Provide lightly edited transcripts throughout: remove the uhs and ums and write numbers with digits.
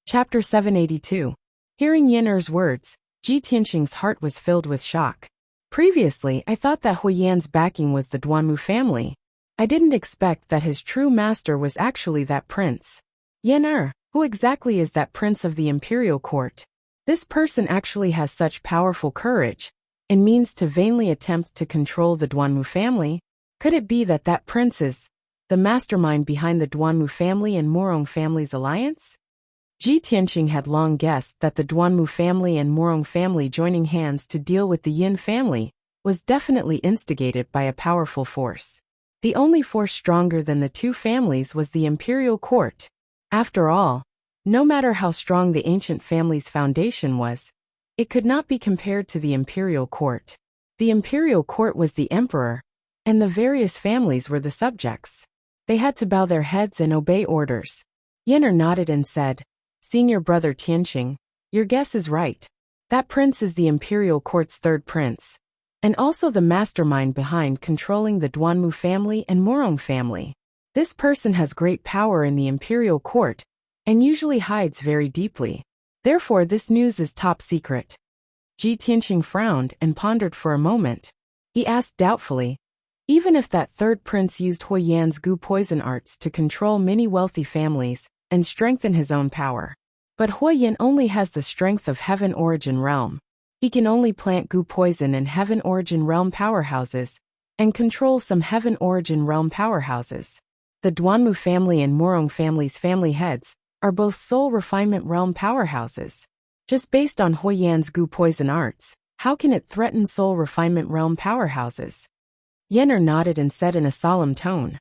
Chapter 782. Hearing Yin'er's words, Ji Tianqing's heart was filled with shock. Previously, I thought that Huiyan's backing was the Duanmu family. I didn't expect that his true master was actually that prince. Yin'er, who exactly is that prince of the imperial court? This person actually has such powerful courage, and means to vainly attempt to control the Duanmu family? Could it be that that prince is the mastermind behind the Duanmu family and Morong family's alliance? Ji Tianqing had long guessed that the Duanmu family and Morong family joining hands to deal with the Yin family was definitely instigated by a powerful force. The only force stronger than the two families was the imperial court. After all, no matter how strong the ancient family's foundation was, it could not be compared to the imperial court. The imperial court was the emperor, and the various families were the subjects. They had to bow their heads and obey orders. Yin'er nodded and said, "Senior brother Tianqing, your guess is right. That prince is the imperial court's third prince, and also the mastermind behind controlling the Duanmu family and Morong family. This person has great power in the imperial court, and usually hides very deeply. Therefore this news is top secret." Ji Tianqing frowned and pondered for a moment. He asked doubtfully, even if that third prince used Huiyan's goo poison arts to control many wealthy families and strengthen his own power. But Huiyan only has the strength of Heaven Origin Realm. He can only plant goo poison in Heaven Origin Realm powerhouses and control some Heaven Origin Realm powerhouses. The Duanmu family and Morong family's family heads are both Soul Refinement Realm powerhouses. Just based on Huiyan's goo poison arts, how can it threaten Soul Refinement Realm powerhouses? Yin'er nodded and said in a solemn tone,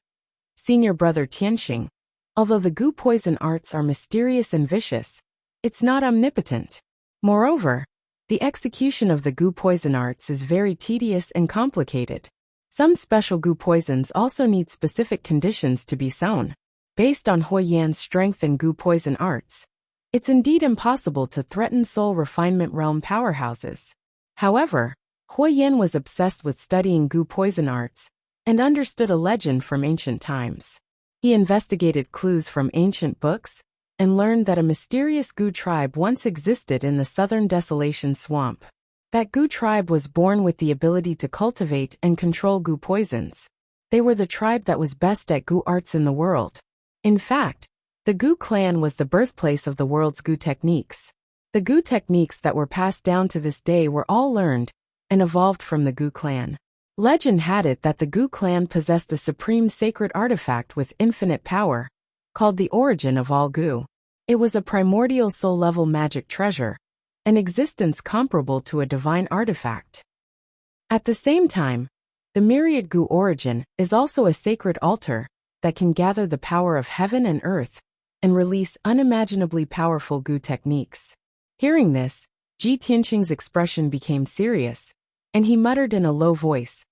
"Senior brother Tianqing, although the goo poison arts are mysterious and vicious, it's not omnipotent. Moreover, the execution of the goo poison arts is very tedious and complicated. Some special goo poisons also need specific conditions to be sown. Based on Huiyan's strength and goo poison arts, it's indeed impossible to threaten Soul Refinement Realm powerhouses. However, Huiyan was obsessed with studying goo poison arts and understood a legend from ancient times. He investigated clues from ancient books and learned that a mysterious goo tribe once existed in the southern Desolation Swamp. That goo tribe was born with the ability to cultivate and control goo poisons. They were the tribe that was best at goo arts in the world. In fact, the Goo clan was the birthplace of the world's goo techniques. The goo techniques that were passed down to this day were all learned and evolved from the Goo clan. Legend had it that the Goo clan possessed a supreme sacred artifact with infinite power, called the Origin of All Goo. It was a primordial soul-level magic treasure, an existence comparable to a divine artifact. At the same time, the myriad Goo origin is also a sacred altar that can gather the power of heaven and earth and release unimaginably powerful goo techniques. Hearing this, Ji Tianqing's expression became serious, and he muttered in a low voice,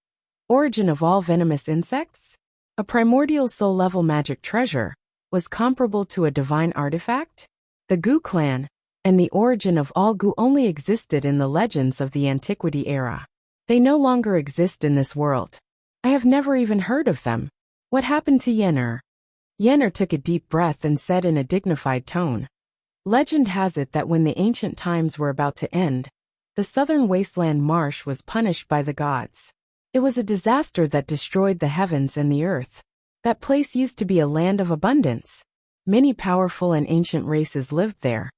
"Origin of all venomous insects? A primordial soul-level magic treasure was comparable to a divine artifact? The Goo clan and the origin of all goo only existed in the legends of the antiquity era. They no longer exist in this world. I have never even heard of them. What happened to Yin'er?" Yin'er took a deep breath and said in a dignified tone, "Legend has it that when the ancient times were about to end, the southern wasteland marsh was punished by the gods. It was a disaster that destroyed the heavens and the earth. That place used to be a land of abundance. Many powerful and ancient races lived there,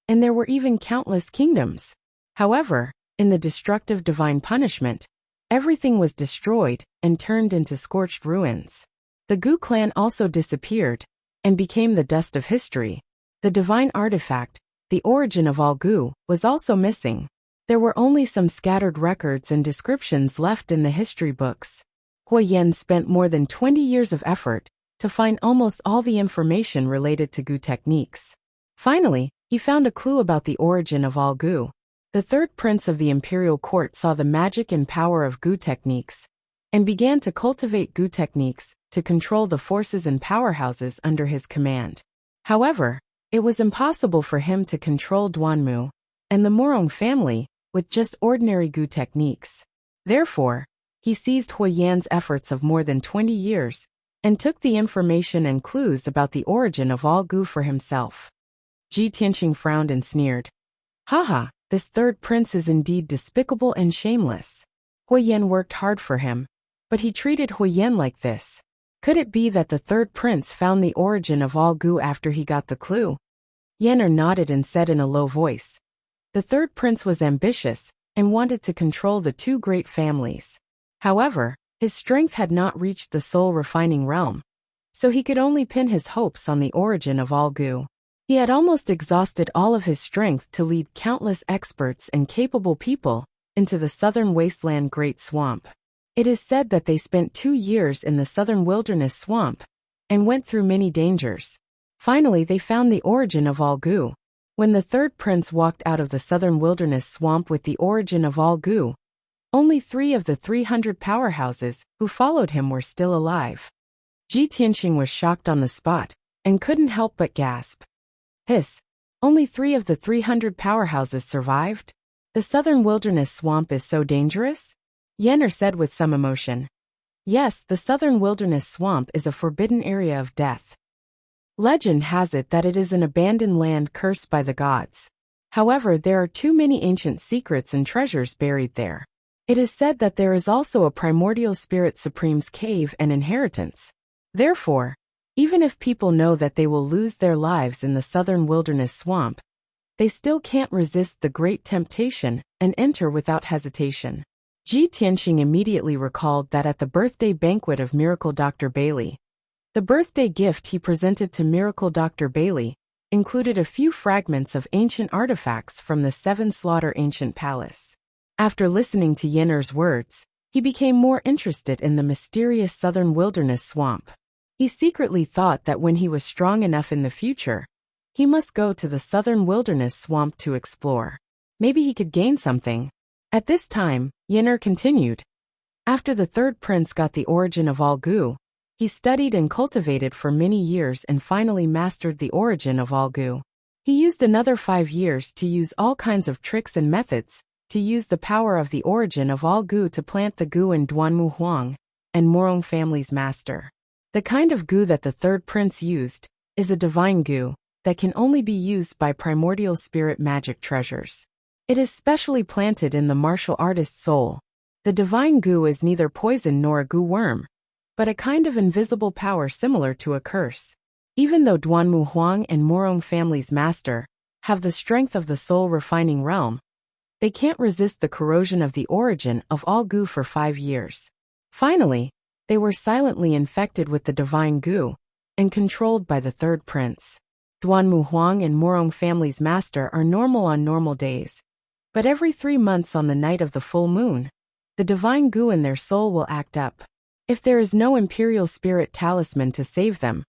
and there were even countless kingdoms. However, in the destructive divine punishment, everything was destroyed and turned into scorched ruins. The Goo clan also disappeared and became the dust of history. The divine artifact, the origin of all goo, was also missing. There were only some scattered records and descriptions left in the history books. Huiyan spent more than 20 years of effort to find almost all the information related to goo techniques. Finally, he found a clue about the origin of all goo. The third prince of the imperial court saw the magic and power of goo techniques and began to cultivate goo techniques to control the forces and powerhouses under his command. However, it was impossible for him to control Duanmu and the Morong family with just ordinary goo techniques. Therefore, he seized Huiyan's efforts of more than 20 years and took the information and clues about the origin of all goo for himself. Ji Tianqing frowned and sneered. Haha, this third prince is indeed despicable and shameless. Huiyan worked hard for him, but he treated Huiyan like this. Could it be that the third prince found the origin of all goo after he got the clue? Yan'er nodded and said in a low voice. The third prince was ambitious and wanted to control the two great families. However, his strength had not reached the soul-refining realm, so he could only pin his hopes on the origin of all goo. He had almost exhausted all of his strength to lead countless experts and capable people into the southern wasteland Great Swamp. It is said that they spent 2 years in the southern wilderness swamp and went through many dangers. Finally, they found the origin of all goo. When the third prince walked out of the southern wilderness swamp with the origin of all goo, only 3 of the 300 powerhouses who followed him were still alive. Ji Tianqing was shocked on the spot and couldn't help but gasp. Hiss! Only 3 of the 300 powerhouses survived? The southern wilderness swamp is so dangerous? Yan'er said with some emotion. Yes, the southern wilderness swamp is a forbidden area of death. Legend has it that it is an abandoned land cursed by the gods. However, there are too many ancient secrets and treasures buried there. It is said that there is also a primordial spirit supreme's cave and inheritance. Therefore, even if people know that they will lose their lives in the southern wilderness swamp, they still can't resist the great temptation and enter without hesitation. Ji Tianqing immediately recalled that at the birthday banquet of Miracle Dr. Bailey, the birthday gift he presented to Miracle Dr. Bailey included a few fragments of ancient artifacts from the 7 Slaughter Ancient Palace. After listening to Yan'er's words, he became more interested in the mysterious southern wilderness swamp. He secretly thought that when he was strong enough in the future, he must go to the southern wilderness swamp to explore. Maybe he could gain something. At this time, Yan'er continued. After the third prince got the origin of all goo, he studied and cultivated for many years and finally mastered the origin of all goo. He used another 5 years to use all kinds of tricks and methods to use the power of the origin of all goo to plant the goo in Duanmu Huang and Morong family's master. The kind of goo that the third prince used is a divine goo that can only be used by primordial spirit magic treasures. It is specially planted in the martial artist's soul. The divine goo is neither poison nor a goo worm, but a kind of invisible power similar to a curse. Even though Duanmu Huang and Morong family's master have the strength of the soul-refining realm, they can't resist the corrosion of the origin of all goo for 5 years. Finally, they were silently infected with the divine goo and controlled by the third prince. Duanmu Huang and Morong family's master are normal on normal days, but every 3 months on the night of the full moon, the divine goo in their soul will act up. If there is no imperial spirit talisman to save them,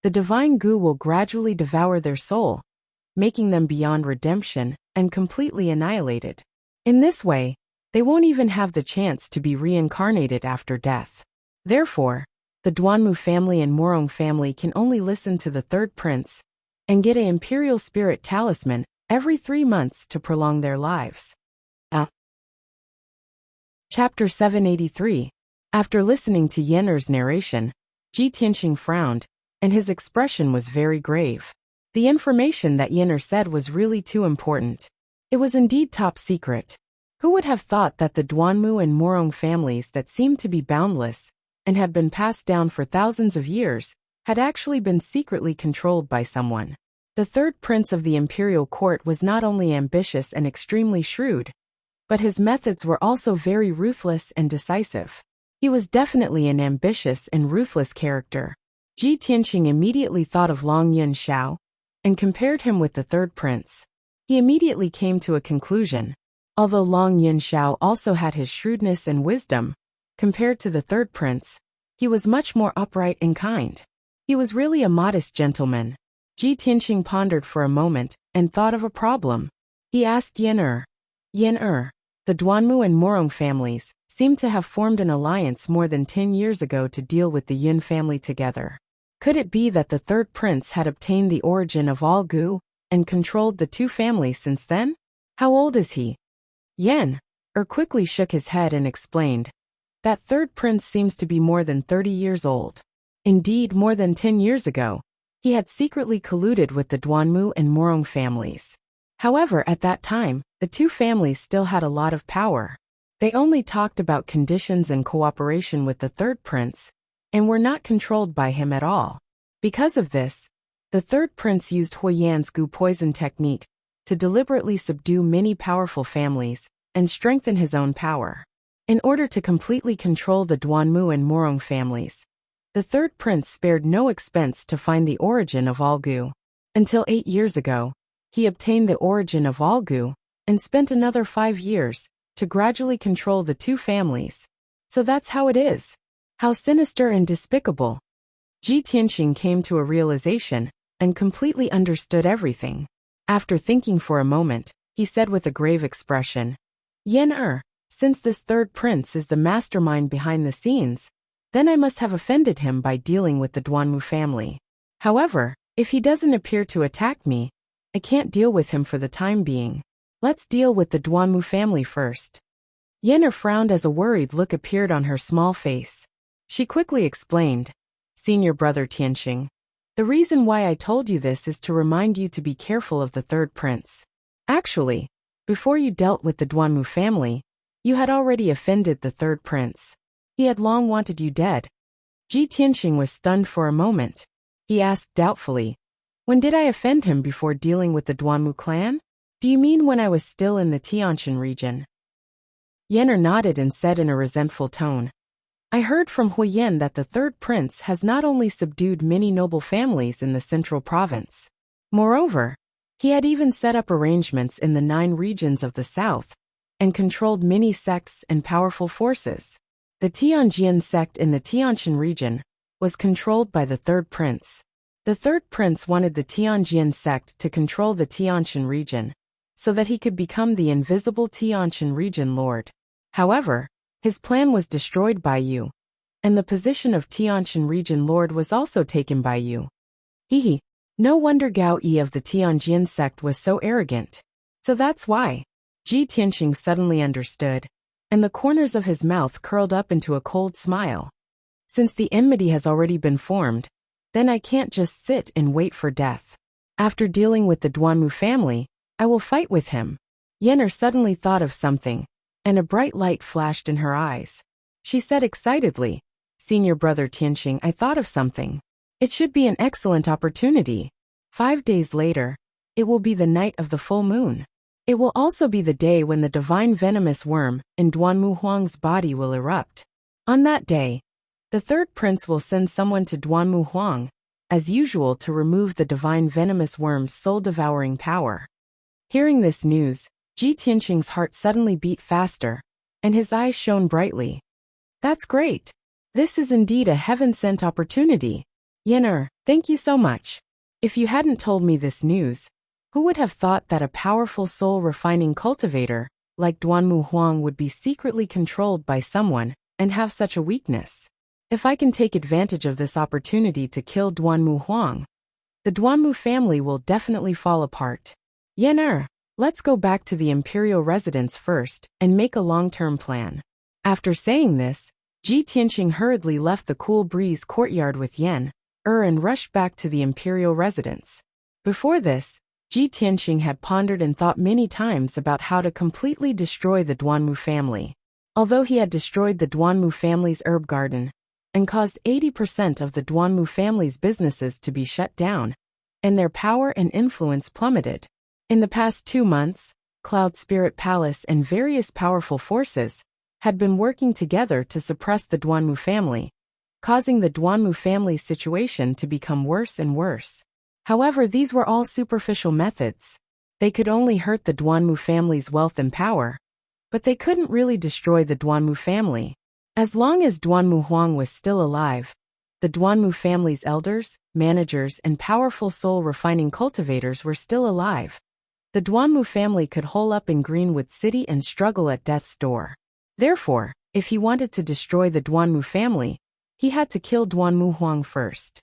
the divine goo will gradually devour their soul, making them beyond redemption and completely annihilated. In this way, they won't even have the chance to be reincarnated after death. Therefore, the Duanmu family and Morong family can only listen to the third prince and get an imperial spirit talisman every 3 months to prolong their lives. Chapter 783. After listening to Yan'er's narration, Ji Tianqing frowned, and his expression was very grave. The information that Yan'er said was really too important. It was indeed top secret. Who would have thought that the Duanmu and Morong families that seemed to be boundless and had been passed down for thousands of years had actually been secretly controlled by someone? The third prince of the imperial court was not only ambitious and extremely shrewd, but his methods were also very ruthless and decisive. He was definitely an ambitious and ruthless character. Ji Tianqing immediately thought of Long Yun Xiao and compared him with the third prince. He immediately came to a conclusion. Although Long Yun Xiao also had his shrewdness and wisdom, compared to the third prince, he was much more upright and kind. He was really a modest gentleman. Ji Tianqing pondered for a moment and thought of a problem. He asked Yan'er. Yan'er, the Duanmu and Morong families seem to have formed an alliance more than 10 years ago to deal with the Yun family together. Could it be that the third prince had obtained the origin of all goo and controlled the two families since then? How old is he? Yan'er quickly shook his head and explained. That third prince seems to be more than 30 years old. Indeed, more than 10 years ago, he had secretly colluded with the Duanmu and Morong families. However, at that time, the two families still had a lot of power. They only talked about conditions and cooperation with the third prince, and were not controlled by him at all. Because of this, the third prince used Huyan's goo poison technique to deliberately subdue many powerful families and strengthen his own power. In order to completely control the Duanmu and Morong families, the third prince spared no expense to find the origin of all goo. Until 8 years ago, he obtained the origin of all goo and spent another 5 years to gradually control the two families. So that's how it is. How sinister and despicable. Ji Tianxing came to a realization and completely understood everything. After thinking for a moment, he said with a grave expression, Yan since this third prince is the mastermind behind the scenes, then I must have offended him by dealing with the Duanmu family. However, if he doesn't appear to attack me, I can't deal with him for the time being. Let's deal with the Duanmu family first. Yan frowned as a worried look appeared on her small face. She quickly explained, Senior brother Tianxing, the reason why I told you this is to remind you to be careful of the third prince. Actually, before you dealt with the Duanmu family, you had already offended the third prince. He had long wanted you dead. Ji Tianxing was stunned for a moment. He asked doubtfully, when did I offend him before dealing with the Duanmu clan? Do you mean when I was still in the Tianshan region? Yan nodded and said in a resentful tone, I heard from Huyan that the third prince has not only subdued many noble families in the central province. Moreover, he had even set up arrangements in the 9 regions of the south and controlled many sects and powerful forces. The Tianjian sect in the Tianshan region was controlled by the third prince. The third prince wanted the Tianjian sect to control the Tianshan region so that he could become the invisible Tianshan region lord. However, his plan was destroyed by you, and the position of Tianshan region lord was also taken by you. Hehe, no wonder Gao Yi of the Tianjian sect was so arrogant. So that's why. Ji Tianxing suddenly understood, and the corners of his mouth curled up into a cold smile. Since the enmity has already been formed, then I can't just sit and wait for death. After dealing with the Duanmu family, I will fight with him. Yan suddenly thought of something, and a bright light flashed in her eyes. She said excitedly, Senior brother Tianxing, I thought of something. It should be an excellent opportunity. 5 days later, it will be the night of the full moon. It will also be the day when the divine venomous worm in Duanmu Huang's body will erupt. On that day, the third prince will send someone to Duanmu Huang, as usual, to remove the divine venomous worm's soul-devouring power. Hearing this news, Ji Tianxing's heart suddenly beat faster, and his eyes shone brightly. That's great. This is indeed a heaven-sent opportunity. Yan thank you so much. If you hadn't told me this news, who would have thought that a powerful soul-refining cultivator like Duanmu Huang would be secretly controlled by someone and have such a weakness? If I can take advantage of this opportunity to kill Duanmu Huang, the Duanmu family will definitely fall apart. Yan let's go back to the imperial residence first and make a long-term plan. After saying this, Ji Tianxing hurriedly left the cool breeze courtyard with Yan and rushed back to the imperial residence. Before this, Ji Tianxing had pondered and thought many times about how to completely destroy the Duanmu family. Although he had destroyed the Duanmu family's herb garden and caused 80% of the Duanmu family's businesses to be shut down, and their power and influence plummeted. In the past 2 months, Cloud Spirit Palace and various powerful forces had been working together to suppress the Duanmu family, causing the Duanmu family's situation to become worse and worse. However, these were all superficial methods. They could only hurt the Duanmu family's wealth and power, but they couldn't really destroy the Duanmu family. As long as Duanmu Huang was still alive, the Duanmu family's elders, managers, and powerful soul-refining cultivators were still alive. The Duanmu family could hole up in Greenwood City and struggle at death's door. Therefore, if he wanted to destroy the Duanmu family, he had to kill Duanmu Huang first.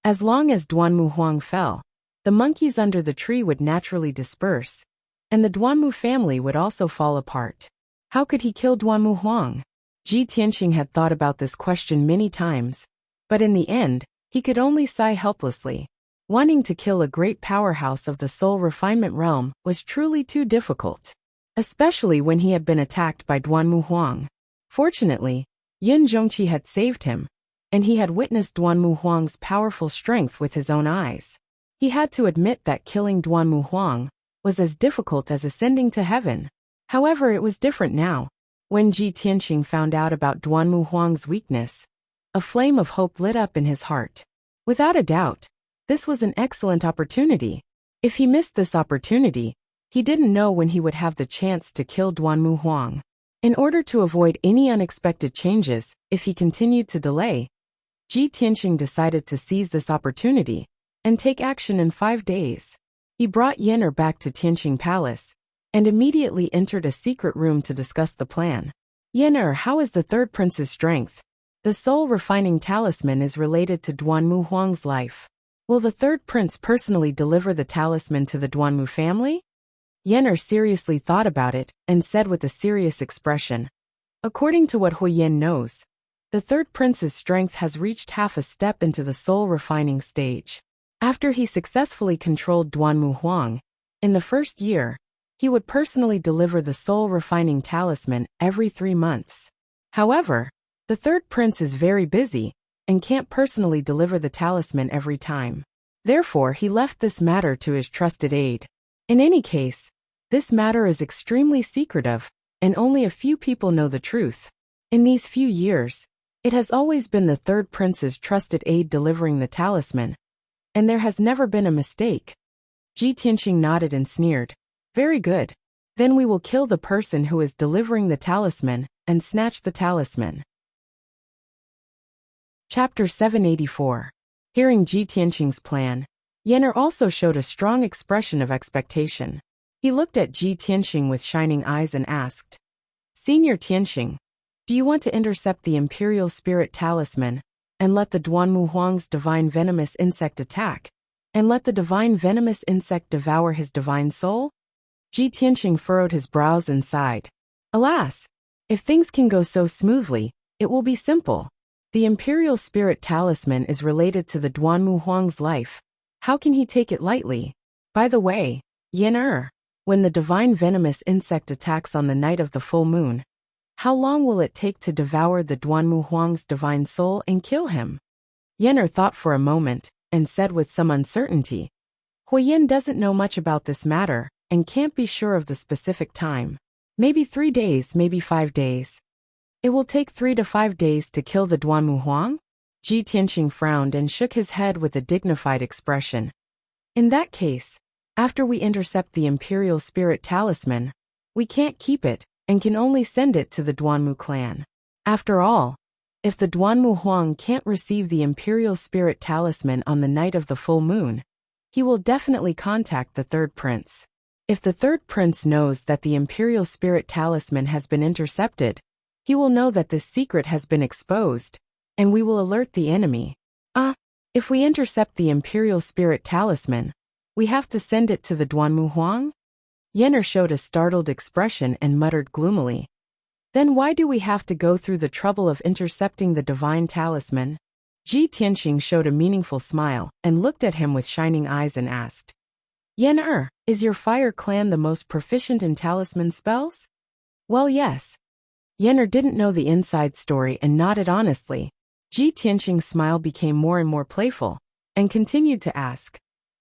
As long as Duanmu Huang fell, the monkeys under the tree would naturally disperse, and the Duanmu family would also fall apart. How could he kill Duanmu Huang? Ji Tianxing had thought about this question many times, but in the end, He could only sigh helplessly. Wanting to kill a great powerhouse of the soul refinement realm was truly too difficult, especially when he had been attacked by Duanmu Huang. Fortunately, Yin Zhongqi had saved him, and he had witnessed Duanmu Huang's powerful strength with his own eyes. He had to admit that killing Duanmu Huang was as difficult as ascending to heaven. However, it was different now. When Ji Tianqing found out about Duanmu Huang's weakness, a flame of hope lit up in his heart. Without a doubt, this was an excellent opportunity. If he missed this opportunity, he didn't know when he would have the chance to kill Duanmu Huang. In order to avoid any unexpected changes, if he continued to delay, Ji Tianqing decided to seize this opportunity and take action in 5 days. He brought Yen'er back to Tianqing Palace and immediately entered a secret room to discuss the plan. Yen'er, how is the third prince's strength? The soul refining talisman is related to Duanmu Huang's life. Will the third prince personally deliver the talisman to the Duanmu family? Yen'er seriously thought about it and said with a serious expression, according to what Huyan knows, the third prince's strength has reached half a step into the soul refining stage. After he successfully controlled Duanmu Huang, in the first year, he would personally deliver the soul refining talisman every 3 months. However, the third prince is very busy and can't personally deliver the talisman every time. Therefore, he left this matter to his trusted aide. In any case, this matter is extremely secretive, and only a few people know the truth. In these few years, it has always been the third prince's trusted aide delivering the talisman, and there has never been a mistake. Ji Tianqing nodded and sneered. Very good. Then we will kill the person who is delivering the talisman and snatch the talisman. Chapter 784. Hearing Ji Tianqing's plan, Yen'er also showed a strong expression of expectation. He looked at Ji Tianqing with shining eyes and asked, Senior Tianqing, do you want to intercept the Imperial Spirit Talisman and let the Duanmu Huang's divine venomous insect attack, and let the divine venomous insect devour his divine soul? Ji Tianqing furrowed his brows and sighed. Alas, if things can go so smoothly, it will be simple. The Imperial Spirit Talisman is related to the Duanmu Huang's life. How can he take it lightly? By the way, Yen'er, when the divine venomous insect attacks on the night of the full moon, how long will it take to devour the Duanmu Huang's divine soul and kill him? Yen'er thought for a moment and said with some uncertainty, Huyan doesn't know much about this matter and can't be sure of the specific time. Maybe 3 days, maybe 5 days. It will take 3 to 5 days to kill the Duanmu Huang? Ji Tianqing frowned and shook his head with a dignified expression. In that case, after we intercept the Imperial Spirit Talisman, we can't keep it and can only send it to the Duanmu clan. After all, if the Duanmu Huang can't receive the Imperial Spirit Talisman on the night of the full moon, he will definitely contact the third prince. If the third prince knows that the Imperial Spirit Talisman has been intercepted, he will know that this secret has been exposed, and we will alert the enemy. If we intercept the Imperial Spirit Talisman, we have to send it to the Duanmu Huang? Yen'er showed a startled expression and muttered gloomily. Then why do we have to go through the trouble of intercepting the divine talisman? Ji Tianqing showed a meaningful smile and looked at him with shining eyes and asked, Yen'er, is your fire clan the most proficient in talisman spells? Well, yes. Yen'er didn't know the inside story and nodded honestly. Ji Tianqing's smile became more and more playful, and continued to ask,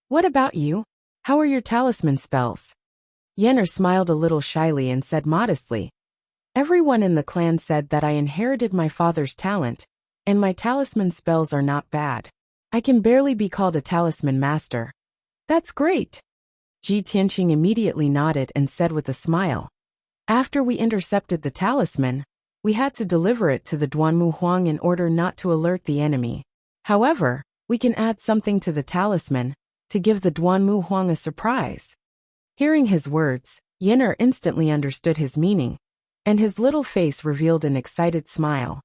What about you? How are your talisman spells? Yen'er smiled a little shyly and said modestly, Everyone in the clan said that I inherited my father's talent, and my talisman spells are not bad. I can barely be called a talisman master. That's great. Ji Tianqing immediately nodded and said with a smile, After we intercepted the talisman, we had to deliver it to the Duanmu Huang in order not to alert the enemy. However, we can add something to the talisman to give the Duanmu Huang a surprise. Hearing his words, Yen'er instantly understood his meaning, and his little face revealed an excited smile.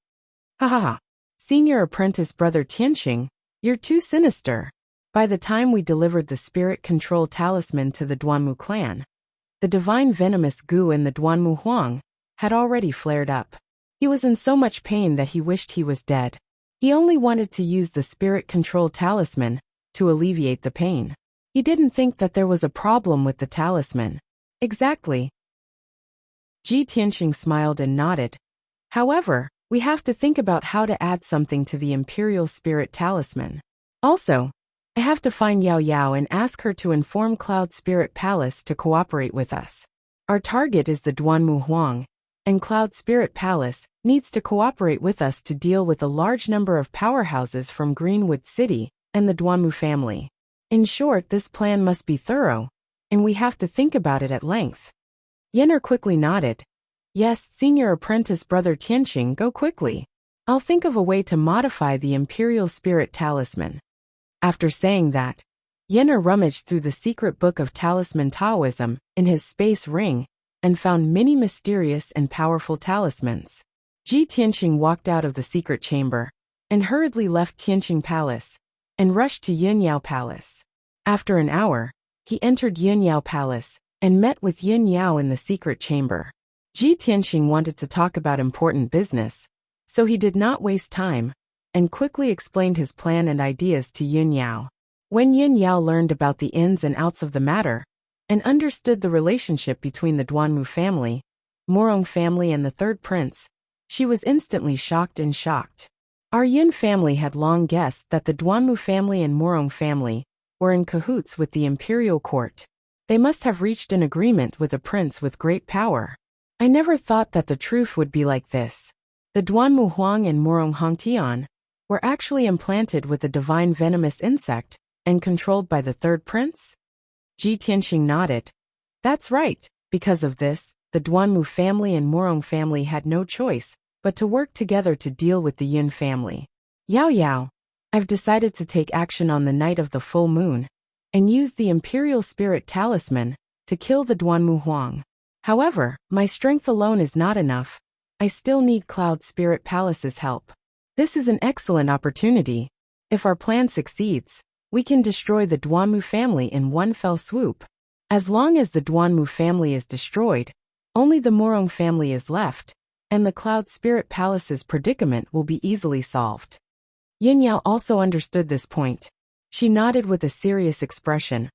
Ha ha ha. Senior apprentice brother Tianqing, you're too sinister. By the time we delivered the spirit control talisman to the Duanmu clan, the divine venomous goo in the Duanmu Huang had already flared up. He was in so much pain that he wished he was dead. He only wanted to use the spirit control talisman to alleviate the pain. He didn't think that there was a problem with the talisman. Exactly. Ji Tianqing smiled and nodded. However, we have to think about how to add something to the Imperial Spirit Talisman. Also, I have to find Yao Yao and ask her to inform Cloud Spirit Palace to cooperate with us. Our target is the Duanmu Huang, and Cloud Spirit Palace needs to cooperate with us to deal with a large number of powerhouses from Greenwood City and the Duanmu family. In short, this plan must be thorough, and we have to think about it at length. Yenner quickly nodded. Yes, Senior Apprentice Brother Tianqing, go quickly. I'll think of a way to modify the Imperial Spirit Talisman. After saying that, Yenner rummaged through the secret book of Talisman Taoism in his space ring and found many mysterious and powerful talismans. Ji Tianqing walked out of the secret chamber and hurriedly left Tianqing Palace and rushed to Yunyao Palace. After an hour, he entered Yunyao Palace and met with Yun Yao in the secret chamber. Ji Tianqing wanted to talk about important business, so he did not waste time and quickly explained his plan and ideas to Yun Yao. When Yun Yao learned about the ins and outs of the matter and understood the relationship between the Duanmu family, Morong family and the third prince, she was instantly shocked. Our Yun family had long guessed that the Duanmu family and Morong family were in cahoots with the imperial court. They must have reached an agreement with a prince with great power. I never thought that the truth would be like this. The Duanmu Huang and Morong Hongtian were actually implanted with a divine venomous insect and controlled by the third prince? Ji Tianqing nodded. That's right. Because of this, the Duanmu family and Morong family had no choice but to work together to deal with the Yun family. Yao Yao, I've decided to take action on the night of the full moon and use the Imperial Spirit Talisman to kill the Duanmu Huang. However, my strength alone is not enough. I still need Cloud Spirit Palace's help. This is an excellent opportunity. If our plan succeeds, we can destroy the Duanmu family in one fell swoop. As long as the Duanmu family is destroyed, only the Morong family is left, and the Cloud Spirit Palace's predicament will be easily solved. Yin Yao also understood this point. She nodded with a serious expression.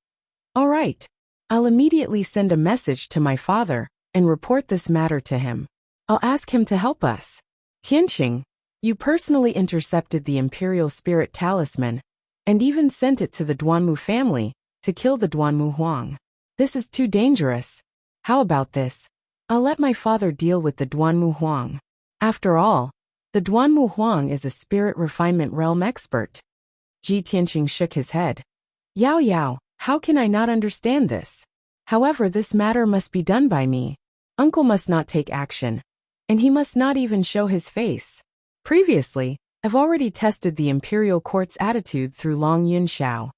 All right. I'll immediately send a message to my father and report this matter to him. I'll ask him to help us. Tianqing, you personally intercepted the Imperial Spirit Talisman and even sent it to the Duanmu family to kill the Duanmu Huang. This is too dangerous. How about this? I'll let my father deal with the Duanmu Huang. After all, the Duanmu Huang is a spirit refinement realm expert. Ji Tianqing shook his head. Yao Yao, how can I not understand this? However, this matter must be done by me. Uncle must not take action, and he must not even show his face. Previously, I've already tested the Imperial Court's attitude through Long Yun Xiao.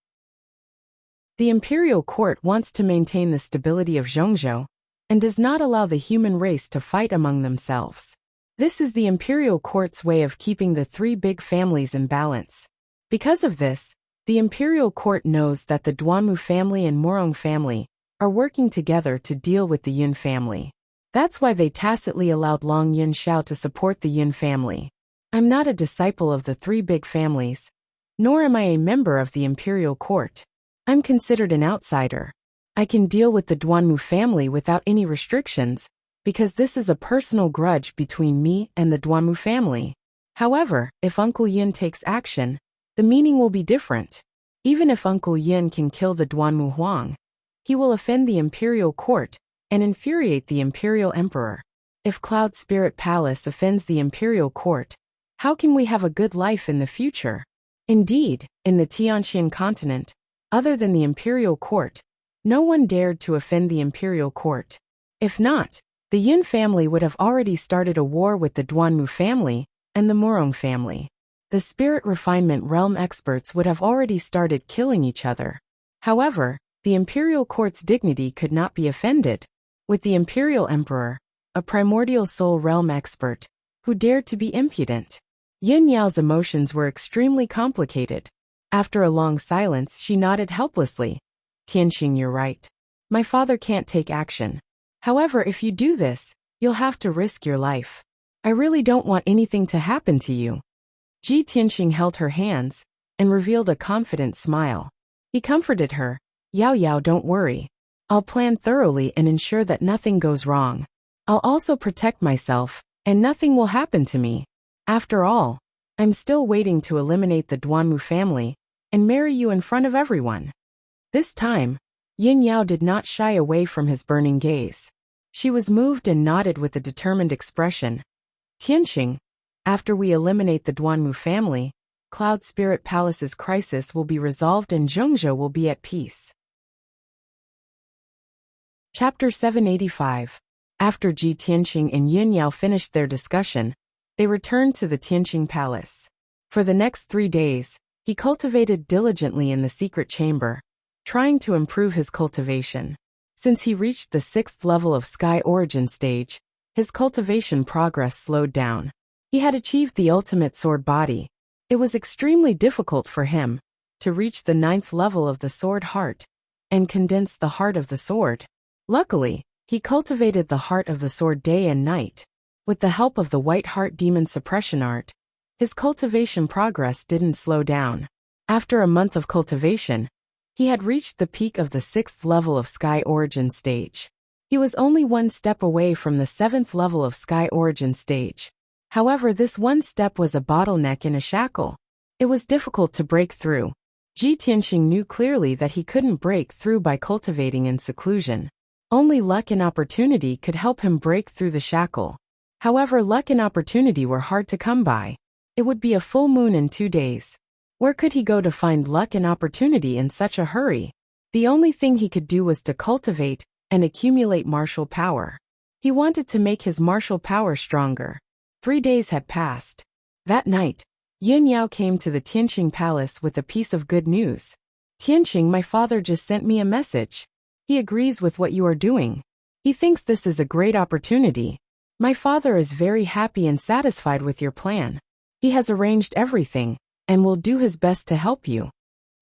The Imperial Court wants to maintain the stability of Zhongzhou and does not allow the human race to fight among themselves. This is the Imperial Court's way of keeping the three big families in balance. Because of this, the Imperial Court knows that the Duanmu family and Morong family are working together to deal with the Yun family. That's why they tacitly allowed Long Yun Xiao to support the Yun family. I'm not a disciple of the three big families, nor am I a member of the Imperial Court. I'm considered an outsider. I can deal with the Duanmu family without any restrictions, because this is a personal grudge between me and the Duanmu family. However, if Uncle Yin takes action, the meaning will be different. Even if Uncle Yin can kill the Duanmu Huang, he will offend the Imperial Court and infuriate the Imperial Emperor. If Cloud Spirit Palace offends the Imperial Court, how can we have a good life in the future? Indeed, in the Tianxian continent, other than the Imperial Court, no one dared to offend the Imperial Court. If not, the Yin family would have already started a war with the Duanmu family and the Morong family. The spirit refinement realm experts would have already started killing each other. However, the Imperial Court's dignity could not be offended, with the Imperial Emperor, a primordial soul realm expert, who dared to be impudent. Yin Yao's emotions were extremely complicated. After a long silence, she nodded helplessly. Tianqing, you're right. My father can't take action. However, if you do this, you'll have to risk your life. I really don't want anything to happen to you. Ji Tianxing held her hands and revealed a confident smile. He comforted her. Yao Yao, don't worry. I'll plan thoroughly and ensure that nothing goes wrong. I'll also protect myself, and nothing will happen to me. After all, I'm still waiting to eliminate the Duanmu family and marry you in front of everyone. This time, Yin Yao did not shy away from his burning gaze. She was moved and nodded with a determined expression. Tianxing, after we eliminate the Duanmu family, Cloud Spirit Palace's crisis will be resolved and Zhengzhou will be at peace. Chapter 785. After Ji Tianxing and Yin Yao finished their discussion, they returned to the Tianxing Palace. For the next 3 days, he cultivated diligently in the secret chamber, trying to improve his cultivation. Since he reached the 6th level of Sky Origin stage, his cultivation progress slowed down. He had achieved the ultimate sword body. It was extremely difficult for him to reach the 9th level of the sword heart and condense the heart of the sword. Luckily, he cultivated the heart of the sword day and night. With the help of the White Heart Demon Suppression Art, his cultivation progress didn't slow down. After a month of cultivation, he had reached the peak of the 6th level of Sky Origin stage. He was only 1 step away from the 7th level of Sky Origin stage. However, this 1 step was a bottleneck in a shackle. It was difficult to break through. Ji Tianxing knew clearly that he couldn't break through by cultivating in seclusion. Only luck and opportunity could help him break through the shackle. However, luck and opportunity were hard to come by. It would be a full moon in 2 days. Where could he go to find luck and opportunity in such a hurry? The only thing he could do was to cultivate and accumulate martial power. He wanted to make his martial power stronger. 3 days had passed. That night, Yin Yao came to the Tianxing Palace with a piece of good news. Tianxing, my father just sent me a message. He agrees with what you are doing. He thinks this is a great opportunity. My father is very happy and satisfied with your plan. He has arranged everything and will do his best to help you.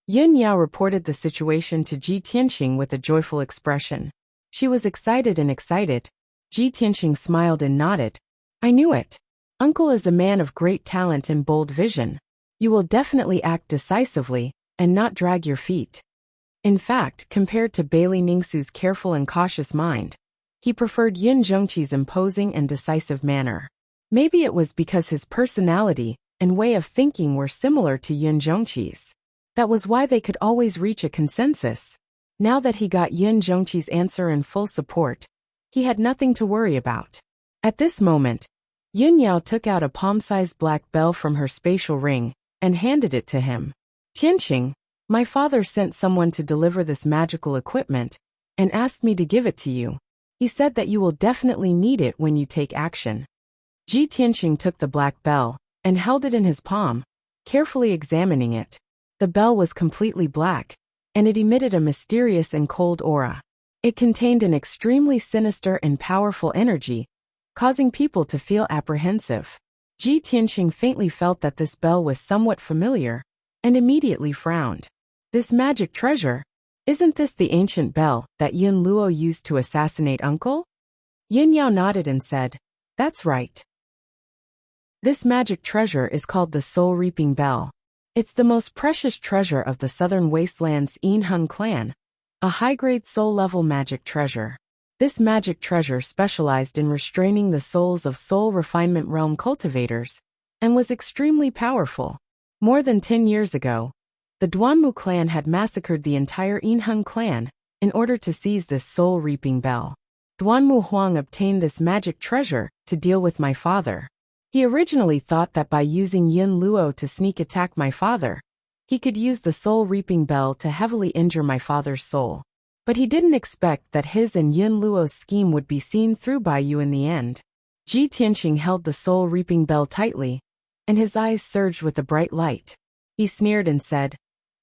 Yin Yao reported the situation to Ji Tianxing with a joyful expression. She was excited and excited. Ji Tianxing smiled and nodded. I knew it. Uncle is a man of great talent and bold vision. You will definitely act decisively and not drag your feet. In fact, compared to Bailey Ningsu's careful and cautious mind, he preferred Yin Zhongqi's imposing and decisive manner. Maybe it was because his personality and way of thinking were similar to Yin Zhongqi's. That was why they could always reach a consensus. Now that he got Yin Zhongqi's answer in full support, he had nothing to worry about. At this moment, Yin Yao took out a palm-sized black bell from her spatial ring and handed it to him. Tianxing, my father sent someone to deliver this magical equipment and asked me to give it to you. He said that you will definitely need it when you take action. Ji Tianxing took the black bell and held it in his palm, carefully examining it. The bell was completely black, and it emitted a mysterious and cold aura. It contained an extremely sinister and powerful energy, causing people to feel apprehensive. Ji Tianxing faintly felt that this bell was somewhat familiar, and immediately frowned. This magic treasure? Isn't this the ancient bell that Yin Luo used to assassinate Uncle? Yin Yao nodded and said, that's right. This magic treasure is called the soul-reaping bell. It's the most precious treasure of the Southern Wastelands Yinheng clan, a high-grade soul-level magic treasure. This magic treasure specialized in restraining the souls of soul refinement realm cultivators, and was extremely powerful. More than 10 years ago, the Duanmu clan had massacred the entire Yinheng clan in order to seize this soul-reaping bell. Duanmu Huang obtained this magic treasure to deal with my father. He originally thought that by using Yin Luo to sneak attack my father, he could use the soul-reaping bell to heavily injure my father's soul. But he didn't expect that his and Yin Luo's scheme would be seen through by you in the end. Ji Tianxing held the soul-reaping bell tightly, and his eyes surged with a bright light. He sneered and said,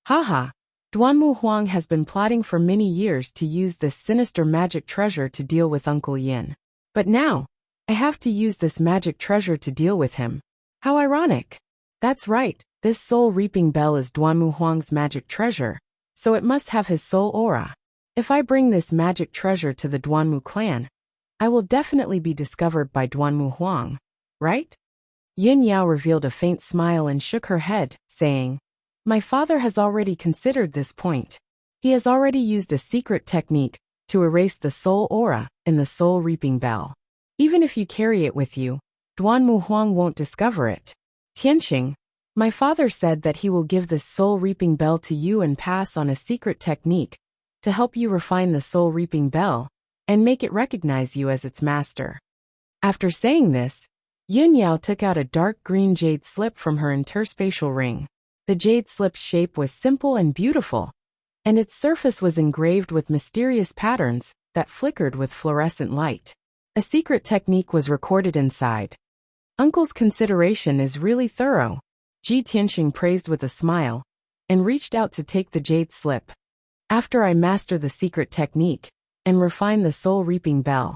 Haha, Duanmu Huang has been plotting for many years to use this sinister magic treasure to deal with Uncle Yin. But now, I have to use this magic treasure to deal with him. How ironic. That's right, this soul-reaping bell is Duanmu Huang's magic treasure, so it must have his soul aura. If I bring this magic treasure to the Duanmu clan, I will definitely be discovered by Duanmu Huang, right? Yin Yao revealed a faint smile and shook her head, saying, "My father has already considered this point. He has already used a secret technique to erase the soul aura in the soul reaping bell. Even if you carry it with you, Duanmu Huang won't discover it. Tianqing, my father said that he will give this soul reaping bell to you and pass on a secret technique to help you refine the soul reaping bell and make it recognize you as its master." After saying this, Yin Yao took out a dark green jade slip from her interspatial ring. The jade slip's shape was simple and beautiful, and its surface was engraved with mysterious patterns that flickered with fluorescent light. A secret technique was recorded inside. "Uncle's consideration is really thorough," Ji Tianqing praised with a smile, and reached out to take the jade slip. "After I master the secret technique and refine the soul reaping bell,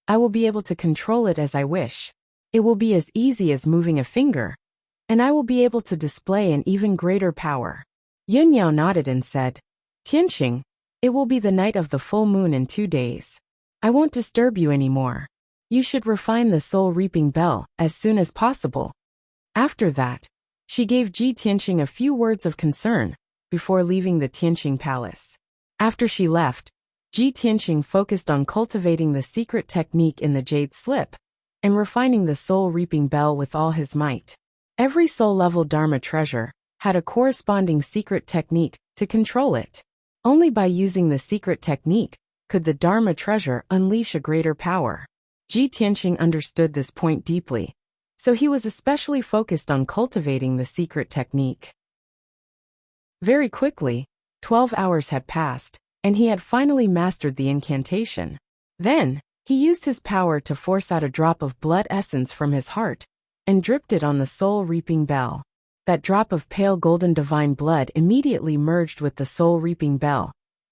I will be able to control it as I wish. It will be as easy as moving a finger, and I will be able to display an even greater power." Yin Yao nodded and said, "Tianqing, it will be the night of the full moon in 2 days. I won't disturb you anymore. You should refine the soul reaping bell as soon as possible." After that, she gave Ji Tianqing a few words of concern before leaving the Tianqing palace. After she left, Ji Tianqing focused on cultivating the secret technique in the jade slip and refining the soul reaping bell with all his might. Every soul-level Dharma treasure had a corresponding secret technique to control it. Only by using the secret technique could the Dharma treasure unleash a greater power. Ji Tianqing understood this point deeply, so he was especially focused on cultivating the secret technique. Very quickly, 12 hours had passed, and he had finally mastered the incantation. Then, he used his power to force out a drop of blood essence from his heart and dripped it on the soul reaping bell. That drop of pale golden divine blood immediately merged with the soul reaping bell,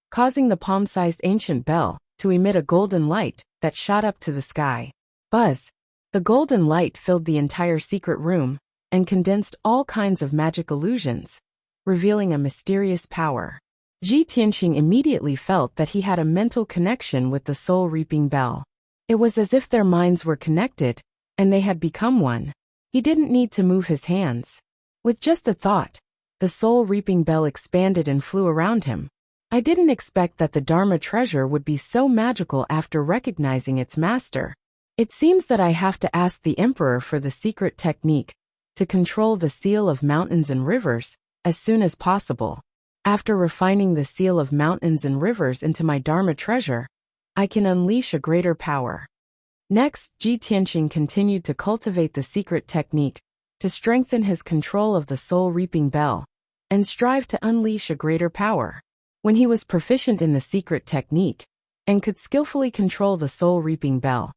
causing the palm-sized ancient bell to emit a golden light that shot up to the sky. Buzz! The golden light filled the entire secret room and condensed all kinds of magic illusions, revealing a mysterious power. Ji Tianqing immediately felt that he had a mental connection with the soul reaping bell. It was as if their minds were connected, and they had become one. He didn't need to move his hands. With just a thought, the soul reaping bell expanded and flew around him. "I didn't expect that the Dharma treasure would be so magical after recognizing its master. It seems that I have to ask the emperor for the secret technique to control the seal of mountains and rivers as soon as possible. After refining the seal of mountains and rivers into my Dharma treasure, I can unleash a greater power." Next, Ji Tianqing continued to cultivate the secret technique to strengthen his control of the soul reaping bell and strive to unleash a greater power. When he was proficient in the secret technique and could skillfully control the soul reaping bell,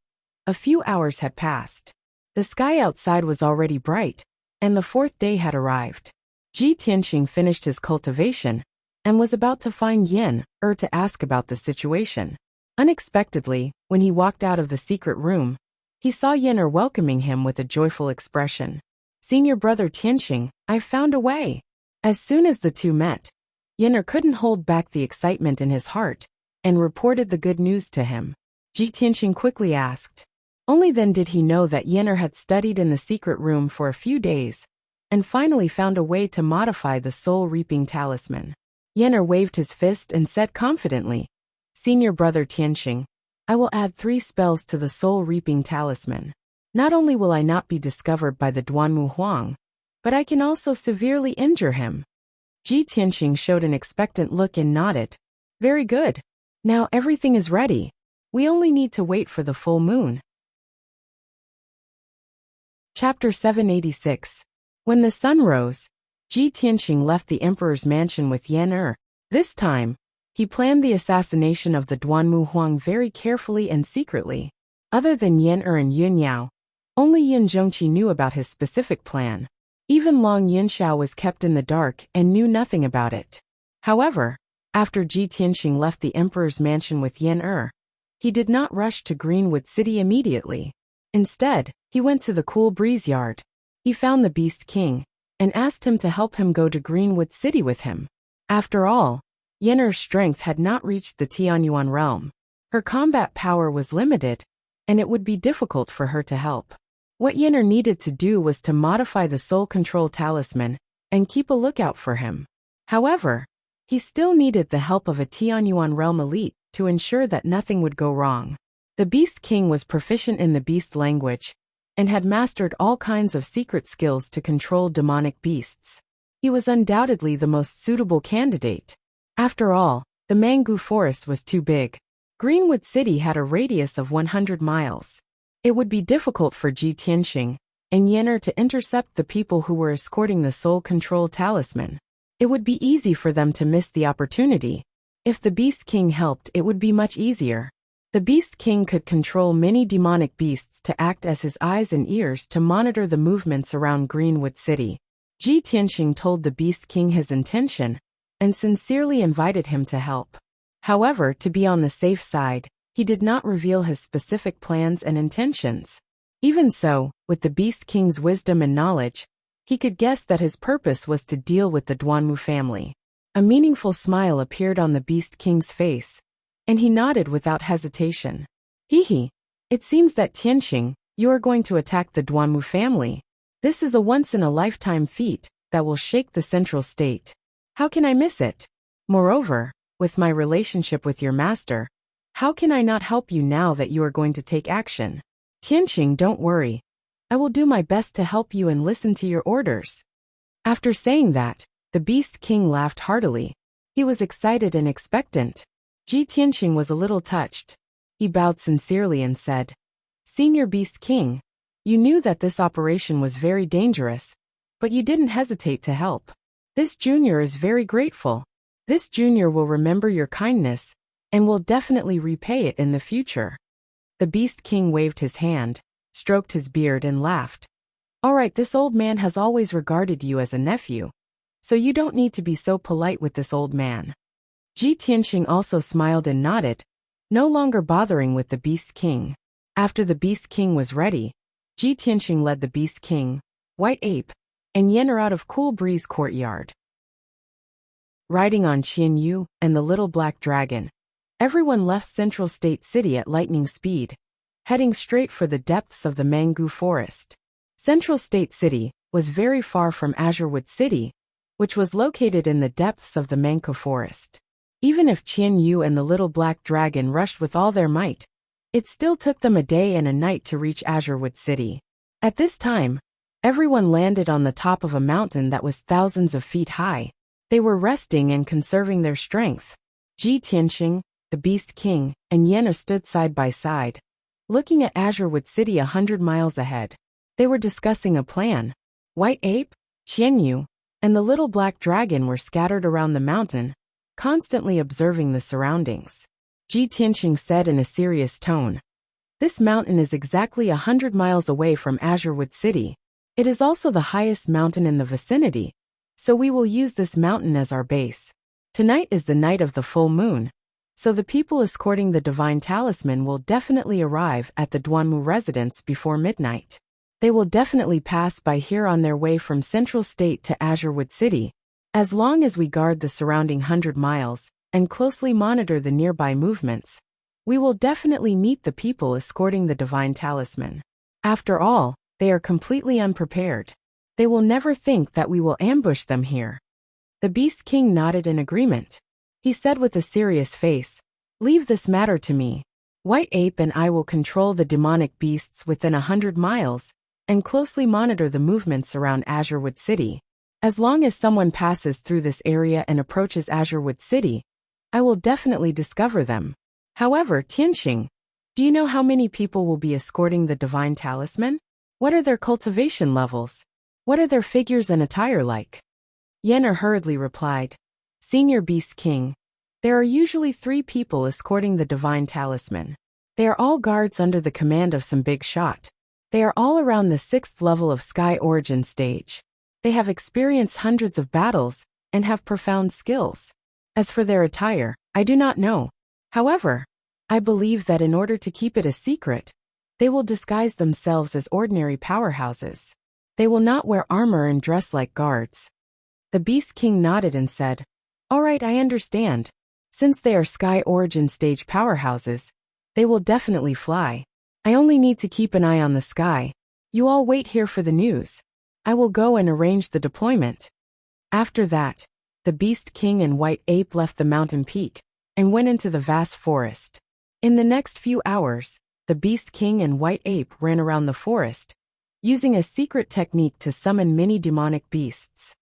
a few hours had passed. The sky outside was already bright, and the 4th day had arrived. Ji Tianqing finished his cultivation and was about to find Yin to ask about the situation. Unexpectedly, when he walked out of the secret room, he saw Yin welcoming him with a joyful expression. "Senior brother Tianqing, I found a way." As soon as the two met, Yin couldn't hold back the excitement in his heart and reported the good news to him. Ji Tianqing quickly asked. Only then did he know that Yin had studied in the secret room for a few days and finally found a way to modify the soul reaping talisman. Yin waved his fist and said confidently, "Senior brother Tianqing, I will add 3 spells to the soul reaping talisman. Not only will I not be discovered by the Duanmu Huang, but I can also severely injure him." Ji Tianqing showed an expectant look and nodded. "Very good. Now everything is ready. We only need to wait for the full moon." Chapter 786. When the sun rose, Ji Tianqing left the emperor's mansion with Yin. This time, he planned the assassination of the Duanmu Huang very carefully and secretly. Other than Yin and Yun Yao, only Yin Zhongqi knew about his specific plan. Even Long Yunxiao was kept in the dark and knew nothing about it. However, after Ji Tianqing left the emperor's mansion with Yin, he did not rush to Greenwood City immediately. Instead, he went to the Cool Breeze Yard. He found the Beast King and asked him to help him go to Greenwood City with him. After all, Yin's strength had not reached the Tianyuan realm. Her combat power was limited, and it would be difficult for her to help. What Yenner needed to do was to modify the soul control talisman and keep a lookout for him. However, he still needed the help of a Tianyuan realm elite to ensure that nothing would go wrong. The Beast King was proficient in the beast language and had mastered all kinds of secret skills to control demonic beasts. He was undoubtedly the most suitable candidate. After all, the Mangu Forest was too big. Greenwood City had a radius of 100 miles. It would be difficult for Ji Tianxing and Yenner to intercept the people who were escorting the soul control talisman. It would be easy for them to miss the opportunity. If the Beast King helped, it would be much easier. The Beast King could control many demonic beasts to act as his eyes and ears to monitor the movements around Greenwood City. Ji Tianxing told the Beast King his intention and sincerely invited him to help. However, to be on the safe side, he did not reveal his specific plans and intentions. Even so, with the Beast King's wisdom and knowledge, he could guess that his purpose was to deal with the Duanmu family. A meaningful smile appeared on the Beast King's face, and he nodded without hesitation. Hee. It seems that Tianxing, you are going to attack the Duanmu family. This is a once-in-a-lifetime feat that will shake the central state. How can I miss it? Moreover, with my relationship with your master, how can I not help you now that you are going to take action? Tianxing, don't worry. I will do my best to help you and listen to your orders. After saying that, the Beast King laughed heartily. He was excited and expectant. Ji Tianxing was a little touched. He bowed sincerely and said, Senior Beast King, you knew that this operation was very dangerous, but you didn't hesitate to help. This junior is very grateful. This junior will remember your kindness and will definitely repay it in the future. The Beast King waved his hand, stroked his beard and laughed. All right, this old man has always regarded you as a nephew, so you don't need to be so polite with this old man. Ji Tianxing also smiled and nodded, no longer bothering with the Beast King. After the Beast King was ready, Ji Tianxing led the Beast King, White Ape, and Yenner out of Cool Breeze Courtyard. Riding on Qian Yu and the Little Black Dragon, everyone left Central State City at lightning speed, heading straight for the depths of the Mangu Forest. Central State City was very far from Azurewood City, which was located in the depths of the Mangu Forest. Even if Qian Yu and the Little Black Dragon rushed with all their might, it still took them a day and a night to reach Azurewood City. At this time, everyone landed on the top of a mountain that was thousands of feet high. They were resting and conserving their strength. Ji Tianxing, the Beast King, and Yenner stood side by side, looking at Azurewood City 100 miles ahead. They were discussing a plan. White Ape, Qian Yu, and the Little Black Dragon were scattered around the mountain, constantly observing the surroundings. Ji Tianxing said in a serious tone, This mountain is exactly 100 miles away from Azurewood City. It is also the highest mountain in the vicinity, so we will use this mountain as our base. Tonight is the night of the full moon, so the people escorting the divine talisman will definitely arrive at the Duanmu residence before midnight. They will definitely pass by here on their way from Central State to Azurewood City. As long as we guard the surrounding 100 miles and closely monitor the nearby movements, we will definitely meet the people escorting the divine talisman. After all, they are completely unprepared. They will never think that we will ambush them here. The Beast King nodded in agreement. He said with a serious face, Leave this matter to me. White Ape and I will control the demonic beasts within 100 miles and closely monitor the movements around Azurewood City. As long as someone passes through this area and approaches Azurewood City, I will definitely discover them. However, Tianxing, do you know how many people will be escorting the divine talisman? What are their cultivation levels? What are their figures and attire like? Yenner hurriedly replied, Senior Beast King, there are usually 3 people escorting the divine talisman. They are all guards under the command of some big shot. They are all around the 6th level of Sky Origin stage. They have experienced hundreds of battles and have profound skills. As for their attire, I do not know. However, I believe that in order to keep it a secret, they will disguise themselves as ordinary powerhouses. They will not wear armor and dress like guards. The Beast King nodded and said, All right, I understand. Since they are Sky Origin stage powerhouses, they will definitely fly. I only need to keep an eye on the sky. You all wait here for the news. I will go and arrange the deployment." After that, the Beast King and White Ape left the mountain peak and went into the vast forest. In the next few hours, the Beast King and White Ape ran around the forest, using a secret technique to summon many demonic beasts.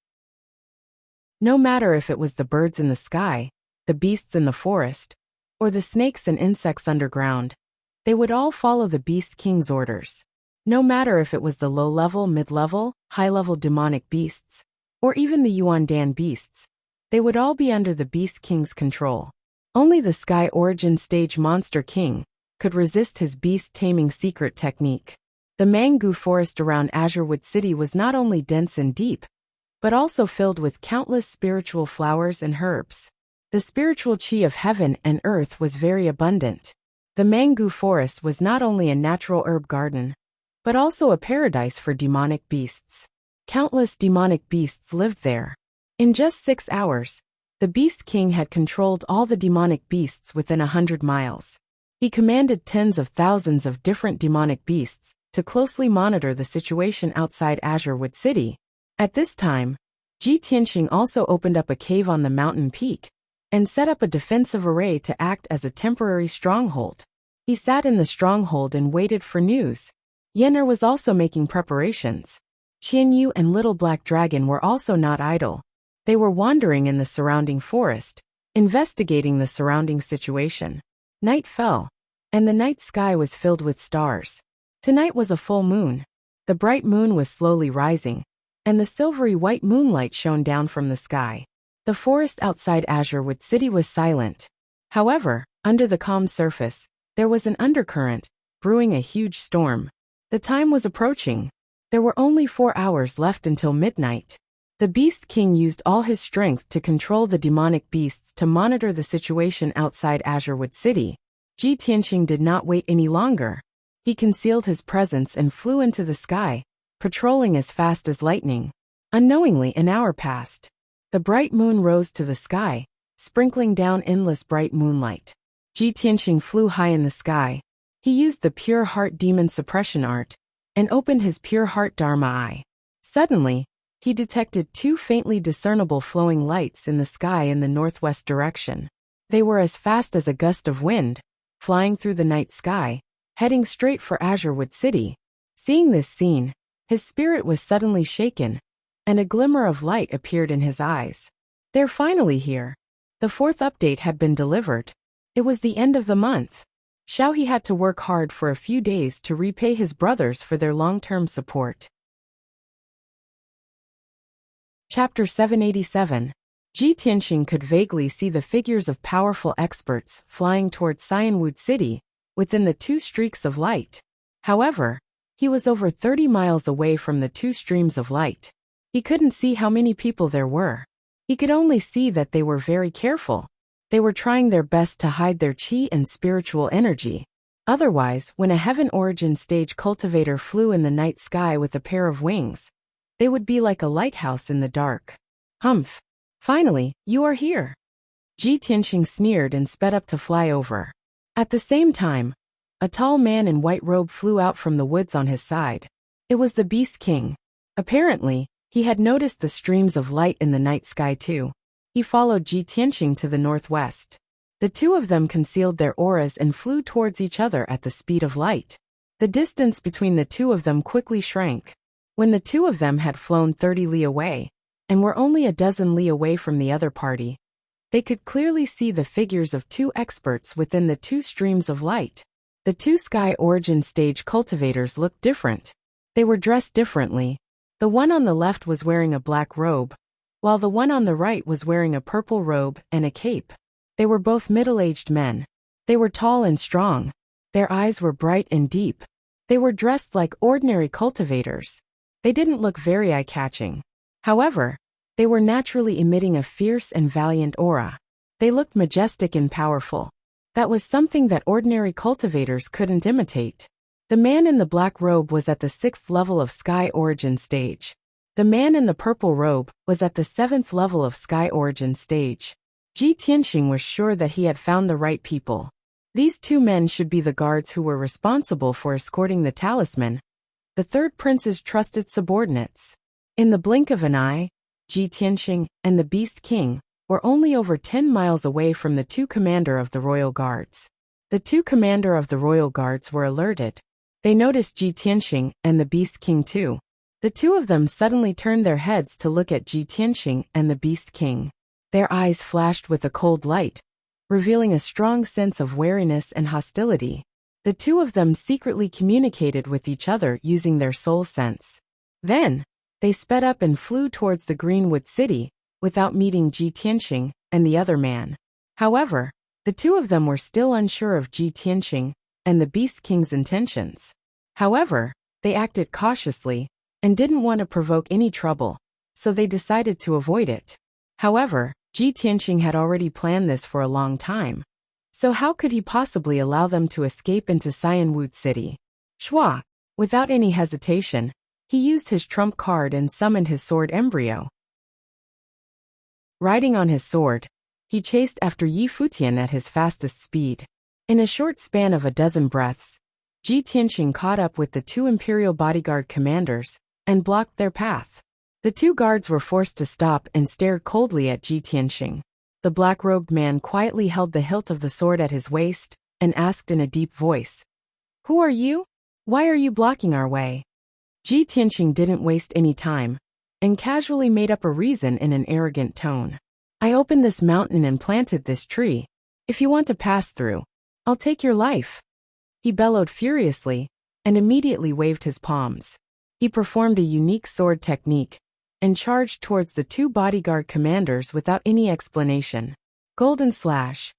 No matter if it was the birds in the sky, the beasts in the forest, or the snakes and insects underground, they would all follow the Beast King's orders. No matter if it was the low-level, mid-level, high-level demonic beasts, or even the Yuandan beasts, they would all be under the Beast King's control. Only the Sky Origin Stage Monster King could resist his beast-taming secret technique. The mango forest around Azurewood City was not only dense and deep, but also filled with countless spiritual flowers and herbs. The spiritual chi of heaven and earth was very abundant. The mango forest was not only a natural herb garden, but also a paradise for demonic beasts. Countless demonic beasts lived there. In just 6 hours, the Beast King had controlled all the demonic beasts within 100 miles. He commanded tens of thousands of different demonic beasts to closely monitor the situation outside Azurewood City. At this time, Ji Tianxing also opened up a cave on the mountain peak and set up a defensive array to act as a temporary stronghold. He sat in the stronghold and waited for news. Yen'er was also making preparations. Qianyu and Little Black Dragon were also not idle. They were wandering in the surrounding forest, investigating the surrounding situation. Night fell, and the night sky was filled with stars. Tonight was a full moon. The bright moon was slowly rising, and the silvery white moonlight shone down from the sky. The forest outside Azurewood City was silent. However, under the calm surface, there was an undercurrent, brewing a huge storm. The time was approaching. There were only 4 hours left until midnight. The Beast King used all his strength to control the demonic beasts to monitor the situation outside Azurewood City. Ji Tianxing did not wait any longer. He concealed his presence and flew into the sky, patrolling as fast as lightning. Unknowingly, an hour passed. The bright moon rose to the sky, sprinkling down endless bright moonlight. Ji Tianxing flew high in the sky. He used the Pure Heart Demon Suppression Art and opened his Pure Heart Dharma Eye. Suddenly, he detected 2 faintly discernible flowing lights in the sky in the northwest direction. They were as fast as a gust of wind, flying through the night sky, heading straight for Azurewood City. Seeing this scene, his spirit was suddenly shaken, and a glimmer of light appeared in his eyes. They're finally here. The 4th update had been delivered. It was the end of the month. Xiaohe had to work hard for a few days to repay his brothers for their long-term support. Chapter 787. Ji Tianxing could vaguely see the figures of powerful experts flying towards Cyanwood City within the 2 streaks of light. However, he was over 30 miles away from the 2 streams of light. He couldn't see how many people there were. He could only see that they were very careful. They were trying their best to hide their chi and spiritual energy. Otherwise, when a Heaven Origin Stage cultivator flew in the night sky with a pair of wings, they would be like a lighthouse in the dark. Humph! Finally, you are here. Ji Tianxing sneered and sped up to fly over. At the same time, a tall man in white robe flew out from the woods on his side. It was the Beast King. Apparently, he had noticed the streams of light in the night sky too. He followed Ji Tianxing to the northwest. The 2 of them concealed their auras and flew towards each other at the speed of light. The distance between the 2 of them quickly shrank. When the 2 of them had flown 30 li away, and were only a dozen li away from the other party, they could clearly see the figures of 2 experts within the 2 streams of light. The 2 Sky Origin Stage cultivators looked different. They were dressed differently. The one on the left was wearing a black robe, while the one on the right was wearing a purple robe and a cape. They were both middle-aged men. They were tall and strong. Their eyes were bright and deep. They were dressed like ordinary cultivators. They didn't look very eye-catching. However, they were naturally emitting a fierce and valiant aura. They looked majestic and powerful. That was something that ordinary cultivators couldn't imitate. The man in the black robe was at the 6th level of Sky Origin Stage. The man in the purple robe was at the 7th level of Sky Origin Stage. Ji Tianxing was sure that he had found the right people. These 2 men should be the guards who were responsible for escorting the talisman, the third prince's trusted subordinates. In the blink of an eye, Ji Tianxing and the Beast King were only over 10 miles away from the two commander of the royal guards. The two commander of the royal guards were alerted. They noticed Ji Tianxing and the Beast King too. The two of them suddenly turned their heads to look at Ji Tianxing and the Beast King. Their eyes flashed with a cold light, revealing a strong sense of wariness and hostility. The two of them secretly communicated with each other using their soul sense. Then, they sped up and flew towards the Greenwood City, without meeting Ji Tianxing and the other man. However, the two of them were still unsure of Ji Tianxing and the Beast King's intentions. However, they acted cautiously and didn't want to provoke any trouble, so they decided to avoid it. However, Ji Tianxing had already planned this for a long time. So how could he possibly allow them to escape into Cyanwood City? Shua, without any hesitation, he used his trump card and summoned his sword embryo. Riding on his sword, he chased after Yi Futian at his fastest speed. In a short span of a dozen breaths, Ji Tianxing caught up with the two imperial bodyguard commanders and blocked their path. The two guards were forced to stop and stared coldly at Ji Tianxing. The black-robed man quietly held the hilt of the sword at his waist and asked in a deep voice, "Who are you? Why are you blocking our way?" Ji Tianxing didn't waste any time and casually made up a reason in an arrogant tone. "I opened this mountain and planted this tree. If you want to pass through, I'll take your life." He bellowed furiously and immediately waved his palms. He performed a unique sword technique and charged towards the two bodyguard commanders without any explanation. Golden slash.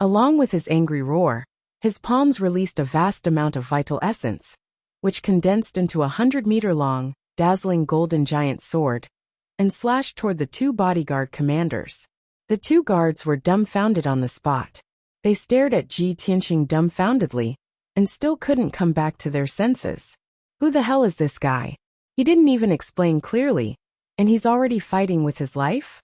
Along with his angry roar, his palms released a vast amount of vital essence, which condensed into a 100-meter-long, dazzling golden giant sword, and slashed toward the two bodyguard commanders. The two guards were dumbfounded on the spot. They stared at Ji Tianxing dumbfoundedly, and still couldn't come back to their senses. Who the hell is this guy? He didn't even explain clearly, and he's already fighting with his life?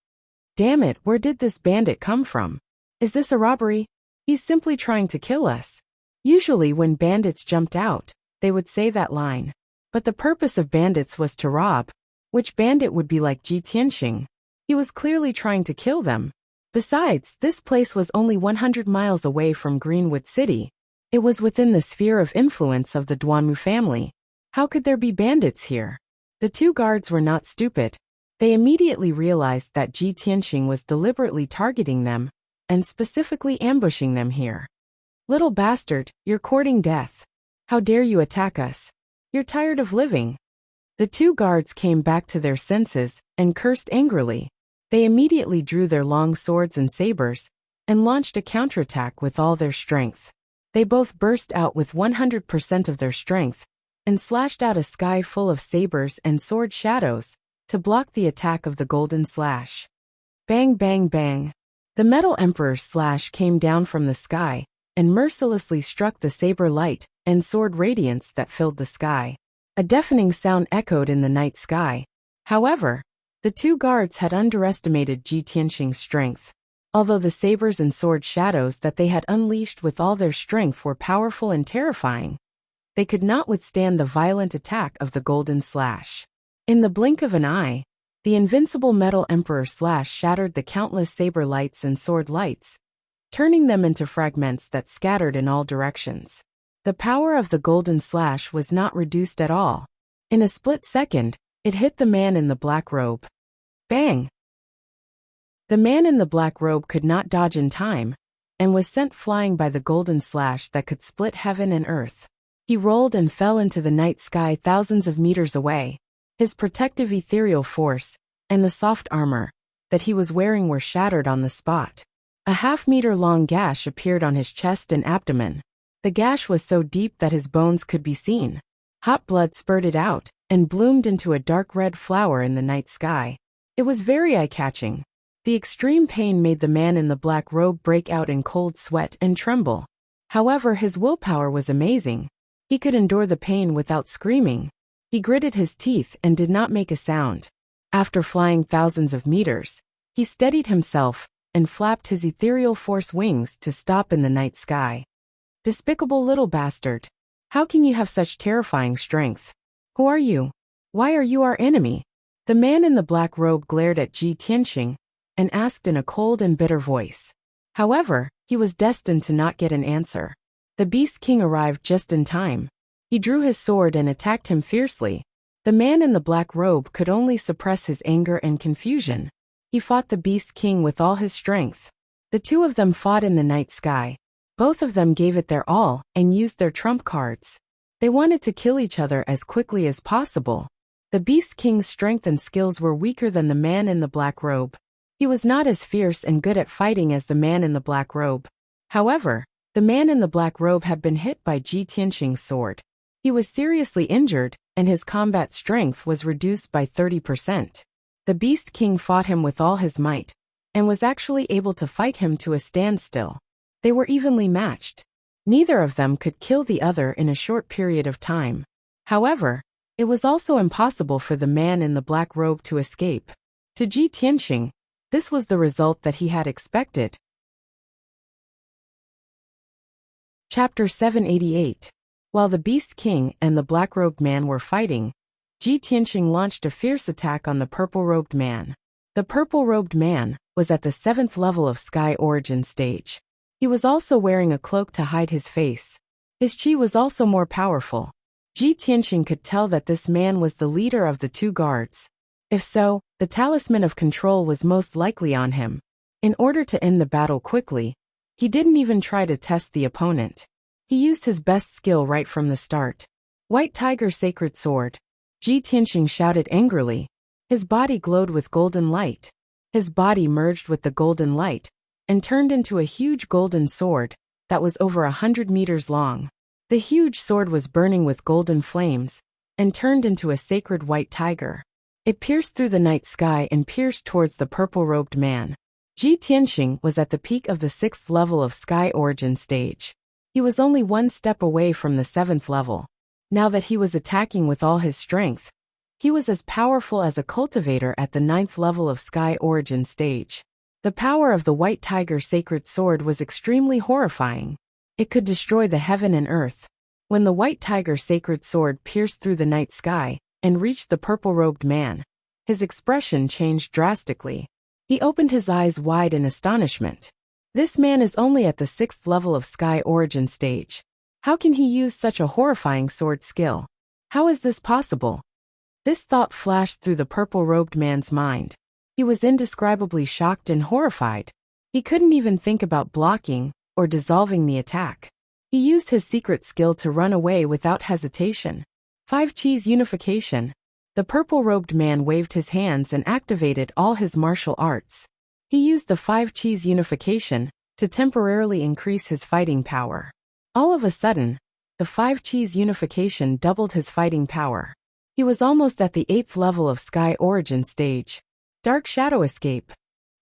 Damn it, where did this bandit come from? Is this a robbery? He's simply trying to kill us. Usually when bandits jumped out, they would say that line. But the purpose of bandits was to rob. Which bandit would be like Ji Tianxing? He was clearly trying to kill them. Besides, this place was only 100 miles away from Greenwood City. It was within the sphere of influence of the Duanmu family. How could there be bandits here? The two guards were not stupid. They immediately realized that Ji Tianxing was deliberately targeting them and specifically ambushing them here. "Little bastard, you're courting death. How dare you attack us? You're tired of living." The two guards came back to their senses and cursed angrily. They immediately drew their long swords and sabers and launched a counterattack with all their strength. They both burst out with 100% of their strength and slashed out a sky full of sabers and sword shadows to block the attack of the golden slash. Bang bang bang. The metal emperor's slash came down from the sky and mercilessly struck the saber light and sword radiance that filled the sky. A deafening sound echoed in the night sky. However, the two guards had underestimated Ji Tianxing's strength. Although the sabers and sword shadows that they had unleashed with all their strength were powerful and terrifying, they could not withstand the violent attack of the golden slash. In the blink of an eye, the invincible metal emperor slash shattered the countless saber lights and sword lights, turning them into fragments that scattered in all directions. The power of the golden slash was not reduced at all. In a split second, it hit the man in the black robe. Bang! The man in the black robe could not dodge in time, and was sent flying by the golden slash that could split heaven and earth. He rolled and fell into the night sky thousands of meters away. His protective ethereal force, and the soft armor that he was wearing were shattered on the spot. A half-meter-long gash appeared on his chest and abdomen. The gash was so deep that his bones could be seen. Hot blood spurted out, and bloomed into a dark red flower in the night sky. It was very eye-catching. The extreme pain made the man in the black robe break out in cold sweat and tremble. However, his willpower was amazing. He could endure the pain without screaming. He gritted his teeth and did not make a sound. After flying thousands of meters, he steadied himself and flapped his ethereal force wings to stop in the night sky. Despicable little bastard. How can you have such terrifying strength? Who are you? Why are you our enemy? The man in the black robe glared at Ji Tianxing and asked in a cold and bitter voice. However, he was destined to not get an answer. The Beast King arrived just in time. He drew his sword and attacked him fiercely. The man in the black robe could only suppress his anger and confusion. He fought the Beast King with all his strength. The two of them fought in the night sky. Both of them gave it their all and used their trump cards. They wanted to kill each other as quickly as possible. The Beast King's strength and skills were weaker than the man in the black robe. He was not as fierce and good at fighting as the man in the black robe. However, the man in the black robe had been hit by Ji Tianxing's sword. He was seriously injured, and his combat strength was reduced by 30%. The Beast King fought him with all his might, and was actually able to fight him to a standstill. They were evenly matched. Neither of them could kill the other in a short period of time. However, it was also impossible for the man in the black robe to escape. To Ji Tianxing, this was the result that he had expected. Chapter 788. While the Beast King and the black-robed man were fighting, Ji Tianxing launched a fierce attack on the purple-robed man. The purple-robed man was at the 7th level of Sky Origin stage. He was also wearing a cloak to hide his face. His chi was also more powerful. Ji Tianxing could tell that this man was the leader of the two guards. If so, the talisman of control was most likely on him. In order to end the battle quickly, he didn't even try to test the opponent. He used his best skill right from the start. White Tiger Sacred Sword. Ji Tianxing shouted angrily. His body glowed with golden light. His body merged with the golden light and turned into a huge golden sword that was over 100 meters long. The huge sword was burning with golden flames and turned into a sacred white tiger. It pierced through the night sky and pierced towards the purple-robed man. Ji Tianxing was at the peak of the 6th level of Sky Origin stage. He was only one step away from the 7th level. Now that he was attacking with all his strength, he was as powerful as a cultivator at the 9th level of Sky Origin stage. The power of the White Tiger Sacred Sword was extremely horrifying. It could destroy the heaven and earth. When the White Tiger Sacred Sword pierced through the night sky and reached the purple-robed man, his expression changed drastically. He opened his eyes wide in astonishment. This man is only at the 6th level of Sky Origin stage. How can he use such a horrifying sword skill? How is this possible? This thought flashed through the purple-robed man's mind. He was indescribably shocked and horrified. He couldn't even think about blocking or dissolving the attack. He used his secret skill to run away without hesitation. 5 Chi's Unification. The purple-robed man waved his hands and activated all his martial arts. He used the 5 Chi's Unification to temporarily increase his fighting power. All of a sudden, the 5 Chi's Unification doubled his fighting power. He was almost at the 8th level of Sky Origin stage. Dark Shadow Escape.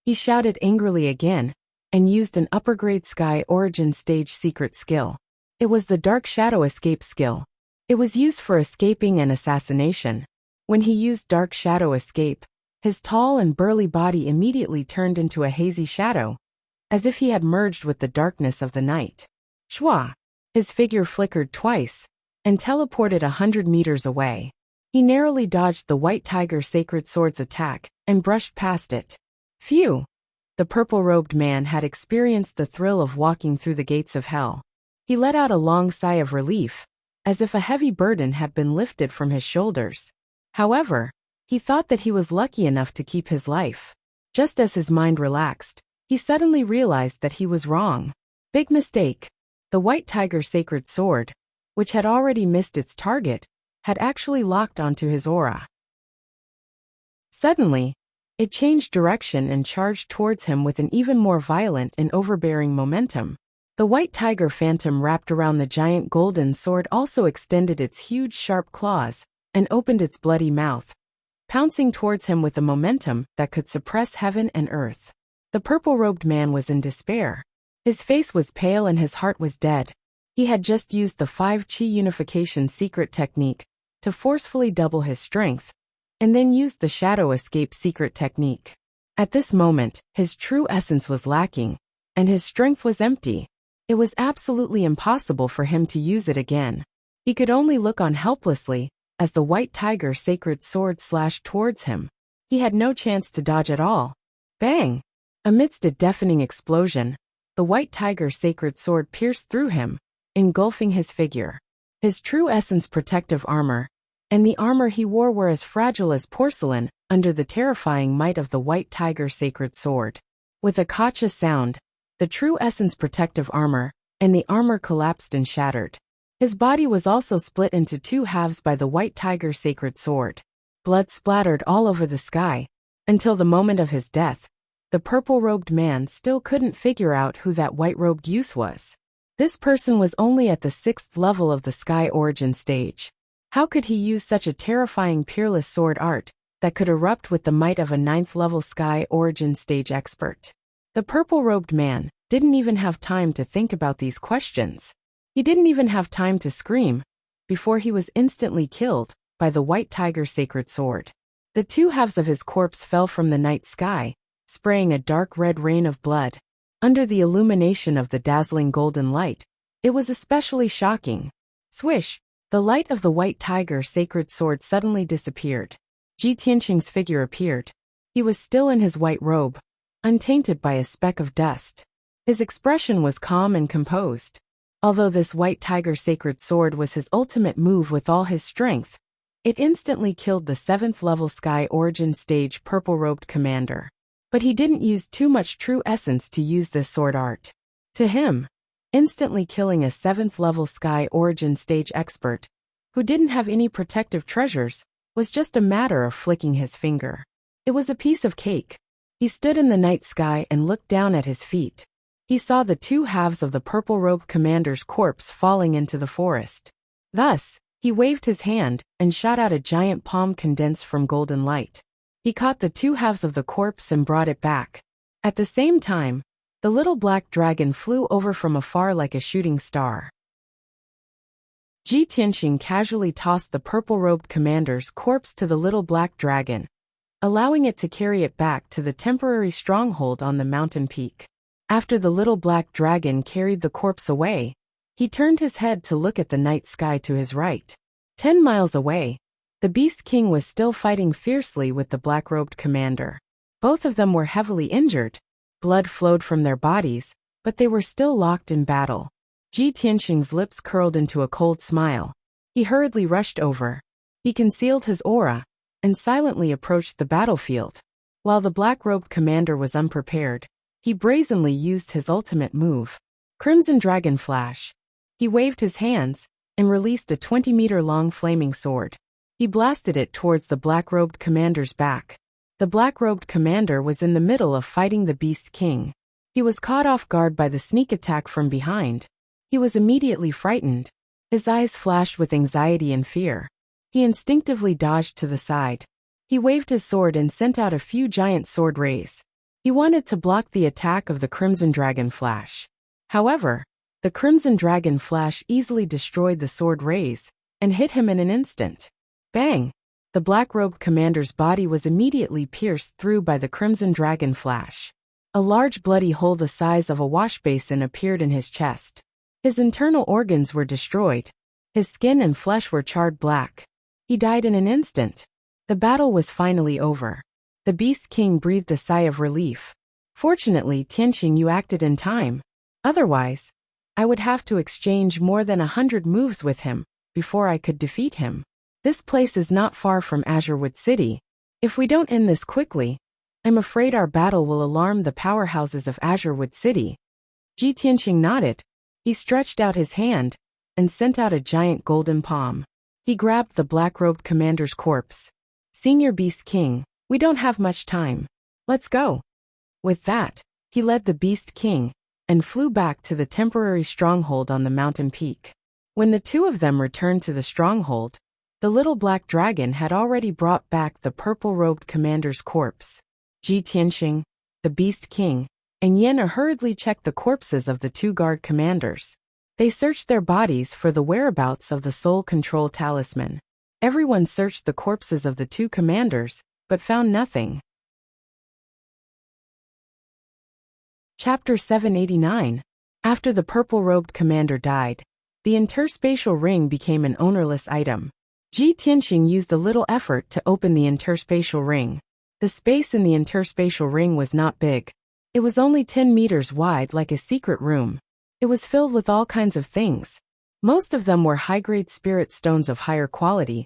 He shouted angrily again and used an upper-grade Sky Origin stage secret skill. It was the Dark Shadow Escape skill. It was used for escaping and assassination. When he used Dark Shadow Escape, his tall and burly body immediately turned into a hazy shadow, as if he had merged with the darkness of the night. Shwa! His figure flickered twice and teleported 100 meters away. He narrowly dodged the White Tiger Sacred Sword's attack and brushed past it. Phew! The purple-robed man had experienced the thrill of walking through the gates of hell. He let out a long sigh of relief, as if a heavy burden had been lifted from his shoulders. However, he thought that he was lucky enough to keep his life. Just as his mind relaxed, he suddenly realized that he was wrong. Big mistake. The White Tiger Sacred Sword, which had already missed its target, had actually locked onto his aura. Suddenly, it changed direction and charged towards him with an even more violent and overbearing momentum. The White Tiger Phantom wrapped around the giant golden sword also extended its huge sharp claws and opened its bloody mouth, pouncing towards him with a momentum that could suppress heaven and earth. The purple-robed man was in despair. His face was pale and his heart was dead. He had just used the 5 Chi Unification secret technique to forcefully double his strength, and then used the Shadow Escape secret technique. At this moment, his true essence was lacking, and his strength was empty. It was absolutely impossible for him to use it again. He could only look on helplessly as the white tiger sacred sword slashed towards him. He had no chance to dodge at all. Bang! Amidst a deafening explosion, the white tiger sacred sword pierced through him, engulfing his figure. His true essence protective armor, and the armor he wore were as fragile as porcelain under the terrifying might of the white tiger sacred sword. With a gotcha sound, the true essence protective armor, and the armor collapsed and shattered. His body was also split into two halves by the white tiger sacred sword. Blood splattered all over the sky. Until the moment of his death, the purple-robed man still couldn't figure out who that white-robed youth was. This person was only at the 6th level of the Sky Origin stage. How could he use such a terrifying peerless sword art that could erupt with the might of a 9th level Sky Origin stage expert? The purple-robed man didn't even have time to think about these questions. He didn't even have time to scream before he was instantly killed by the white tiger sacred sword. The two halves of his corpse fell from the night sky, spraying a dark red rain of blood. Under the illumination of the dazzling golden light, it was especially shocking. Swish! The light of the white tiger sacred sword suddenly disappeared. Ji Tianqing's figure appeared. He was still in his white robe, untainted by a speck of dust. His expression was calm and composed. Although this white tiger sacred sword was his ultimate move with all his strength, it instantly killed the 7th level Sky Origin stage purple-robed commander. But he didn't use too much true essence to use this sword art. To him, instantly killing a 7th level Sky Origin stage expert, who didn't have any protective treasures, was just a matter of flicking his finger. It was a piece of cake. He stood in the night sky and looked down at his feet. He saw the two halves of the purple-robed commander's corpse falling into the forest. Thus, he waved his hand and shot out a giant palm condensed from golden light. He caught the two halves of the corpse and brought it back. At the same time, the little black dragon flew over from afar like a shooting star. Ji Tianqing casually tossed the purple-robed commander's corpse to the little black dragon, allowing it to carry it back to the temporary stronghold on the mountain peak. After the little black dragon carried the corpse away, he turned his head to look at the night sky to his right. 10 miles away, the Beast King was still fighting fiercely with the black-robed commander. Both of them were heavily injured. Blood flowed from their bodies, but they were still locked in battle. Ji Tianqing's lips curled into a cold smile. He hurriedly rushed over. He concealed his aura and silently approached the battlefield. While the black-robed commander was unprepared, he brazenly used his ultimate move, Crimson Dragon Flash. He waved his hands and released a 20-meter-long flaming sword. He blasted it towards the black-robed commander's back. The black-robed commander was in the middle of fighting the Beast King. He was caught off guard by the sneak attack from behind. He was immediately frightened. His eyes flashed with anxiety and fear. He instinctively dodged to the side. He waved his sword and sent out a few giant sword rays. He wanted to block the attack of the Crimson Dragon Flash. However, the Crimson Dragon Flash easily destroyed the sword rays and hit him in an instant. Bang! The black-robed commander's body was immediately pierced through by the Crimson Dragon Flash. A large bloody hole the size of a wash basin appeared in his chest. His internal organs were destroyed. His skin and flesh were charred black. He died in an instant. The battle was finally over. The Beast King breathed a sigh of relief. Fortunately, Tianqing, you acted in time. Otherwise, I would have to exchange more than 100 moves with him before I could defeat him. This place is not far from Azurewood City. If we don't end this quickly, I'm afraid our battle will alarm the powerhouses of Azurewood City. Ji Tianqing nodded. He stretched out his hand and sent out a giant golden palm. He grabbed the black-robed commander's corpse. Senior Beast King, we don't have much time. Let's go. With that, he led the Beast King and flew back to the temporary stronghold on the mountain peak. When the two of them returned to the stronghold, the little black dragon had already brought back the purple-robed commander's corpse. Ji Tianqing, the Beast King, and Yana hurriedly checked the corpses of the two guard commanders. They searched their bodies for the whereabouts of the soul control talisman. Everyone searched the corpses of the two commanders, but found nothing. Chapter 789. After the purple-robed commander died, the interspatial ring became an ownerless item. Ji Tianqing used a little effort to open the interspatial ring. The space in the interspatial ring was not big. It was only 10 meters wide, like a secret room. It was filled with all kinds of things. Most of them were high-grade spirit stones of higher quality,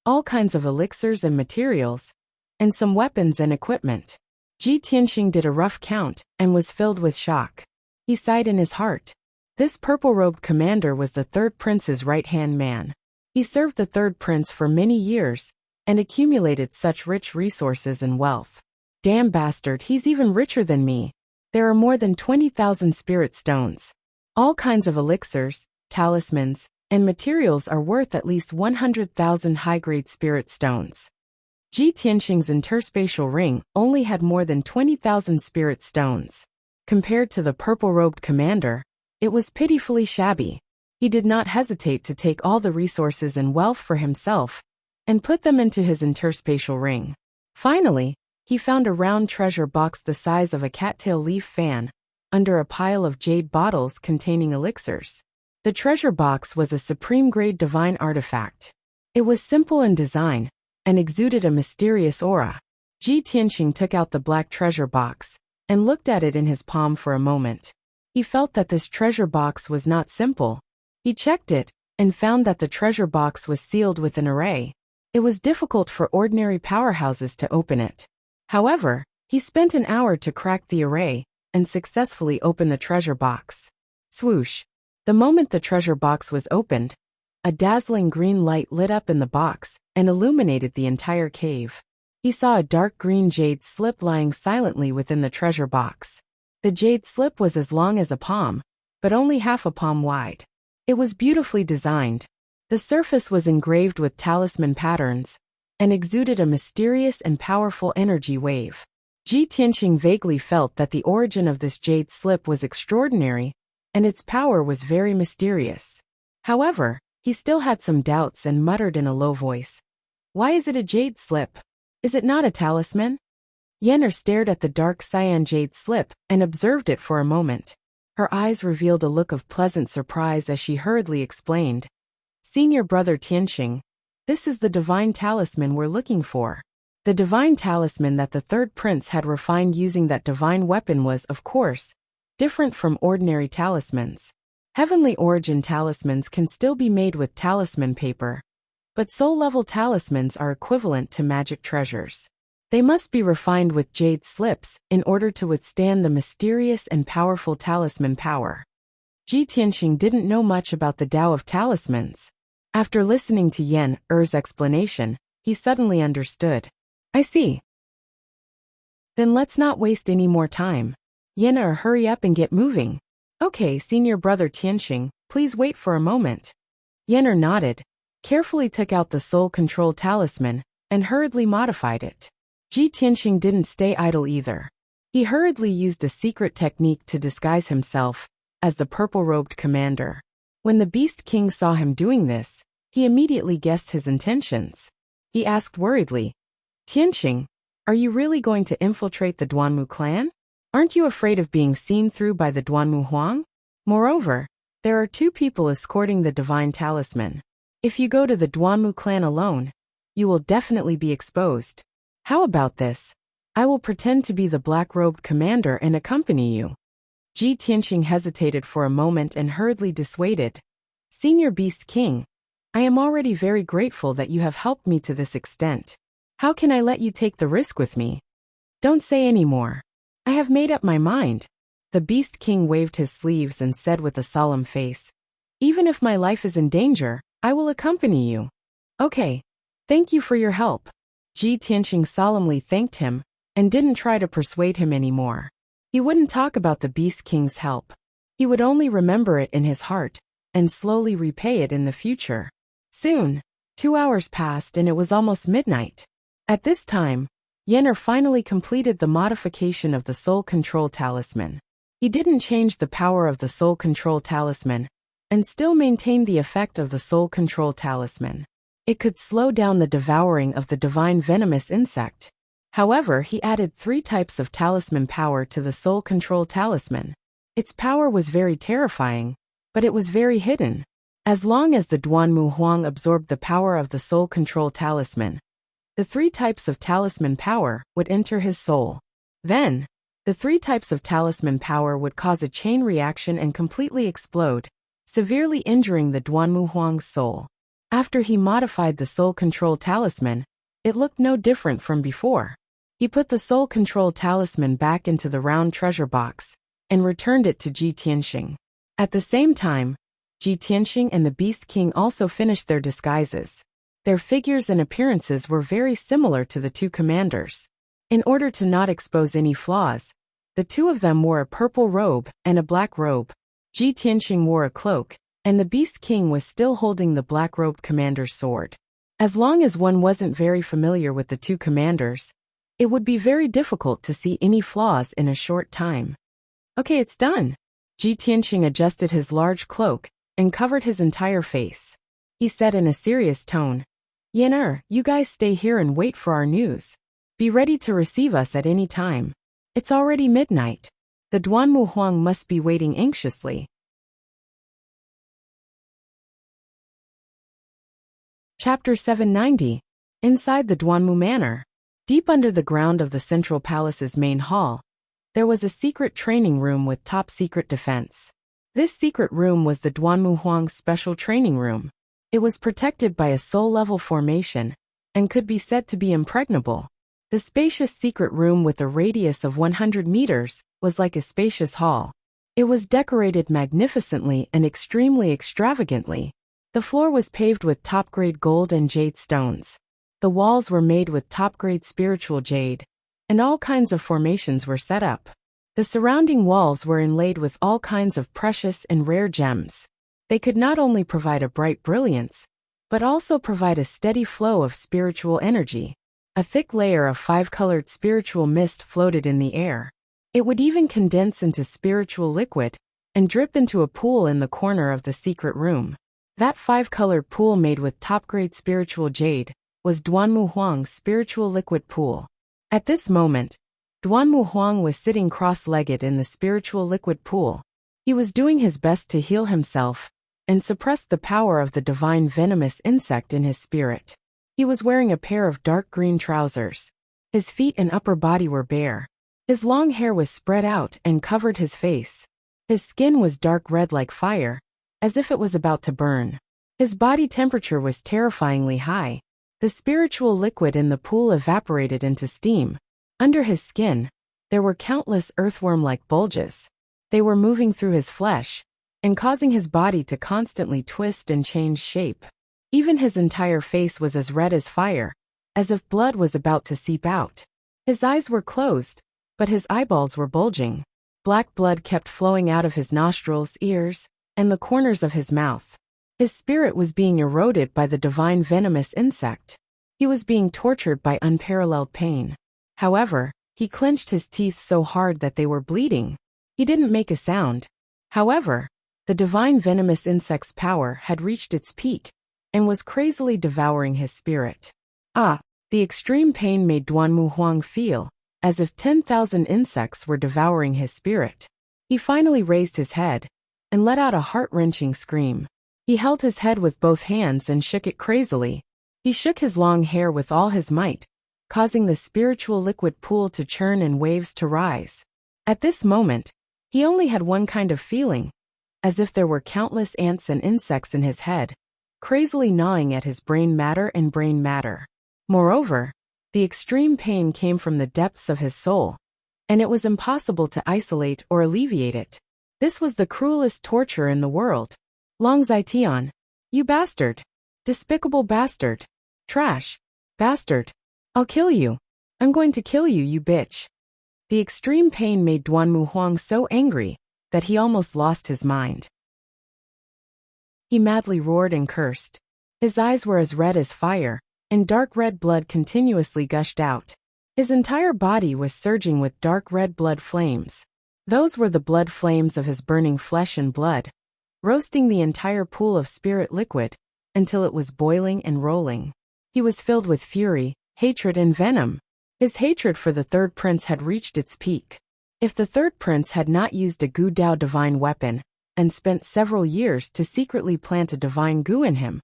all kinds of elixirs and materials, and some weapons and equipment. Ji Tianqing did a rough count and was filled with shock. He sighed in his heart. This purple-robed commander was the third prince's right-hand man. He served the third prince for many years and accumulated such rich resources and wealth. Damn bastard, he's even richer than me. There are more than 20,000 spirit stones. All kinds of elixirs, talismans, and materials are worth at least 100,000 high-grade spirit stones. Ji Tianqing's interspatial ring only had more than 20,000 spirit stones. Compared to the purple-robed commander, it was pitifully shabby. He did not hesitate to take all the resources and wealth for himself and put them into his interspatial ring. Finally, he found a round treasure box the size of a cattail leaf fan under a pile of jade bottles containing elixirs. The treasure box was a supreme-grade divine artifact. It was simple in design and exuded a mysterious aura. Ji Tianqing took out the black treasure box and looked at it in his palm for a moment. He felt that this treasure box was not simple. He checked it and found that the treasure box was sealed with an array. It was difficult for ordinary powerhouses to open it. However, he spent an hour to crack the array and successfully open the treasure box. Swoosh! The moment the treasure box was opened, a dazzling green light lit up in the box and illuminated the entire cave. He saw a dark green jade slip lying silently within the treasure box. The jade slip was as long as a palm, but only half a palm wide. It was beautifully designed. The surface was engraved with talisman patterns and exuded a mysterious and powerful energy wave. Ji Tianqing vaguely felt that the origin of this jade slip was extraordinary, and its power was very mysterious. However, he still had some doubts and muttered in a low voice, "Why is it a jade slip? Is it not a talisman?" Yen'er stared at the dark cyan jade slip and observed it for a moment. Her eyes revealed a look of pleasant surprise as she hurriedly explained, "Senior brother Tianqing, this is the divine talisman we're looking for." The divine talisman that the third prince had refined using that divine weapon was, of course, different from ordinary talismans. Heavenly origin talismans can still be made with talisman paper, but soul-level talismans are equivalent to magic treasures. They must be refined with jade slips in order to withstand the mysterious and powerful talisman power. Ji Tianqing didn't know much about the Tao of talismans. After listening to Yen'er's explanation, he suddenly understood. "I see. Then let's not waste any more time. Yen'er, hurry up and get moving." "Okay, senior brother Tianqing, please wait for a moment." Yen'er nodded, carefully took out the soul control talisman, and hurriedly modified it. Ji Tianqing didn't stay idle either. He hurriedly used a secret technique to disguise himself as the purple-robed commander. When the Beast King saw him doing this, he immediately guessed his intentions. He asked worriedly, "Tianqing, are you really going to infiltrate the Duanmu clan? Aren't you afraid of being seen through by the Duanmu Huang? Moreover, there are 2 people escorting the divine talisman. If you go to the Duanmu clan alone, you will definitely be exposed. How about this? I will pretend to be the black-robed commander and accompany you." Ji Tianqing hesitated for a moment and hurriedly dissuaded, "Senior Beast King, I am already very grateful that you have helped me to this extent. How can I let you take the risk with me? Don't say any more. I have made up my mind." The Beast King waved his sleeves and said with a solemn face, "Even if my life is in danger, I will accompany you." "Okay. Thank you for your help." Ji Tianqing solemnly thanked him and didn't try to persuade him anymore. He wouldn't talk about the Beast King's help. He would only remember it in his heart and slowly repay it in the future. Soon, 2 hours passed and it was almost midnight. At this time, Yen'er finally completed the modification of the soul control talisman. He didn't change the power of the soul control talisman and still maintained the effect of the soul control talisman. It could slow down the devouring of the divine venomous insect. However, he added 3 types of talisman power to the soul control talisman. Its power was very terrifying, but it was very hidden. As long as the Duanmu Huang absorbed the power of the soul control talisman, the 3 types of talisman power would enter his soul. Then, the 3 types of talisman power would cause a chain reaction and completely explode, severely injuring the Duanmu Huang's soul. After he modified the soul control talisman, it looked no different from before. He put the soul control talisman back into the round treasure box and returned it to Ji Tianxing. At the same time, Ji Tianxing and the Beast King also finished their disguises. Their figures and appearances were very similar to the 2 commanders. In order to not expose any flaws, the 2 of them wore a purple robe and a black robe. Ji Tianxing wore a cloak, and the Beast King was still holding the black-robed commander's sword. As long as one wasn't very familiar with the 2 commanders, it would be very difficult to see any flaws in a short time. Okay, it's done. Ji Tianxing adjusted his large cloak and covered his entire face. He said in a serious tone, "Yan, you guys stay here and wait for our news. Be ready to receive us at any time. It's already midnight. The Duanmu Huang must be waiting anxiously." Chapter 790. Inside the Duanmu Manor. Deep under the ground of the Central Palace's main hall, there was a secret training room with top-secret defense. This secret room was the Duanmu Huang's special training room. It was protected by a soul-level formation and could be said to be impregnable. The spacious secret room with a radius of 100 meters was like a spacious hall. It was decorated magnificently and extremely extravagantly. The floor was paved with top-grade gold and jade stones. The walls were made with top-grade spiritual jade, and all kinds of formations were set up. The surrounding walls were inlaid with all kinds of precious and rare gems. They could not only provide a bright brilliance, but also provide a steady flow of spiritual energy. A thick layer of 5-colored spiritual mist floated in the air. It would even condense into spiritual liquid and drip into a pool in the corner of the secret room. That 5-colored pool made with top-grade spiritual jade was Duanmu Huang's spiritual liquid pool. At this moment, Duanmu Huang was sitting cross-legged in the spiritual liquid pool. He was doing his best to heal himself and suppress the power of the divine venomous insect in his spirit. He was wearing a pair of dark green trousers. His feet and upper body were bare. His long hair was spread out and covered his face. His skin was dark red like fire, as if it was about to burn. His body temperature was terrifyingly high. The spiritual liquid in the pool evaporated into steam. Under his skin, there were countless earthworm-like bulges. They were moving through his flesh and causing his body to constantly twist and change shape. Even his entire face was as red as fire, as if blood was about to seep out. His eyes were closed, but his eyeballs were bulging. Black blood kept flowing out of his nostrils, ears, and the corners of his mouth. His spirit was being eroded by the divine venomous insect. He was being tortured by unparalleled pain. However, he clenched his teeth so hard that they were bleeding. He didn't make a sound. However, the divine venomous insect's power had reached its peak and was crazily devouring his spirit. The extreme pain made Duanmu Huang feel as if 10,000 insects were devouring his spirit. He finally raised his head and let out a heart-wrenching scream. He held his head with both hands and shook it crazily. He shook his long hair with all his might, causing the spiritual liquid pool to churn and waves to rise. At this moment, he only had one kind of feeling, as if there were countless ants and insects in his head, crazily gnawing at his brain matter and brain matter. Moreover, the extreme pain came from the depths of his soul, and it was impossible to isolate or alleviate it. This was the cruelest torture in the world. Long Zaitian, you bastard! Despicable bastard! Trash! Bastard! I'll kill you! I'm going to kill you, you bitch! The extreme pain made Duanmu Huang so angry that he almost lost his mind. He madly roared and cursed. His eyes were as red as fire, and dark red blood continuously gushed out. His entire body was surging with dark red blood flames. Those were the blood flames of his burning flesh and blood, roasting the entire pool of spirit liquid until it was boiling and rolling. He was filled with fury, hatred, and venom. His hatred for the third prince had reached its peak. If the third prince had not used a Gu Dao divine weapon, and spent several years to secretly plant a divine goo in him.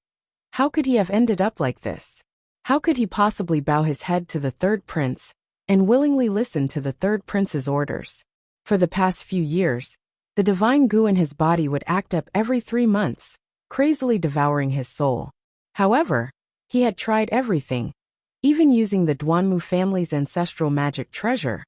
How could he have ended up like this? How could he possibly bow his head to the third prince and willingly listen to the third prince's orders? For the past few years, the divine goo in his body would act up every 3 months, crazily devouring his soul. However, he had tried everything, even using the Duanmu family's ancestral magic treasure,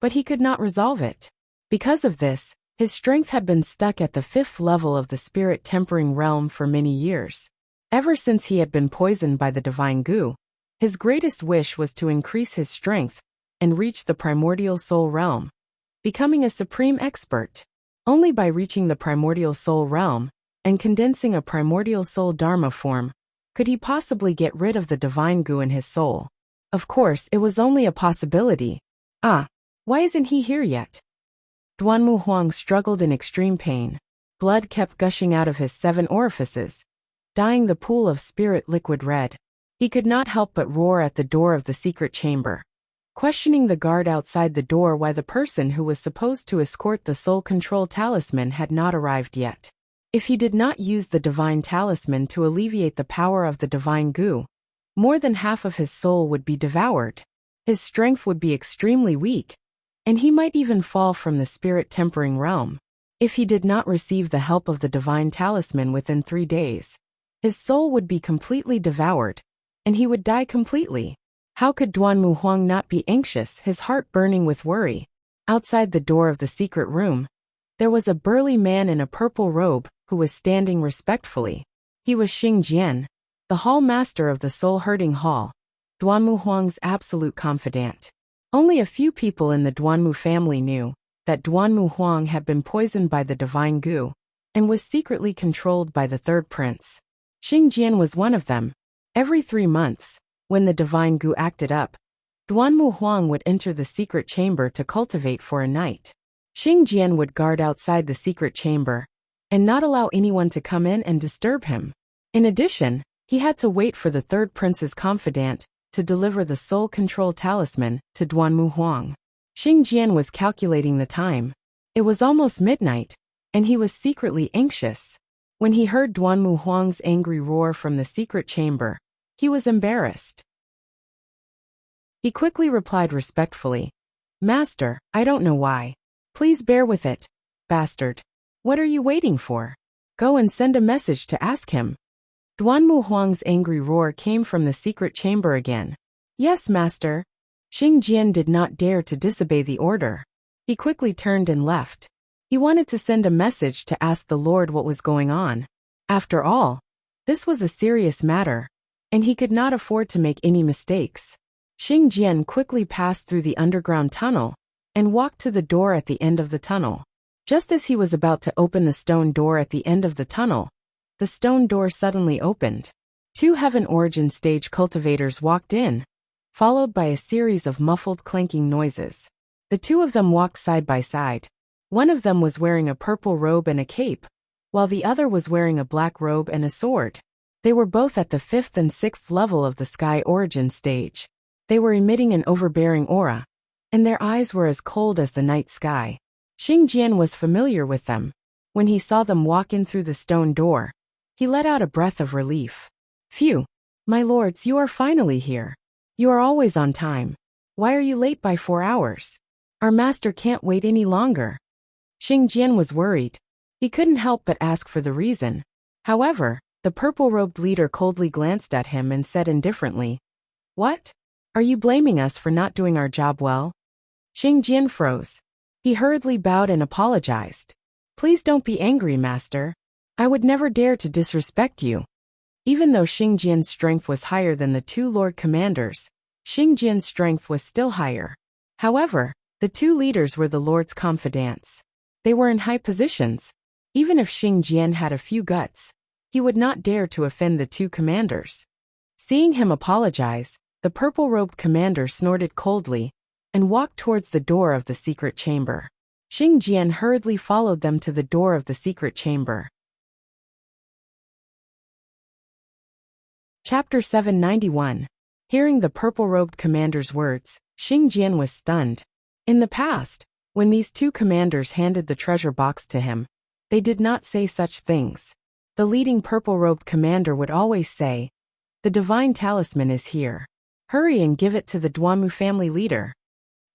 but he could not resolve it. Because of this, his strength had been stuck at the 5th level of the spirit-tempering realm for many years. Ever since he had been poisoned by the divine goo, his greatest wish was to increase his strength and reach the primordial soul realm, becoming a supreme expert. Only by reaching the primordial soul realm and condensing a primordial soul dharma form could he possibly get rid of the divine goo in his soul. Of course, it was only a possibility. Why isn't he here yet? Duanmu Huang struggled in extreme pain. Blood kept gushing out of his 7 orifices, dyeing the pool of spirit liquid red. He could not help but roar at the door of the secret chamber, questioning the guard outside the door why the person who was supposed to escort the soul control talisman had not arrived yet. If he did not use the divine talisman to alleviate the power of the divine goo, more than half of his soul would be devoured. His strength would be extremely weak, and he might even fall from the spirit-tempering realm. If he did not receive the help of the divine talisman within 3 days, his soul would be completely devoured, and he would die completely. How could Duanmu Huang not be anxious, his heart burning with worry? Outside the door of the secret room, there was a burly man in a purple robe who was standing respectfully. He was Xing Jian, the hall master of the soul-herding hall, Duanmu Huang's absolute confidant. Only a few people in the Duanmu family knew that Duanmu Huang had been poisoned by the divine goo and was secretly controlled by the third prince. Xing Jian was one of them. Every 3 months, when the divine goo acted up, Duanmu Huang would enter the secret chamber to cultivate for a night. Xing Jian would guard outside the secret chamber and not allow anyone to come in and disturb him. In addition, he had to wait for the third prince's confidant to deliver the soul control talisman to Duanmu Huang. Xing Jian was calculating the time. It was almost midnight, and he was secretly anxious. When he heard Duanmu Huang's angry roar from the secret chamber, he was embarrassed. He quickly replied respectfully, "Master, I don't know why. Please bear with it, bastard. What are you waiting for? Go and send a message to ask him." Duanmu Huang's angry roar came from the secret chamber again. "Yes, master." Xing Jian did not dare to disobey the order. He quickly turned and left. He wanted to send a message to ask the Lord what was going on. After all, this was a serious matter, and he could not afford to make any mistakes. Xing Jian quickly passed through the underground tunnel and walked to the door at the end of the tunnel. Just as he was about to open the stone door at the end of the tunnel, the stone door suddenly opened. 2 Heaven Origin stage cultivators walked in, followed by a series of muffled clanking noises. The 2 of them walked side by side. One of them was wearing a purple robe and a cape, while the other was wearing a black robe and a sword. They were both at the 5th and 6th level of the Sky Origin stage. They were emitting an overbearing aura, and their eyes were as cold as the night sky. Xing Jian was familiar with them. When he saw them walk in through the stone door, he let out a breath of relief. "Phew! My lords, you are finally here. You are always on time. Why are you late by 4 hours? Our master can't wait any longer." Xing Jian was worried. He couldn't help but ask for the reason. However, the purple-robed leader coldly glanced at him and said indifferently, "What? Are you blaming us for not doing our job well?" Xing Jian froze. He hurriedly bowed and apologized. "Please don't be angry, master. I would never dare to disrespect you." Even though Xing Jian's strength was higher than the 2 Lord Commanders, Xing Jian's strength was still higher. However, the 2 leaders were the Lord's confidants. They were in high positions. Even if Xing Jian had a few guts, he would not dare to offend the 2 commanders. Seeing him apologize, the purple-robed commander snorted coldly and walked towards the door of the secret chamber. Xing Jian hurriedly followed them to the door of the secret chamber. Chapter 791. Hearing the purple-robed commander's words, Xing Jian was stunned. In the past, when these 2 commanders handed the treasure box to him, They did not say such things. The leading purple-robed commander would always say, "The divine talisman is here. Hurry and give it to the Duanmu family leader."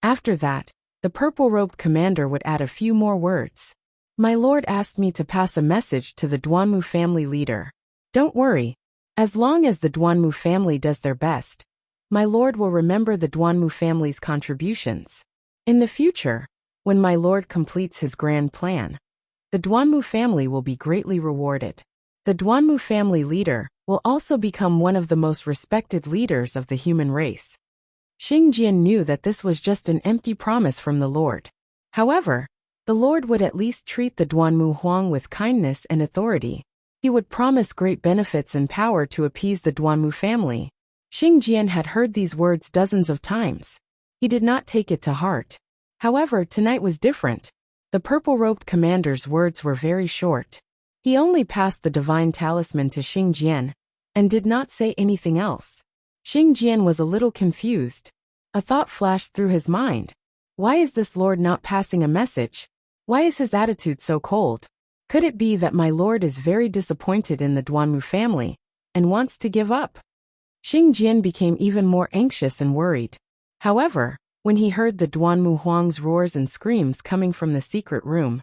After that, the purple-robed commander would add a few more words. "My lord asked me to pass a message to the Duanmu family leader. Don't worry. As long as the Duanmu family does their best, my lord will remember the Duanmu family's contributions. In the future, when my lord completes his grand plan, the Duanmu family will be greatly rewarded. The Duanmu family leader will also become one of the most respected leaders of the human race." Xing Jian knew that this was just an empty promise from the Lord. However, the Lord would at least treat the Duanmu Huang with kindness and authority. He would promise great benefits and power to appease the Duanmu family. Xing Jian had heard these words dozens of times. He did not take it to heart. However, tonight was different. The purple-robed commander's words were very short. He only passed the divine talisman to Xing Jian, and did not say anything else. Xing Jian was a little confused. A thought flashed through his mind. Why is this lord not passing a message? Why is his attitude so cold? Could it be that my lord is very disappointed in the Duanmu family, and wants to give up? Xing Jian became even more anxious and worried. However, when he heard the Duanmu Huang's roars and screams coming from the secret room,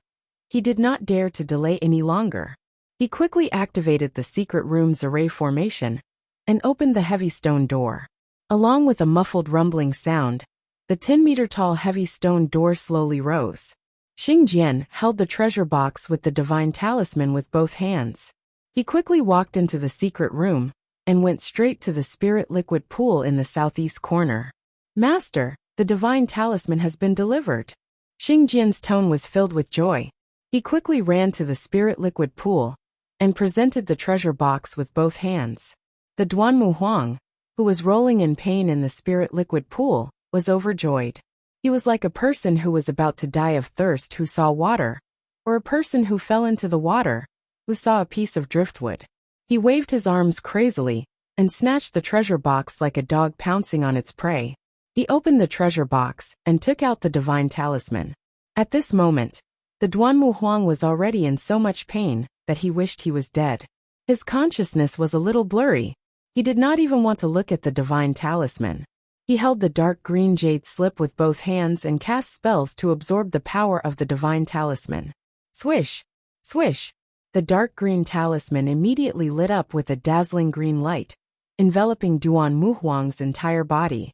he did not dare to delay any longer. He quickly activated the secret room's array formation and opened the heavy stone door. Along with a muffled rumbling sound, the 10-meter-tall heavy stone door slowly rose. Xing Jian held the treasure box with the divine talisman with both hands. He quickly walked into the secret room and went straight to the spirit liquid pool in the southeast corner. "Master, the divine talisman has been delivered." Xing Jian's tone was filled with joy. He quickly ran to the spirit liquid pool and presented the treasure box with both hands. The Duanmu Huang, who was rolling in pain in the spirit liquid pool, was overjoyed. He was like a person who was about to die of thirst who saw water, or a person who fell into the water, who saw a piece of driftwood. He waved his arms crazily and snatched the treasure box like a dog pouncing on its prey. He opened the treasure box and took out the divine talisman. At this moment, the Duanmu Huang was already in so much pain that he wished he was dead. His consciousness was a little blurry. He did not even want to look at the divine talisman. He held the dark green jade slip with both hands and cast spells to absorb the power of the divine talisman. Swish! Swish! The dark green talisman immediately lit up with a dazzling green light, enveloping Duanmu Huang's entire body.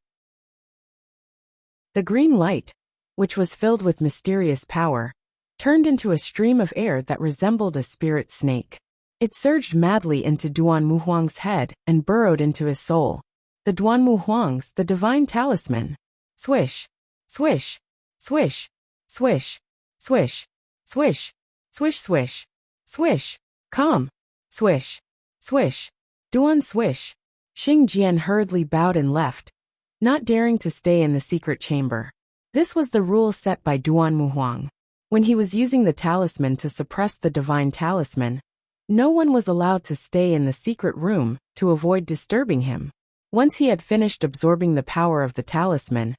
The green light, which was filled with mysterious power, turned into a stream of air that resembled a spirit snake. It surged madly into Duanmu Huang's head and burrowed into his soul. The Duanmu Huang's, the divine talisman. Swish! Swish! Swish! Swish! Swish! Swish! Swish! Swish! Swish! Calm! Swish! Swish! Duan swish! Xing Jian hurriedly bowed and left, not daring to stay in the secret chamber. This was the rule set by Duanmu Huang. When he was using the talisman to suppress the divine talisman, no one was allowed to stay in the secret room to avoid disturbing him. Once he had finished absorbing the power of the talisman,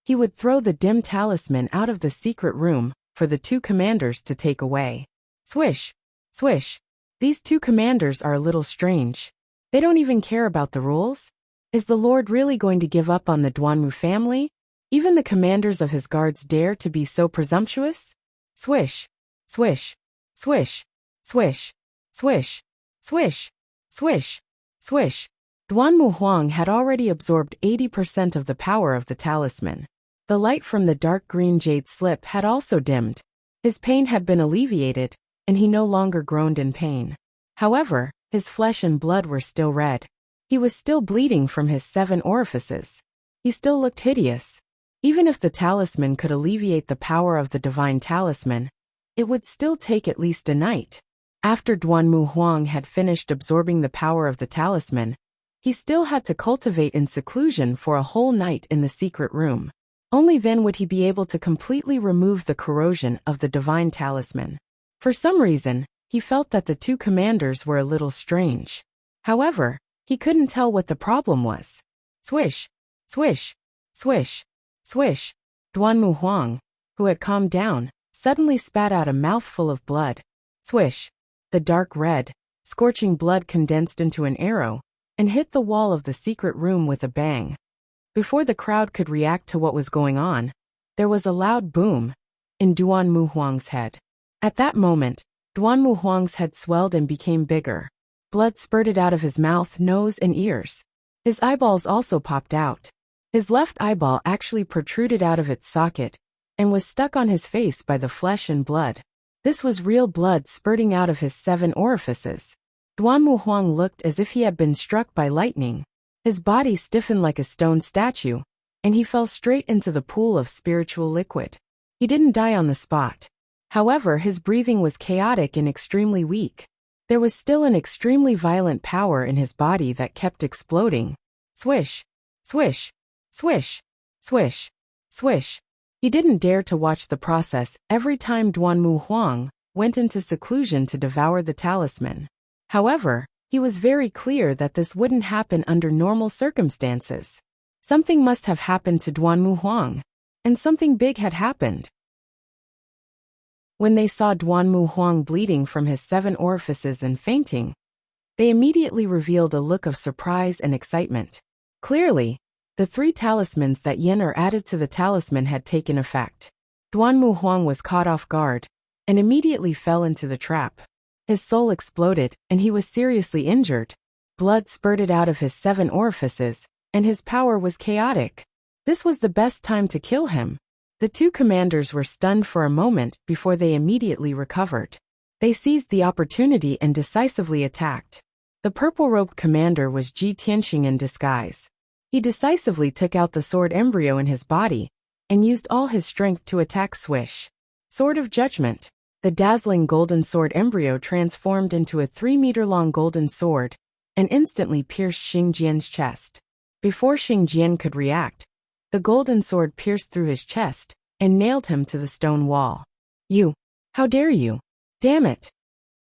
he would throw the dim talisman out of the secret room for the two commanders to take away. Swish! Swish! These two commanders are a little strange. They don't even care about the rules. Is the Lord really going to give up on the Duanmu family? Even the commanders of his guards dare to be so presumptuous? Swish! Swish! Swish! Swish! Swish! Swish! Swish! Swish! Duanmu Huang had already absorbed 80% of the power of the talisman. The light from the dark green jade slip had also dimmed. His pain had been alleviated, and he no longer groaned in pain. However, his flesh and blood were still red. He was still bleeding from his 7 orifices. He still looked hideous. Even if the talisman could alleviate the power of the divine talisman, it would still take at least a night. After Duanmu Huang had finished absorbing the power of the talisman, he still had to cultivate in seclusion for a whole night in the secret room. Only then would he be able to completely remove the corrosion of the divine talisman. For some reason, he felt that the two commanders were a little strange. However, he couldn't tell what the problem was. Swish! Swish! Swish! Swish! Duanmu Huang, who had calmed down, suddenly spat out a mouthful of blood. Swish! The dark red, scorching blood condensed into an arrow and hit the wall of the secret room with a bang. Before the crowd could react to what was going on, there was a loud boom in Duan Mu Huang's head. At that moment, Duan Mu Huang's head swelled and became bigger. Blood spurted out of his mouth, nose, and ears. His eyeballs also popped out. His left eyeball actually protruded out of its socket and was stuck on his face by the flesh and blood. This was real blood spurting out of his 7 orifices. Duan Mu Huang looked as if he had been struck by lightning. His body stiffened like a stone statue, and he fell straight into the pool of spiritual liquid. He didn't die on the spot. However, his breathing was chaotic and extremely weak. There was still an extremely violent power in his body that kept exploding. Swish! Swish! Swish! Swish! Swish! He didn't dare to watch the process every time Duan Mu Huang went into seclusion to devour the talisman. However, he was very clear that this wouldn't happen under normal circumstances. Something must have happened to Duan Mu Huang, and something big had happened. When they saw Duan Mu Huang bleeding from his 7 orifices and fainting, they immediately revealed a look of surprise and excitement. Clearly, the 3 talismans that Yener added to the talisman had taken effect. Duan Mu Huang was caught off guard and immediately fell into the trap. His soul exploded, and he was seriously injured. Blood spurted out of his 7 orifices, and his power was chaotic. This was the best time to kill him. The 2 commanders were stunned for a moment before they immediately recovered. They seized the opportunity and decisively attacked. The purple-robed commander was Ji Tianxing in disguise. He decisively took out the sword embryo in his body and used all his strength to attack Swish. Sword of Judgment. The dazzling golden sword embryo transformed into a 3-meter-long golden sword and instantly pierced Xing Jian's chest. Before Xing Jian could react, the golden sword pierced through his chest and nailed him to the stone wall. You! How dare you! Damn it!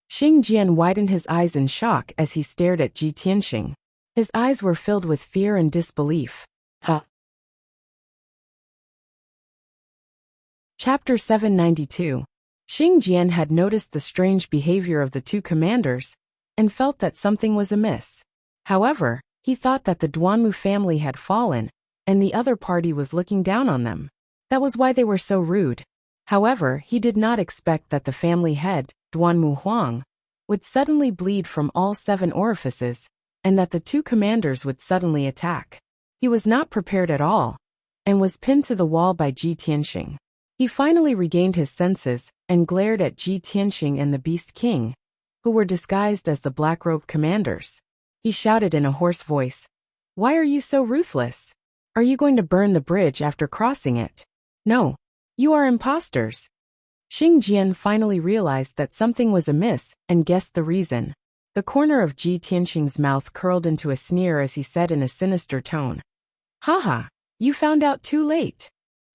Xing Jian widened his eyes in shock as he stared at Ji Tianxing. His eyes were filled with fear and disbelief. Huh. Chapter 792. Xing Jian had noticed the strange behavior of the 2 commanders and felt that something was amiss. However, he thought that the Duanmu family had fallen and the other party was looking down on them. That was why they were so rude. However, he did not expect that the family head, Duanmu Huang, would suddenly bleed from all 7 orifices and that the 2 commanders would suddenly attack. He was not prepared at all and was pinned to the wall by Ji Tianxing. He finally regained his senses and glared at Ji Tianxing and the Beast King, who were disguised as the black-robed commanders. He shouted in a hoarse voice, "Why are you so ruthless? Are you going to burn the bridge after crossing it? No. You are imposters." Xing Jian finally realized that something was amiss and guessed the reason. The corner of Ji Tianxing's mouth curled into a sneer as he said in a sinister tone, "Haha, you found out too late."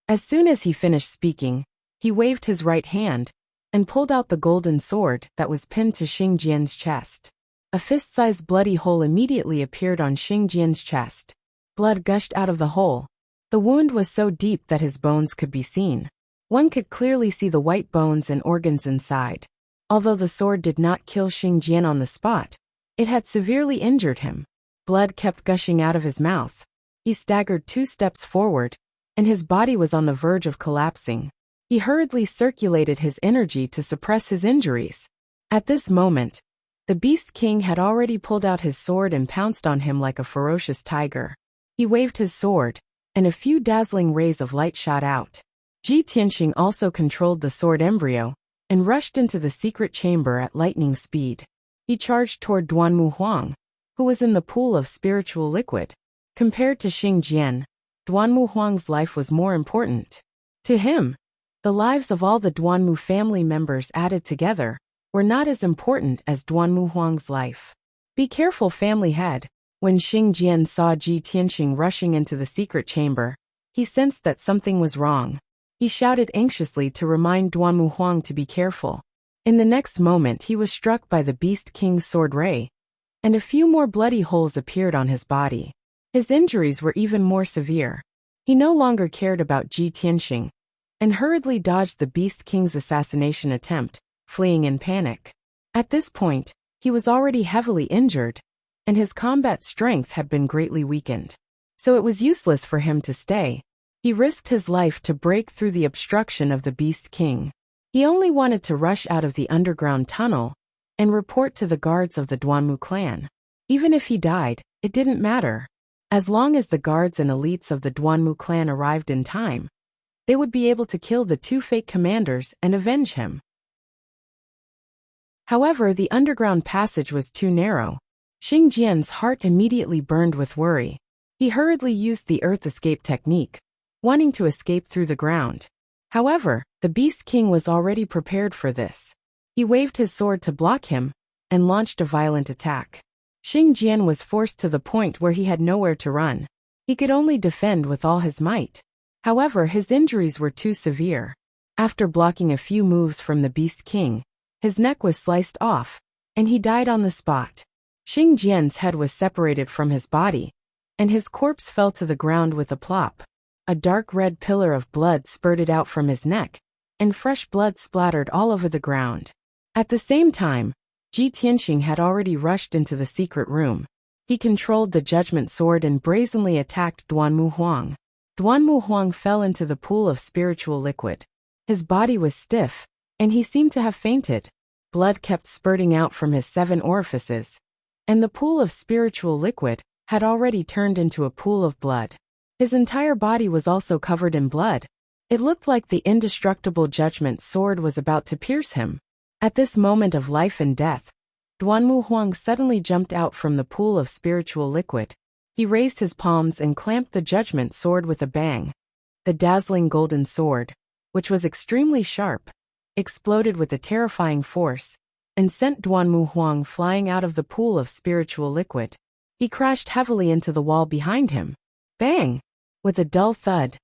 As soon as he finished speaking, he waved his right hand and pulled out the golden sword that was pinned to Xing Jian's chest. A fist-sized bloody hole immediately appeared on Xing Jian's chest. Blood gushed out of the hole. The wound was so deep that his bones could be seen. One could clearly see the white bones and organs inside. Although the sword did not kill Xing Jian on the spot, it had severely injured him. Blood kept gushing out of his mouth. He staggered 2 steps forward, and his body was on the verge of collapsing. He hurriedly circulated his energy to suppress his injuries. At this moment, the Beast King had already pulled out his sword and pounced on him like a ferocious tiger. He waved his sword, and a few dazzling rays of light shot out. Ji Tianxing also controlled the sword embryo and rushed into the secret chamber at lightning speed. He charged toward Duanmu Huang, who was in the pool of spiritual liquid. Compared to Xing Jian, Duanmu Huang's life was more important. To him, the lives of all the Duanmu family members added together were not as important as Duanmu Huang's life. Be careful, family head. When Xing Jian saw Ji Tianxing rushing into the secret chamber, he sensed that something was wrong. He shouted anxiously to remind Duanmu Huang to be careful. In the next moment he was struck by the Beast King's sword ray, and a few more bloody holes appeared on his body. His injuries were even more severe. He no longer cared about Ji Tianxing, and hurriedly dodged the Beast King's assassination attempt, fleeing in panic. At this point, he was already heavily injured, and his combat strength had been greatly weakened. So it was useless for him to stay. He risked his life to break through the obstruction of the Beast King. He only wanted to rush out of the underground tunnel and report to the guards of the Duanmu clan. Even if he died, it didn't matter. As long as the guards and elites of the Duanmu clan arrived in time, they would be able to kill the two fake commanders and avenge him. However, the underground passage was too narrow. Xing Jian's heart immediately burned with worry. He hurriedly used the earth escape technique, wanting to escape through the ground. However, the Beast King was already prepared for this. He waved his sword to block him and launched a violent attack. Xing Jian was forced to the point where he had nowhere to run. He could only defend with all his might. However, his injuries were too severe. After blocking a few moves from the Beast King, his neck was sliced off, and he died on the spot. Xing Jian's head was separated from his body, and his corpse fell to the ground with a plop. A dark red pillar of blood spurted out from his neck, and fresh blood splattered all over the ground. At the same time, Ji Tianxing had already rushed into the secret room. He controlled the judgment sword and brazenly attacked Duanmu Huang. Duanmu Huang fell into the pool of spiritual liquid. His body was stiff, and he seemed to have fainted. Blood kept spurting out from his 7 orifices, and the pool of spiritual liquid had already turned into a pool of blood. His entire body was also covered in blood. It looked like the indestructible judgment sword was about to pierce him. At this moment of life and death, Duanmu Huang suddenly jumped out from the pool of spiritual liquid. He raised his palms and clamped the judgment sword with a bang. The dazzling golden sword, which was extremely sharp, exploded with a terrifying force and sent Duanmu Huang flying out of the pool of spiritual liquid. He crashed heavily into the wall behind him. Bang! With a dull thud,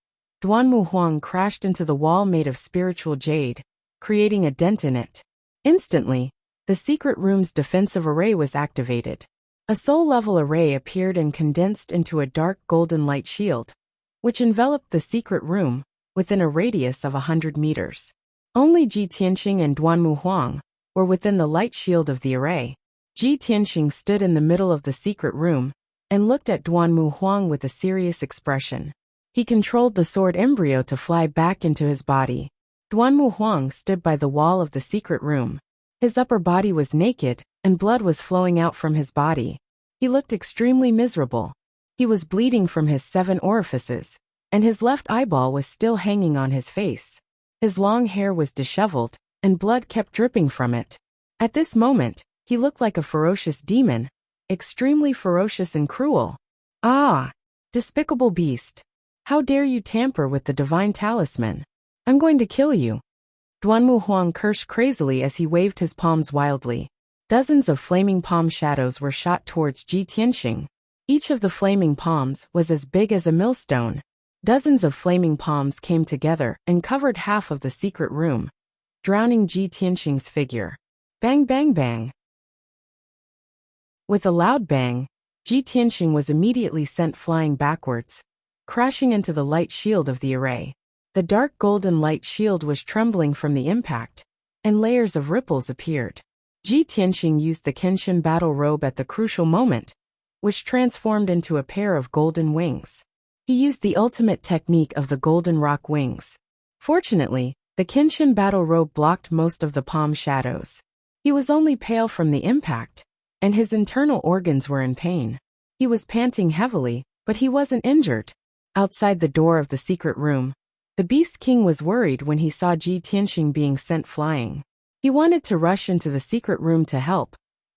Duanmu Huang crashed into the wall made of spiritual jade, creating a dent in it. Instantly, the secret room's defensive array was activated. A soul-level array appeared and condensed into a dark golden light shield, which enveloped the secret room within a radius of 100 meters. Only Ji Tianxing and Duanmu Huang were within the light shield of the array. Ji Tianxing stood in the middle of the secret room and looked at Duanmu Huang with a serious expression. He controlled the sword embryo to fly back into his body. Duanmu Huang stood by the wall of the secret room. His upper body was naked, and blood was flowing out from his body. He looked extremely miserable. He was bleeding from his 7 orifices, and his left eyeball was still hanging on his face. His long hair was disheveled, and blood kept dripping from it. At this moment, he looked like a ferocious demon, extremely ferocious and cruel. Ah! Despicable beast! How dare you tamper with the divine talisman? I'm going to kill you. Duanmu Huang cursed crazily as he waved his palms wildly. Dozens of flaming palm shadows were shot towards Ji Tianxing. Each of the flaming palms was as big as a millstone. Dozens of flaming palms came together and covered half of the secret room, drowning Ji Tianxing's figure. Bang bang bang. With a loud bang, Ji Tianxing was immediately sent flying backwards, crashing into the light shield of the array. The dark golden light shield was trembling from the impact, and layers of ripples appeared. Ji Tianxing used the Kenshin battle robe at the crucial moment, which transformed into a pair of golden wings. He used the ultimate technique of the golden rock wings. Fortunately, the Kenshin battle robe blocked most of the palm shadows. He was only pale from the impact, and his internal organs were in pain. He was panting heavily, but he wasn't injured. Outside the door of the secret room, the Beast King was worried when he saw Ji Tianxing being sent flying. He wanted to rush into the secret room to help,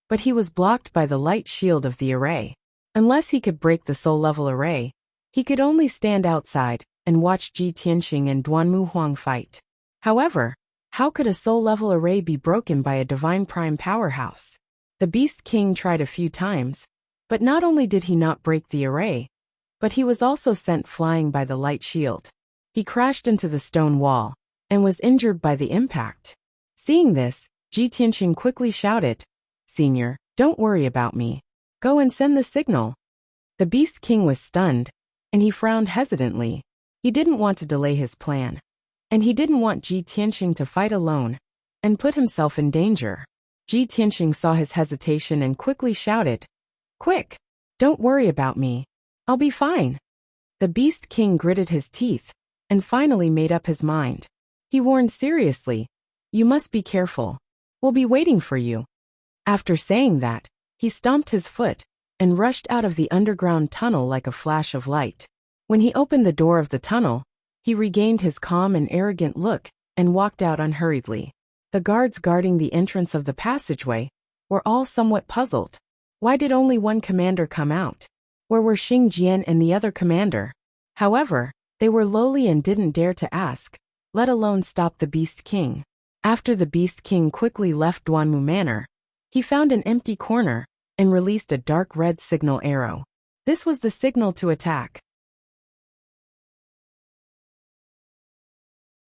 but he was blocked by the light shield of the array. Unless he could break the soul-level array, he could only stand outside and watch Ji Tianxing and Duanmu Huang fight. However, how could a soul-level array be broken by a divine prime powerhouse? The Beast King tried a few times, but not only did he not break the array, but he was also sent flying by the light shield. He crashed into the stone wall and was injured by the impact. Seeing this, Ji Tianxing quickly shouted, "Senior, don't worry about me. Go and send the signal." The Beast King was stunned, and he frowned hesitantly. He didn't want to delay his plan, and he didn't want Ji Tianxing to fight alone and put himself in danger. Ji Tianxing saw his hesitation and quickly shouted, "Quick! Don't worry about me. I'll be fine." The Beast King gritted his teeth and finally made up his mind. He warned seriously, "You must be careful. We'll be waiting for you." After saying that, he stomped his foot and rushed out of the underground tunnel like a flash of light. When he opened the door of the tunnel, he regained his calm and arrogant look and walked out unhurriedly. The guards guarding the entrance of the passageway were all somewhat puzzled. Why did only one commander come out? Where were Xing Jian and the other commander? However, they were lowly and didn't dare to ask, let alone stop the Beast King. After the Beast King quickly left Duanmu Manor, he found an empty corner and released a dark red signal arrow. This was the signal to attack.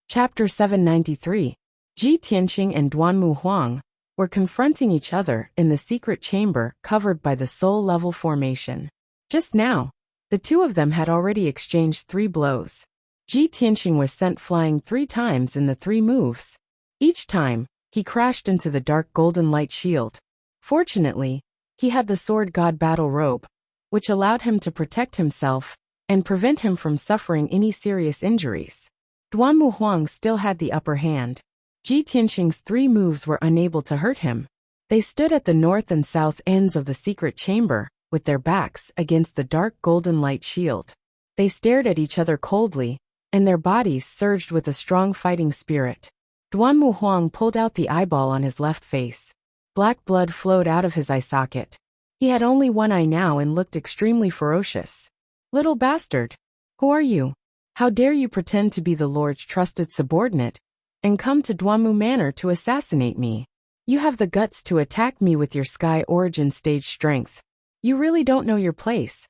Chapter 793. Ji Tianxing and Duanmu Huang were confronting each other in the secret chamber covered by the soul-level formation. Just now, the two of them had already exchanged 3 blows. Ji Tianxing was sent flying 3 times in the 3 moves. Each time, he crashed into the dark golden light shield. Fortunately, he had the Sword God Battle Robe, which allowed him to protect himself and prevent him from suffering any serious injuries. Duanmu Huang still had the upper hand. Ji Tianxing's 3 moves were unable to hurt him. They stood at the north and south ends of the secret chamber, with their backs against the dark golden light shield. They stared at each other coldly, and their bodies surged with a strong fighting spirit. Duanmu Huang pulled out the eyeball on his left face. Black blood flowed out of his eye socket. He had only one eye now and looked extremely ferocious. "Little bastard! Who are you? How dare you pretend to be the Lord's trusted subordinate and come to Duanmu Manor to assassinate me? You have the guts to attack me with your Sky Origin stage strength. You really don't know your place."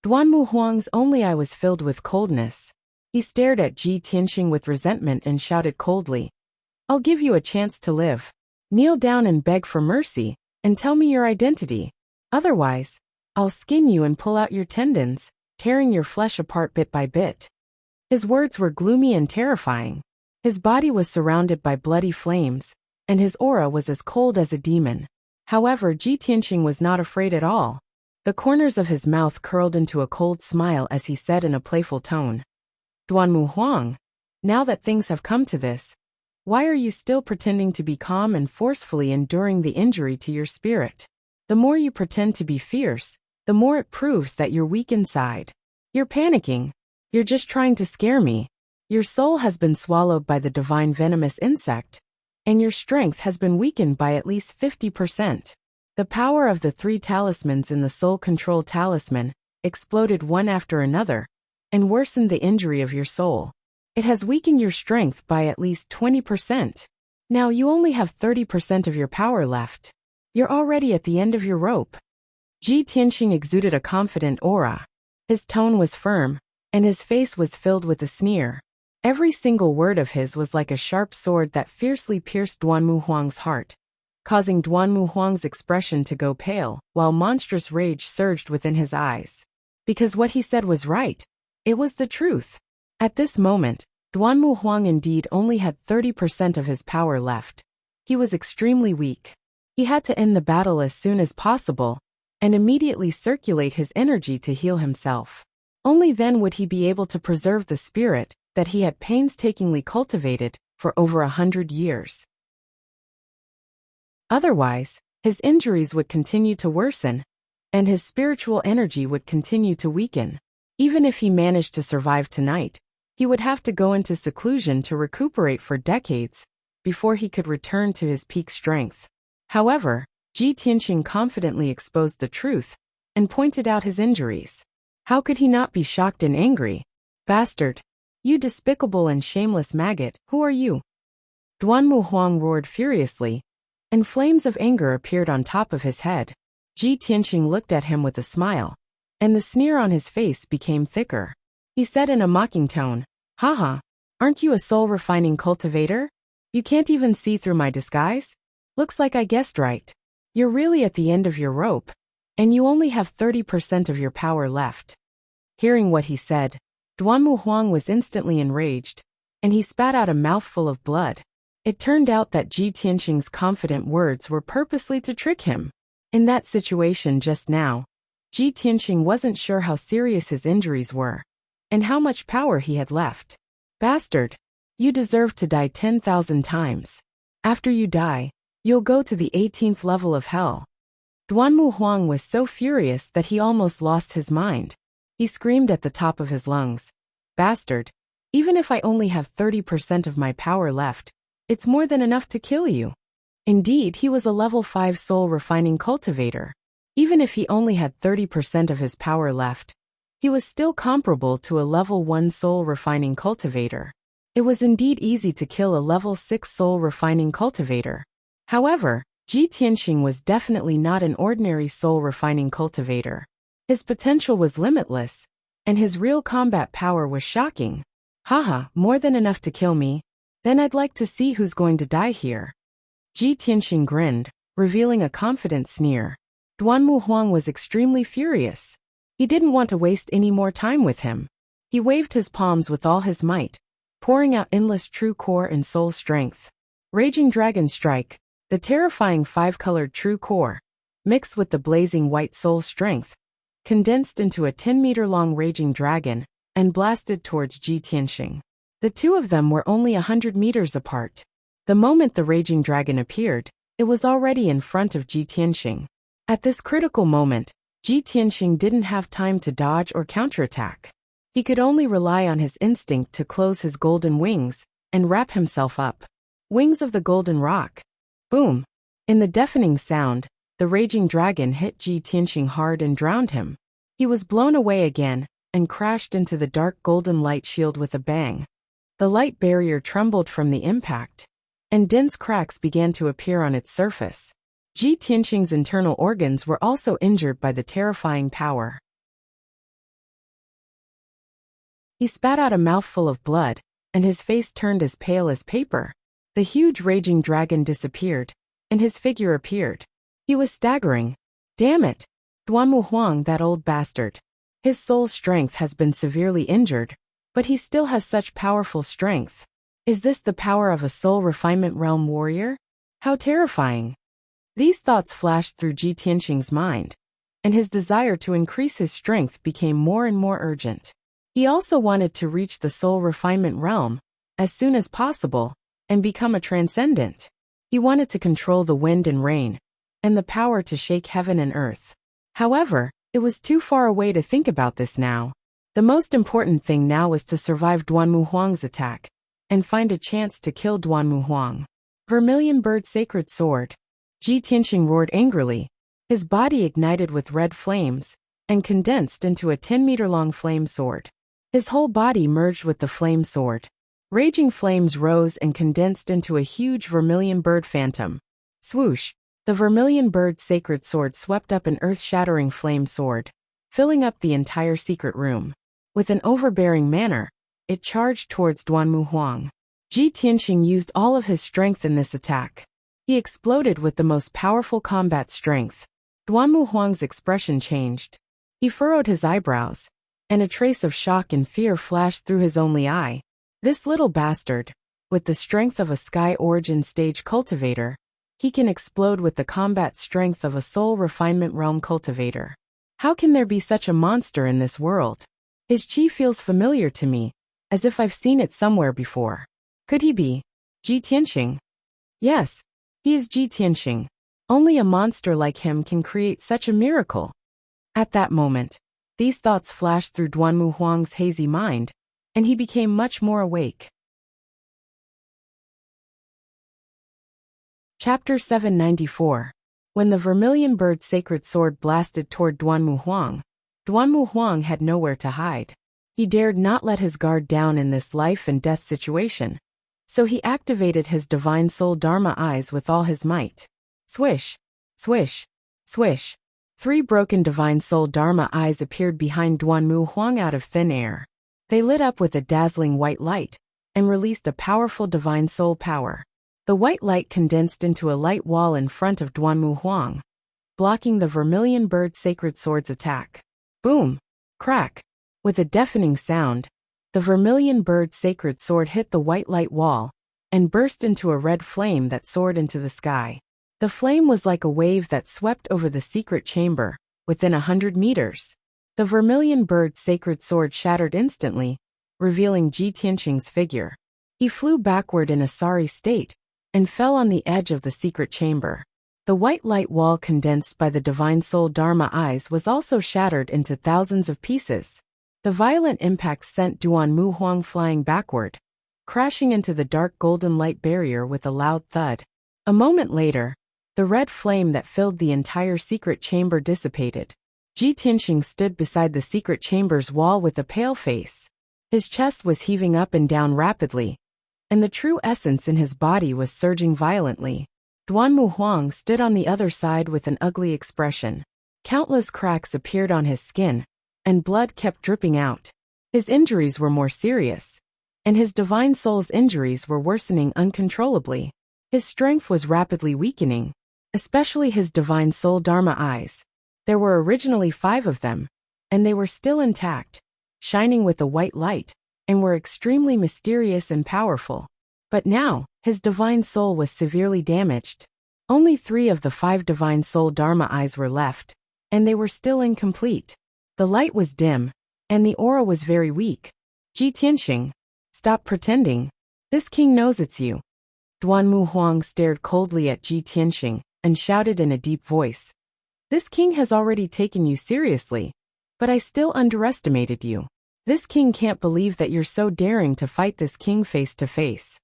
Duanmu Huang's only eye was filled with coldness. He stared at Ji Tianxing with resentment and shouted coldly, "I'll give you a chance to live. Kneel down and beg for mercy, and tell me your identity. Otherwise, I'll skin you and pull out your tendons, tearing your flesh apart bit by bit." His words were gloomy and terrifying. His body was surrounded by bloody flames, and his aura was as cold as a demon. However, Ji Tianxing was not afraid at all. The corners of his mouth curled into a cold smile as he said in a playful tone, "Duanmu Huang, now that things have come to this, why are you still pretending to be calm and forcefully enduring the injury to your spirit? The more you pretend to be fierce, the more it proves that you're weak inside. You're panicking. You're just trying to scare me. Your soul has been swallowed by the divine venomous insect, and your strength has been weakened by at least 50%. The power of the 3 talismans in the soul control talisman exploded one after another and worsened the injury of your soul. It has weakened your strength by at least 20%. Now you only have 30% of your power left. You're already at the end of your rope." Ji Tianxing exuded a confident aura. His tone was firm, and his face was filled with a sneer. Every single word of his was like a sharp sword that fiercely pierced Duanmu Huang's heart, causing Duanmu Huang's expression to go pale, while monstrous rage surged within his eyes. Because what he said was right. It was the truth. At this moment, Duanmu Huang indeed only had 30% of his power left. He was extremely weak. He had to end the battle as soon as possible, and immediately circulate his energy to heal himself. Only then would he be able to preserve the spirit that he had painstakingly cultivated for over 100 years. Otherwise, his injuries would continue to worsen, and his spiritual energy would continue to weaken. Even if he managed to survive tonight, he would have to go into seclusion to recuperate for decades before he could return to his peak strength. However, Ji Tianxing confidently exposed the truth and pointed out his injuries. How could he not be shocked and angry? "Bastard! You despicable and shameless maggot, who are you?" Duanmu Huang roared furiously, and flames of anger appeared on top of his head. Ji Tianxing looked at him with a smile, and the sneer on his face became thicker. He said in a mocking tone, "Haha, aren't you a soul-refining cultivator? You can't even see through my disguise? Looks like I guessed right. You're really at the end of your rope, and you only have 30% of your power left." Hearing what he said, Duanmu Huang was instantly enraged, and he spat out a mouthful of blood. It turned out that Ji Tianqing's confident words were purposely to trick him. In that situation just now, Ji Tianqing wasn't sure how serious his injuries were, and how much power he had left. Bastard! You deserve to die 10,000 times. After you die, you'll go to the 18th level of hell. Duanmu Huang was so furious that he almost lost his mind. He screamed at the top of his lungs, "Bastard! Even if I only have 30% of my power left, it's more than enough to kill you." Indeed, he was a level 5 soul refining cultivator. Even if he only had 30% of his power left, he was still comparable to a level 1 soul refining cultivator. It was indeed easy to kill a level 6 soul refining cultivator. However, Ji Tianqing was definitely not an ordinary soul refining cultivator. His potential was limitless, and his real combat power was shocking. Haha, more than enough to kill me? Then I'd like to see who's going to die here. Ji Tianqing grinned, revealing a confident sneer. Duanmu Huang was extremely furious. He didn't want to waste any more time with him. He waved his palms with all his might, pouring out endless true core and soul strength. Raging Dragon Strike, the terrifying 5-colored true core, mixed with the blazing white soul strength, condensed into a 10-meter-long raging dragon, and blasted towards Ji Tianqing. The two of them were only 100 meters apart. The moment the raging dragon appeared, it was already in front of Ji Tianqing. At this critical moment, Ji Tianqing didn't have time to dodge or counterattack. He could only rely on his instinct to close his golden wings and wrap himself up. Wings of the Golden Rock. Boom! In the deafening sound, the raging dragon hit Ji Tianqing hard and drowned him. He was blown away again and crashed into the dark golden light shield with a bang. The light barrier trembled from the impact, and dense cracks began to appear on its surface. Ji Tianqing's internal organs were also injured by the terrifying power. He spat out a mouthful of blood, and his face turned as pale as paper. The huge raging dragon disappeared, and his figure appeared. He was staggering. Damn it! Duanmu Huang, that old bastard. His soul strength has been severely injured, but he still has such powerful strength. Is this the power of a soul refinement realm warrior? How terrifying! These thoughts flashed through Ji Tianqing's mind, and his desire to increase his strength became more and more urgent. He also wanted to reach the soul refinement realm as soon as possible and become a transcendent. He wanted to control the wind and rain, and the power to shake heaven and earth. However, it was too far away to think about this now. The most important thing now was to survive Duanmu Huang's attack, and find a chance to kill Duanmu Huang. Vermilion Bird Sacred Sword. Ji Tianqing roared angrily. His body ignited with red flames, and condensed into a 10-meter-long flame sword. His whole body merged with the flame sword. Raging flames rose and condensed into a huge vermilion bird phantom. Swoosh! The vermilion bird sacred sword swept up an earth-shattering flame sword, filling up the entire secret room. With an overbearing manner, it charged towards Duanmu Huang. Ji Tianqing used all of his strength in this attack. He exploded with the most powerful combat strength. Duanmu Huang's expression changed. He furrowed his eyebrows, and a trace of shock and fear flashed through his only eye. This little bastard, with the strength of a Sky Origin stage cultivator, he can explode with the combat strength of a soul refinement realm cultivator. How can there be such a monster in this world? His chi feels familiar to me, as if I've seen it somewhere before. Could he be Ji Tianqing? Yes, he is Ji Tianqing. Only a monster like him can create such a miracle. At that moment, these thoughts flashed through Duanmu Huang's hazy mind, and he became much more awake. Chapter 794. When the vermilion bird sacred sword blasted toward Duanmu Huang had nowhere to hide. He dared not let his guard down in this life and death situation, so he activated his divine soul Dharma eyes with all his might. Swish, swish, swish. 3 broken divine soul Dharma eyes appeared behind Duanmu Huang out of thin air. They lit up with a dazzling white light, and released a powerful divine soul power. The white light condensed into a light wall in front of Duanmu Huang, blocking the vermilion bird sacred sword's attack. Boom! Crack! With a deafening sound, the vermilion bird sacred sword hit the white light wall, and burst into a red flame that soared into the sky. The flame was like a wave that swept over the secret chamber, within 100 meters. The vermilion bird's sacred sword shattered instantly, revealing Ji Tianqing's figure. He flew backward in a sorry state, and fell on the edge of the secret chamber. The white light wall condensed by the divine soul Dharma eyes was also shattered into thousands of pieces. The violent impact sent Duan Mu Huang flying backward, crashing into the dark golden light barrier with a loud thud. A moment later, the red flame that filled the entire secret chamber dissipated. Ji Tianqing stood beside the secret chamber's wall with a pale face. His chest was heaving up and down rapidly, and the true essence in his body was surging violently. Duan Mu Huang stood on the other side with an ugly expression. Countless cracks appeared on his skin, and blood kept dripping out. His injuries were more serious, and his divine soul's injuries were worsening uncontrollably. His strength was rapidly weakening, especially his divine soul Dharma eyes. There were originally 5 of them, and they were still intact, shining with a white light, and were extremely mysterious and powerful. But now, his divine soul was severely damaged. Only 3 of the 5 divine soul Dharma eyes were left, and they were still incomplete. The light was dim, and the aura was very weak. Ji Tianqing, stop pretending. This king knows it's you. Duan Mu Huang stared coldly at Ji Tianqing, and shouted in a deep voice. This king has already taken you seriously, but I still underestimated you. This king can't believe that you're so daring to fight this king face to face.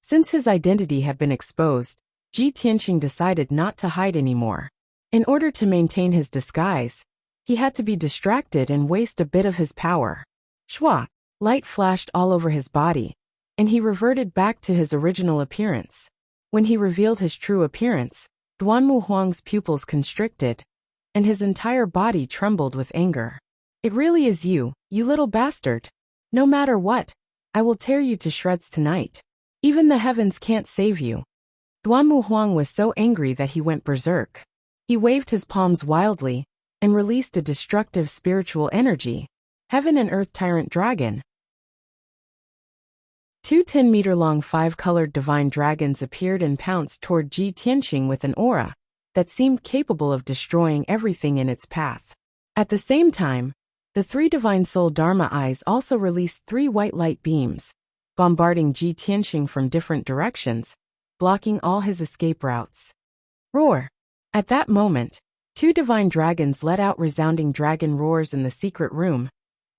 Since his identity had been exposed, Ji Tianqing decided not to hide anymore. In order to maintain his disguise, he had to be distracted and waste a bit of his power. Shwa! Light flashed all over his body, and he reverted back to his original appearance. When he revealed his true appearance, Duan Mu Huang's pupils constricted, and his entire body trembled with anger. It really is you, you little bastard. No matter what, I will tear you to shreds tonight. Even the heavens can't save you. Duan Mu Huang was so angry that he went berserk. He waved his palms wildly, and released a destructive spiritual energy. Heaven and Earth Tyrant Dragon. 2 10-meter-long 5-colored divine dragons appeared and pounced toward Ji Tianqing with an aura that seemed capable of destroying everything in its path. At the same time, the 3 divine soul Dharma eyes also released 3 white light beams, bombarding Ji Tianqing from different directions, blocking all his escape routes. Roar! At that moment, 2 divine dragons let out resounding dragon roars in the secret room,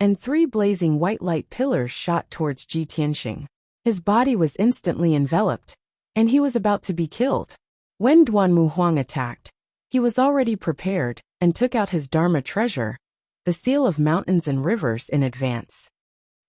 and 3 blazing white light pillars shot towards Ji Tianqing. His body was instantly enveloped, and he was about to be killed. When Duan Mu Huang attacked, he was already prepared and took out his Dharma treasure, the seal of mountains and rivers, in advance.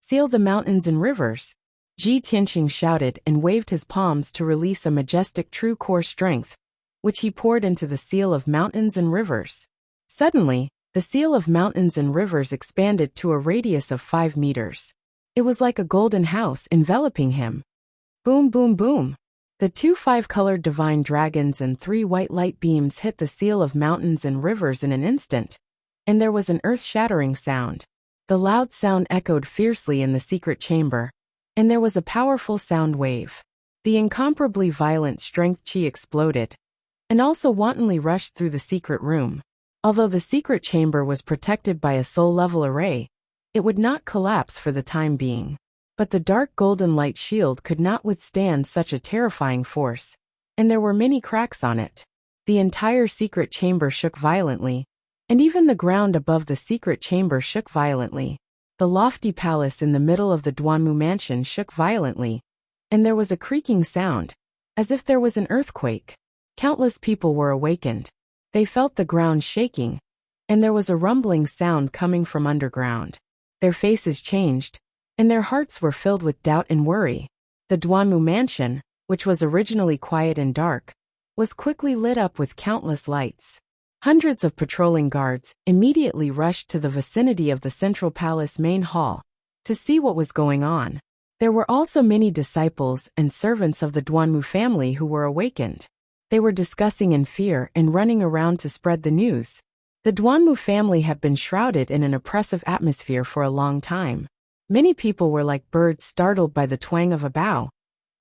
Seal the mountains and rivers. Ji Tianqing shouted and waved his palms to release a majestic true core strength, which he poured into the seal of mountains and rivers. Suddenly, the seal of mountains and rivers expanded to a radius of 5 meters. It was like a golden house enveloping him. Boom, boom, boom. The 2 5-colored divine dragons and 3 white light beams hit the seal of mountains and rivers in an instant, and there was an earth-shattering sound. The loud sound echoed fiercely in the secret chamber, and there was a powerful sound wave. The incomparably violent strength chi exploded, and also wantonly rushed through the secret room. Although the secret chamber was protected by a soul-level array, it would not collapse for the time being. But the dark golden light shield could not withstand such a terrifying force, and there were many cracks on it. The entire secret chamber shook violently, and even the ground above the secret chamber shook violently. The lofty palace in the middle of the Duanmu mansion shook violently, and there was a creaking sound, as if there was an earthquake. Countless people were awakened. They felt the ground shaking, and there was a rumbling sound coming from underground. Their faces changed, and their hearts were filled with doubt and worry. The Duanmu mansion, which was originally quiet and dark, was quickly lit up with countless lights. Hundreds of patrolling guards immediately rushed to the vicinity of the central palace main hall to see what was going on. There were also many disciples and servants of the Duanmu family who were awakened. They were discussing in fear and running around to spread the news. The Duanmu family had been shrouded in an oppressive atmosphere for a long time. Many people were like birds startled by the twang of a bow,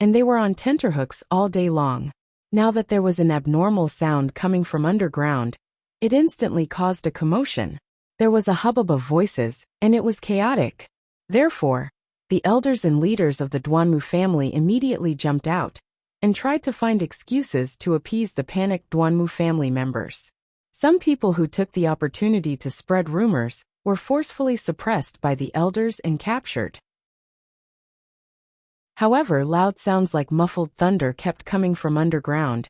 and they were on tenterhooks all day long. Now that there was an abnormal sound coming from underground, it instantly caused a commotion. There was a hubbub of voices, and it was chaotic. Therefore, the elders and leaders of the Duanmu family immediately jumped out and tried to find excuses to appease the panicked Duanmu family members. Some people who took the opportunity to spread rumors were forcefully suppressed by the elders and captured. However, loud sounds like muffled thunder kept coming from underground,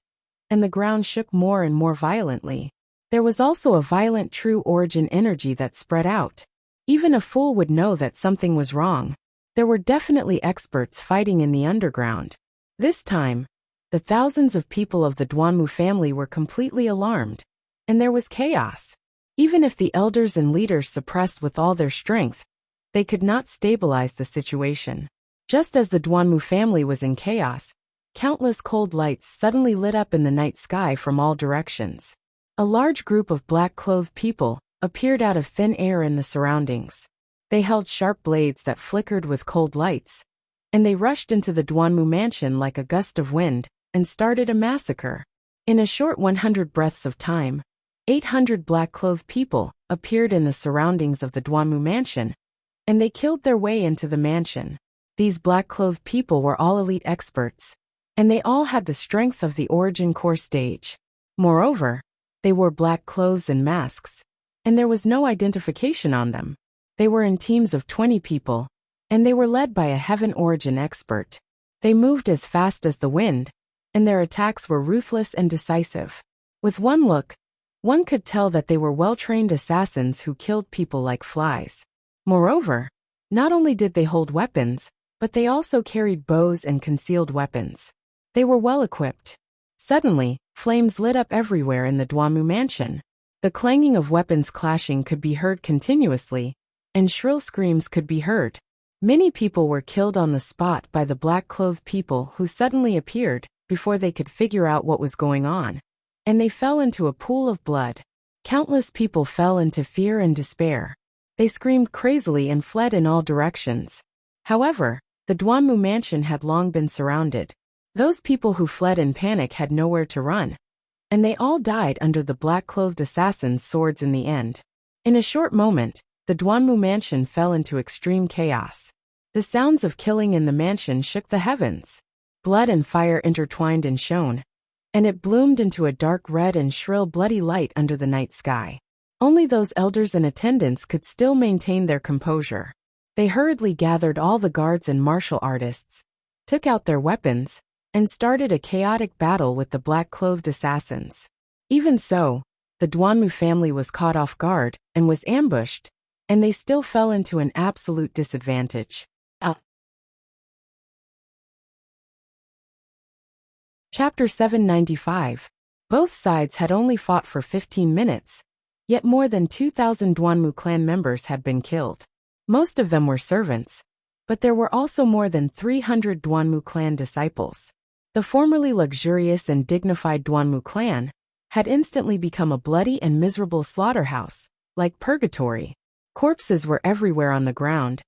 and the ground shook more and more violently. There was also a violent true origin energy that spread out. Even a fool would know that something was wrong. There were definitely experts fighting in the underground. This time, the thousands of people of the Duanmu family were completely alarmed, and there was chaos. Even if the elders and leaders suppressed with all their strength, they could not stabilize the situation. Just as the Duanmu family was in chaos, countless cold lights suddenly lit up in the night sky from all directions. A large group of black-clothed people appeared out of thin air in the surroundings. They held sharp blades that flickered with cold lights, and they rushed into the Duanmu mansion like a gust of wind and started a massacre. In a short 100 breaths of time, 800 black-clothed people appeared in the surroundings of the Duanmu mansion, and they killed their way into the mansion. These black-clothed people were all elite experts, and they all had the strength of the Origin Core stage. Moreover, they wore black clothes and masks, and there was no identification on them. They were in teams of 20 people, and they were led by a Heaven Origin expert. They moved as fast as the wind, and their attacks were ruthless and decisive. With one look, one could tell that they were well-trained assassins who killed people like flies. Moreover, not only did they hold weapons, but they also carried bows and concealed weapons. They were well-equipped. Suddenly, flames lit up everywhere in the Duanmu mansion. The clanging of weapons clashing could be heard continuously, and shrill screams could be heard. Many people were killed on the spot by the black-clothed people who suddenly appeared before they could figure out what was going on, and they fell into a pool of blood. Countless people fell into fear and despair. They screamed crazily and fled in all directions. However, the Duanmu mansion had long been surrounded. Those people who fled in panic had nowhere to run, and they all died under the black-clothed assassins' swords in the end. In a short moment, the Duanmu mansion fell into extreme chaos. The sounds of killing in the mansion shook the heavens. Blood and fire intertwined and shone, and it bloomed into a dark red and shrill bloody light under the night sky. Only those elders and attendants could still maintain their composure. They hurriedly gathered all the guards and martial artists, took out their weapons, and started a chaotic battle with the black-clothed assassins. Even so, the Duanmu family was caught off guard and was ambushed, and they still fell into an absolute disadvantage. Chapter 795. Both sides had only fought for 15 minutes, yet more than 2,000 Duanmu clan members had been killed. Most of them were servants, but there were also more than 300 Duanmu clan disciples. The formerly luxurious and dignified Duanmu clan had instantly become a bloody and miserable slaughterhouse, like purgatory. Corpses were everywhere on the ground,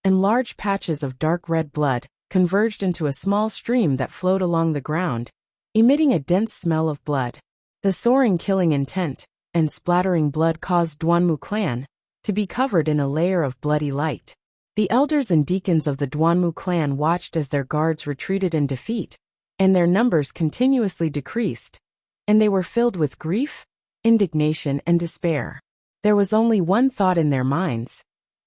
and large patches of dark red blood converged into a small stream that flowed along the ground, emitting a dense smell of blood. The soaring killing intent and splattering blood caused Duanmu clan to be covered in a layer of bloody light. The elders and deacons of the Duanmu clan watched as their guards retreated in defeat, and their numbers continuously decreased, and they were filled with grief, indignation, and despair. There was only one thought in their minds,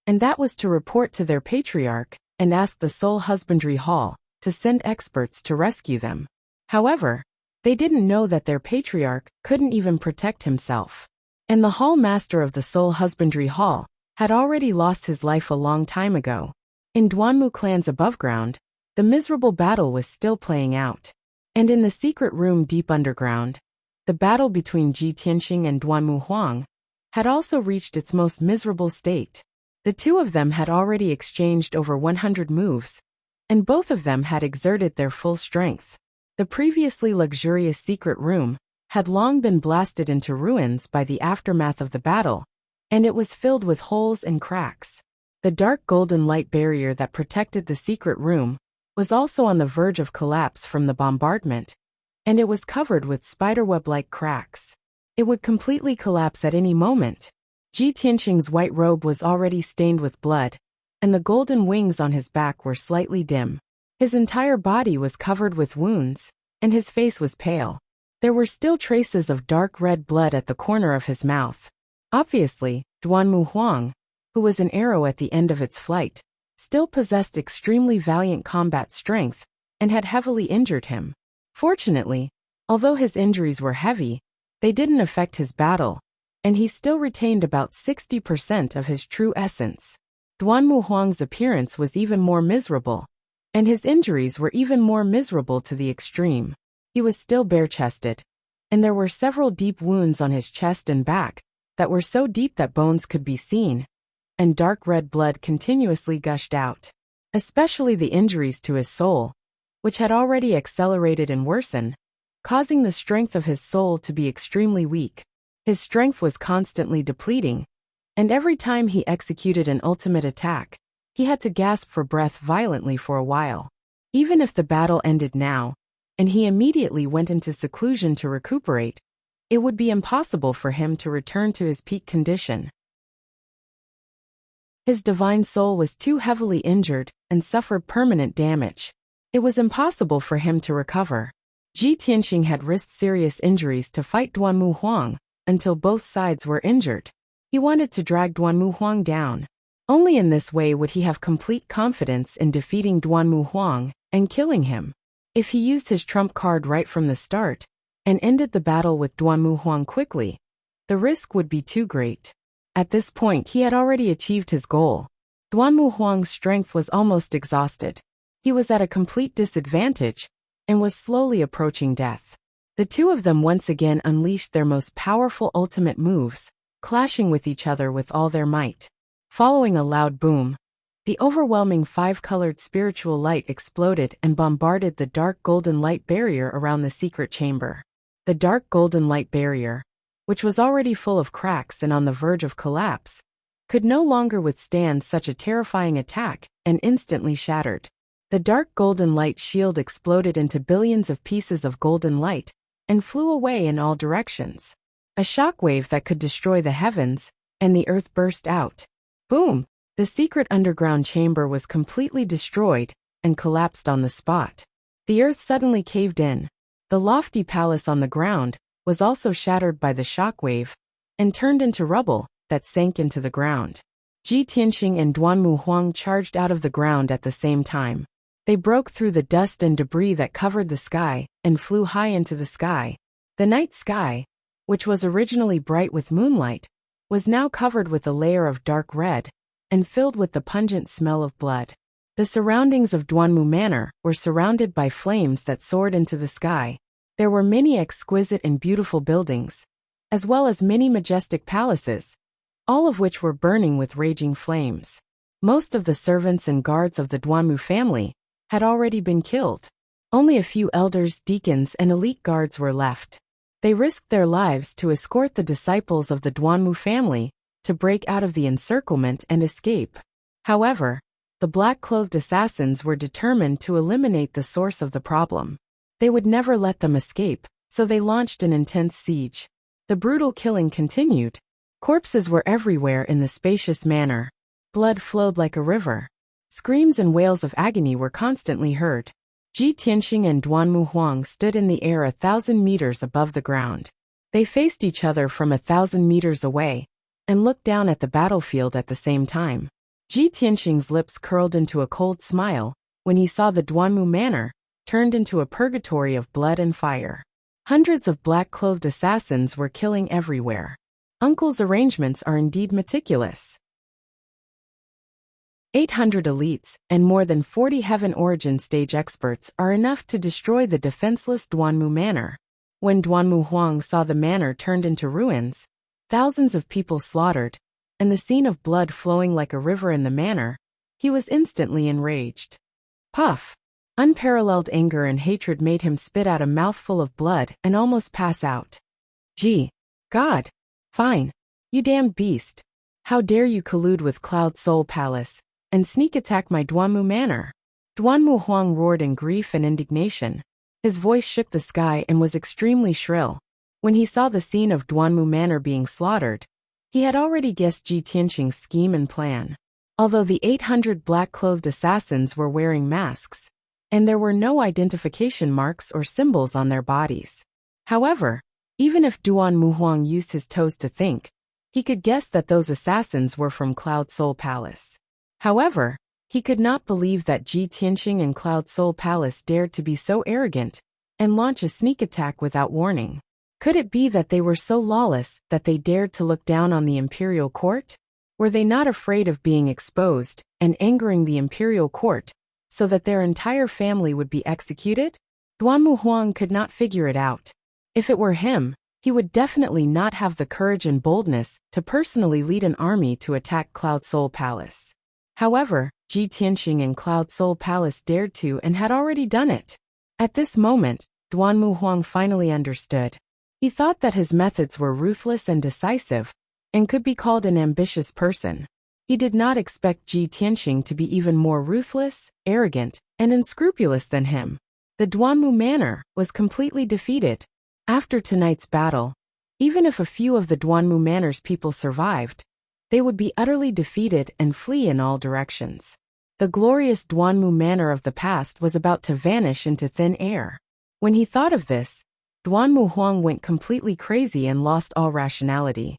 and that was to report to their patriarch and ask the Soul Husbandry Hall to send experts to rescue them. However, they didn't know that their patriarch couldn't even protect himself. And the hall master of the Soul Husbandry Hall had already lost his life a long time ago. In Duanmu clan's above ground, the miserable battle was still playing out. And in the secret room deep underground, the battle between Ji Tianxing and Duanmu Huang had also reached its most miserable state. The two of them had already exchanged over 100 moves, and both of them had exerted their full strength. The previously luxurious secret room had long been blasted into ruins by the aftermath of the battle, and it was filled with holes and cracks. The dark golden light barrier that protected the secret room was also on the verge of collapse from the bombardment, and it was covered with spiderweb-like cracks. It would completely collapse at any moment. Ji Tianqing's white robe was already stained with blood, and the golden wings on his back were slightly dim. His entire body was covered with wounds, and his face was pale. There were still traces of dark red blood at the corner of his mouth. Obviously, Duanmu Huang, who was an arrow at the end of its flight, still possessed extremely valiant combat strength, and had heavily injured him. Fortunately, although his injuries were heavy, they didn't affect his battle, and he still retained about 60% of his true essence. Duanmu Huang's appearance was even more miserable, and his injuries were even more miserable to the extreme. He was still bare-chested, and there were several deep wounds on his chest and back that were so deep that bones could be seen, and dark red blood continuously gushed out. Especially the injuries to his soul, which had already accelerated and worsened, causing the strength of his soul to be extremely weak. His strength was constantly depleting, and every time he executed an ultimate attack, he had to gasp for breath violently for a while. Even if the battle ended now, and he immediately went into seclusion to recuperate, it would be impossible for him to return to his peak condition. His divine soul was too heavily injured and suffered permanent damage. It was impossible for him to recover. Ji Tianqing had risked serious injuries to fight Duanmu Huang until both sides were injured. He wanted to drag Duanmu Huang down. Only in this way would he have complete confidence in defeating Duanmu Huang and killing him. If he used his trump card right from the start and ended the battle with Duanmu Huang quickly, the risk would be too great. At this point he had already achieved his goal. Duanmu Huang's strength was almost exhausted. He was at a complete disadvantage and was slowly approaching death. The two of them once again unleashed their most powerful ultimate moves, clashing with each other with all their might. Following a loud boom, the overwhelming five-colored spiritual light exploded and bombarded the dark golden light barrier around the secret chamber. The dark golden light barrier, which was already full of cracks and on the verge of collapse, could no longer withstand such a terrifying attack and instantly shattered. The dark golden light shield exploded into billions of pieces of golden light and flew away in all directions. A shockwave that could destroy the heavens, and the earth burst out. Boom! The secret underground chamber was completely destroyed and collapsed on the spot. The earth suddenly caved in. The lofty palace on the ground was also shattered by the shockwave and turned into rubble that sank into the ground. Ji Tianqing and Duanmu Huang charged out of the ground at the same time. They broke through the dust and debris that covered the sky and flew high into the sky. The night sky, which was originally bright with moonlight, was now covered with a layer of dark red and filled with the pungent smell of blood. The surroundings of Duanmu Manor were surrounded by flames that soared into the sky. There were many exquisite and beautiful buildings, as well as many majestic palaces, all of which were burning with raging flames. Most of the servants and guards of the Duanmu family had already been killed. Only a few elders, deacons, and elite guards were left. They risked their lives to escort the disciples of the Duanmu family to break out of the encirclement and escape. However, the black-clothed assassins were determined to eliminate the source of the problem. They would never let them escape, so they launched an intense siege. The brutal killing continued. Corpses were everywhere in the spacious manor. Blood flowed like a river. Screams and wails of agony were constantly heard. Ji Tianqing and Duanmu Huang stood in the air 1,000 meters above the ground. They faced each other from 1,000 meters away and looked down at the battlefield at the same time. Ji Tianqing's lips curled into a cold smile when he saw the Duanmu Manor turned into a purgatory of blood and fire. Hundreds of black-clothed assassins were killing everywhere. Uncle's arrangements are indeed meticulous. 800 elites and more than 40 Heaven Origin stage experts are enough to destroy the defenseless Duanmu Manor. When Duanmu Huang saw the manor turned into ruins, thousands of people slaughtered, and the scene of blood flowing like a river in the manor, he was instantly enraged. Puff! Unparalleled anger and hatred made him spit out a mouthful of blood and almost pass out. Gee, God! Fine! You damned beast! How dare you collude with Cloud Soul Palace and sneak attack my Duanmu Manor? Duanmu Huang roared in grief and indignation. His voice shook the sky and was extremely shrill. When he saw the scene of Duanmu Manor being slaughtered, he had already guessed Ji Tianqing's scheme and plan. Although the 800 black-clothed assassins were wearing masks, and there were no identification marks or symbols on their bodies. However, even if Duanmu Huang used his toes to think, he could guess that those assassins were from Cloud Soul Palace. However, he could not believe that Ji Tianqing and Cloud Soul Palace dared to be so arrogant and launch a sneak attack without warning. Could it be that they were so lawless that they dared to look down on the imperial court? Were they not afraid of being exposed and angering the imperial court, so that their entire family would be executed? Duanmu Huang could not figure it out. If it were him, he would definitely not have the courage and boldness to personally lead an army to attack Cloud Soul Palace. However, Ji Tianqing and Cloud Soul Palace dared to and had already done it. At this moment, Duanmu Huang finally understood. He thought that his methods were ruthless and decisive, and could be called an ambitious person. He did not expect Ji Tianqing to be even more ruthless, arrogant, and unscrupulous than him. The Duanmu Manor was completely defeated. After tonight's battle, even if a few of the Duanmu Manor's people survived, they would be utterly defeated and flee in all directions. The glorious Duanmu Manor of the past was about to vanish into thin air. When he thought of this, Duanmu Huang went completely crazy and lost all rationality.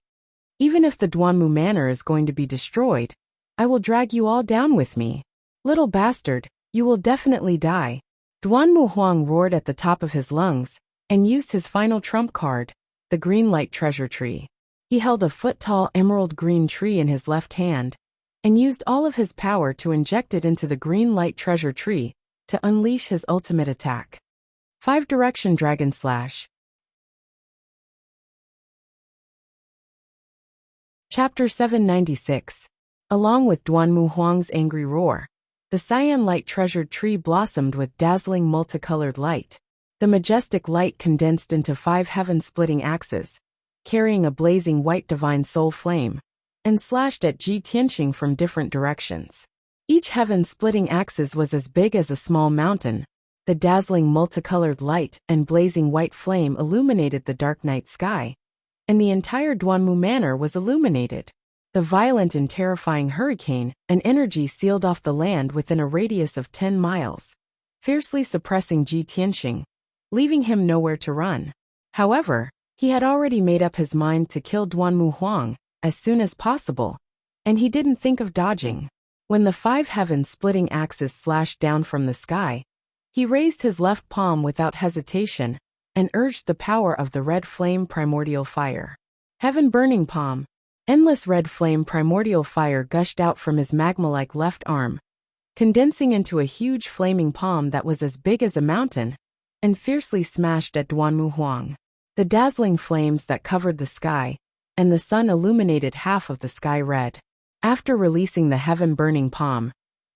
Even if the Duanmu Manor is going to be destroyed, I will drag you all down with me. Little bastard, you will definitely die. Duanmu Huang roared at the top of his lungs and used his final trump card, the green light treasure tree. He held a foot-tall emerald green tree in his left hand and used all of his power to inject it into the green light treasure tree to unleash his ultimate attack. 5-Direction Dragon Slash. Chapter 796. Along with Duanmu Huang's angry roar, the cyan light treasured tree blossomed with dazzling multicolored light. The majestic light condensed into 5 heaven-splitting axes, carrying a blazing white divine soul flame, and slashed at Ji Tianqing from different directions. Each heaven-splitting axis was as big as a small mountain. The dazzling multicolored light and blazing white flame illuminated the dark night sky, and the entire Duanmu Manor was illuminated. The violent and terrifying hurricane and energy sealed off the land within a radius of 10 miles, fiercely suppressing Ji Tianqing, leaving him nowhere to run. However, he had already made up his mind to kill Duanmu Huang as soon as possible, and he didn't think of dodging. When the 5 heaven-splitting axes slashed down from the sky, he raised his left palm without hesitation and urged the power of the red flame primordial fire. Heaven-burning palm. Endless red flame primordial fire gushed out from his magma-like left arm, condensing into a huge flaming palm that was as big as a mountain, and fiercely smashed at Duanmu Huang. The dazzling flames that covered the sky, and the sun illuminated half of the sky red. After releasing the heaven-burning palm,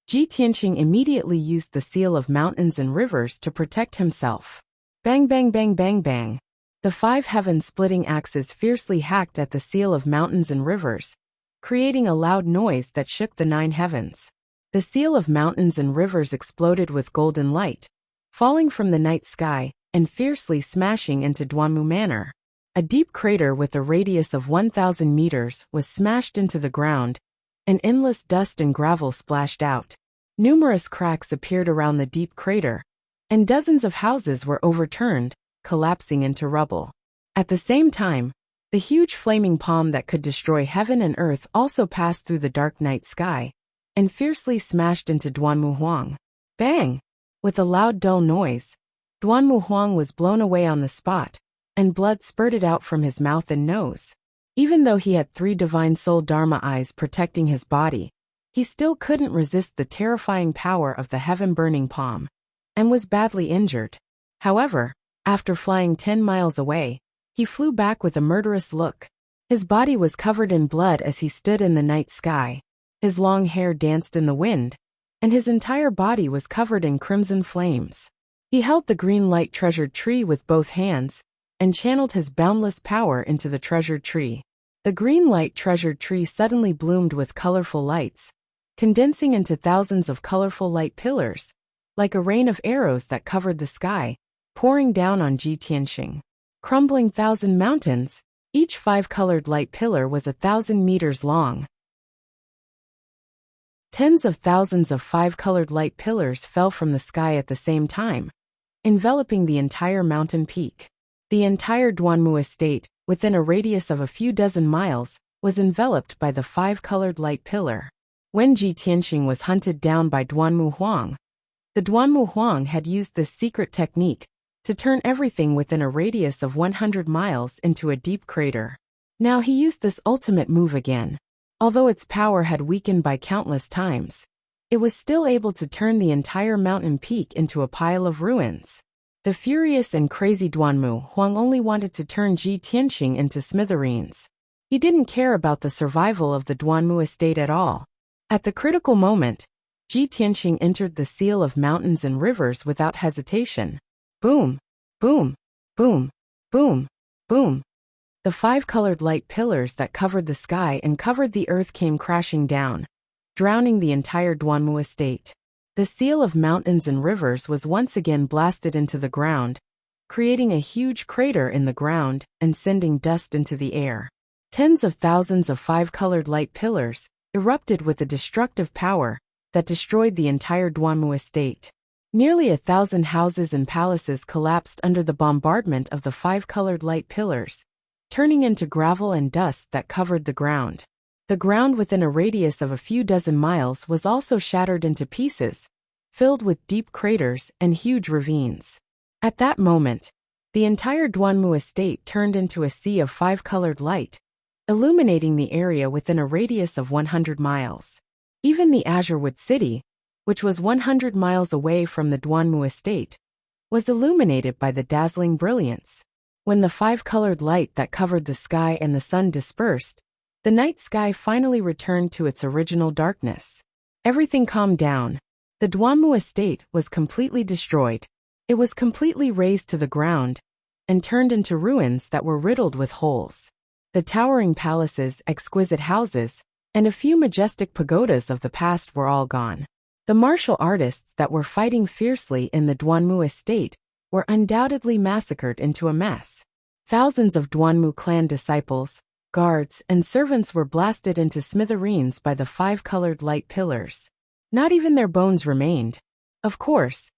Ji Tianqing immediately used the seal of mountains and rivers to protect himself. Bang bang bang bang bang. The 5 heaven-splitting axes fiercely hacked at the seal of mountains and rivers, creating a loud noise that shook the 9 heavens. The seal of mountains and rivers exploded with golden light, falling from the night sky and fiercely smashing into Duanmu Manor. A deep crater with a radius of 1,000 meters was smashed into the ground, and endless dust and gravel splashed out. Numerous cracks appeared around the deep crater, and dozens of houses were overturned, collapsing into rubble. At the same time, the huge flaming palm that could destroy heaven and earth also passed through the dark night sky, and fiercely smashed into Duanmu Huang. Bang! With a loud dull noise, Duanmu Huang was blown away on the spot, and blood spurted out from his mouth and nose. Even though he had 3 divine soul dharma eyes protecting his body, he still couldn't resist the terrifying power of the heaven-burning palm, and was badly injured. However, after flying 10 miles away, he flew back with a murderous look. His body was covered in blood as he stood in the night sky. His long hair danced in the wind, and his entire body was covered in crimson flames. He held the green light treasured tree with both hands, and channeled his boundless power into the treasured tree. The green light treasured tree suddenly bloomed with colorful lights, condensing into thousands of colorful light pillars, like a rain of arrows that covered the sky, pouring down on Ji Tianxing. Crumbling 1,000 mountains, each 5-colored light pillar was 1,000 meters long. Tens of thousands of 5-colored light pillars fell from the sky at the same time, enveloping the entire mountain peak. The entire Duanmu estate, within a radius of a few dozen miles, was enveloped by the 5-colored light pillar. When Ji Tianxing was hunted down by Duanmu Huang, the Duanmu Huang had used this secret technique to turn everything within a radius of 100 miles into a deep crater. Now he used this ultimate move again. Although its power had weakened by countless times, it was still able to turn the entire mountain peak into a pile of ruins. The furious and crazy Duanmu Huang only wanted to turn Ji Tianxing into smithereens. He didn't care about the survival of the Duanmu estate at all. At the critical moment, Ji Tianxing entered the seal of mountains and rivers without hesitation. Boom, boom, boom, boom, boom. The 5-colored light pillars that covered the sky and covered the earth came crashing down, drowning the entire Duanmu estate. The seal of mountains and rivers was once again blasted into the ground, creating a huge crater in the ground and sending dust into the air. Tens of thousands of 5-colored light pillars erupted with a destructive power that destroyed the entire Duanmu estate. Nearly 1,000 houses and palaces collapsed under the bombardment of the 5-colored light pillars, turning into gravel and dust that covered the ground. The ground within a radius of a few dozen miles was also shattered into pieces, filled with deep craters and huge ravines. At that moment, the entire Duanmu estate turned into a sea of 5-colored light, illuminating the area within a radius of 100 miles. Even the Azurewood city, which was 100 miles away from the Duanmu estate, was illuminated by the dazzling brilliance. When the 5-colored light that covered the sky and the sun dispersed, the night sky finally returned to its original darkness. Everything calmed down. The Duanmu estate was completely destroyed. It was completely razed to the ground and turned into ruins that were riddled with holes. The towering palaces, exquisite houses, and a few majestic pagodas of the past were all gone. The martial artists that were fighting fiercely in the Duanmu estate were undoubtedly massacred into a mess. Thousands of Duanmu clan disciples, guards, and servants were blasted into smithereens by the 5-colored light pillars. Not even their bones remained. Of course,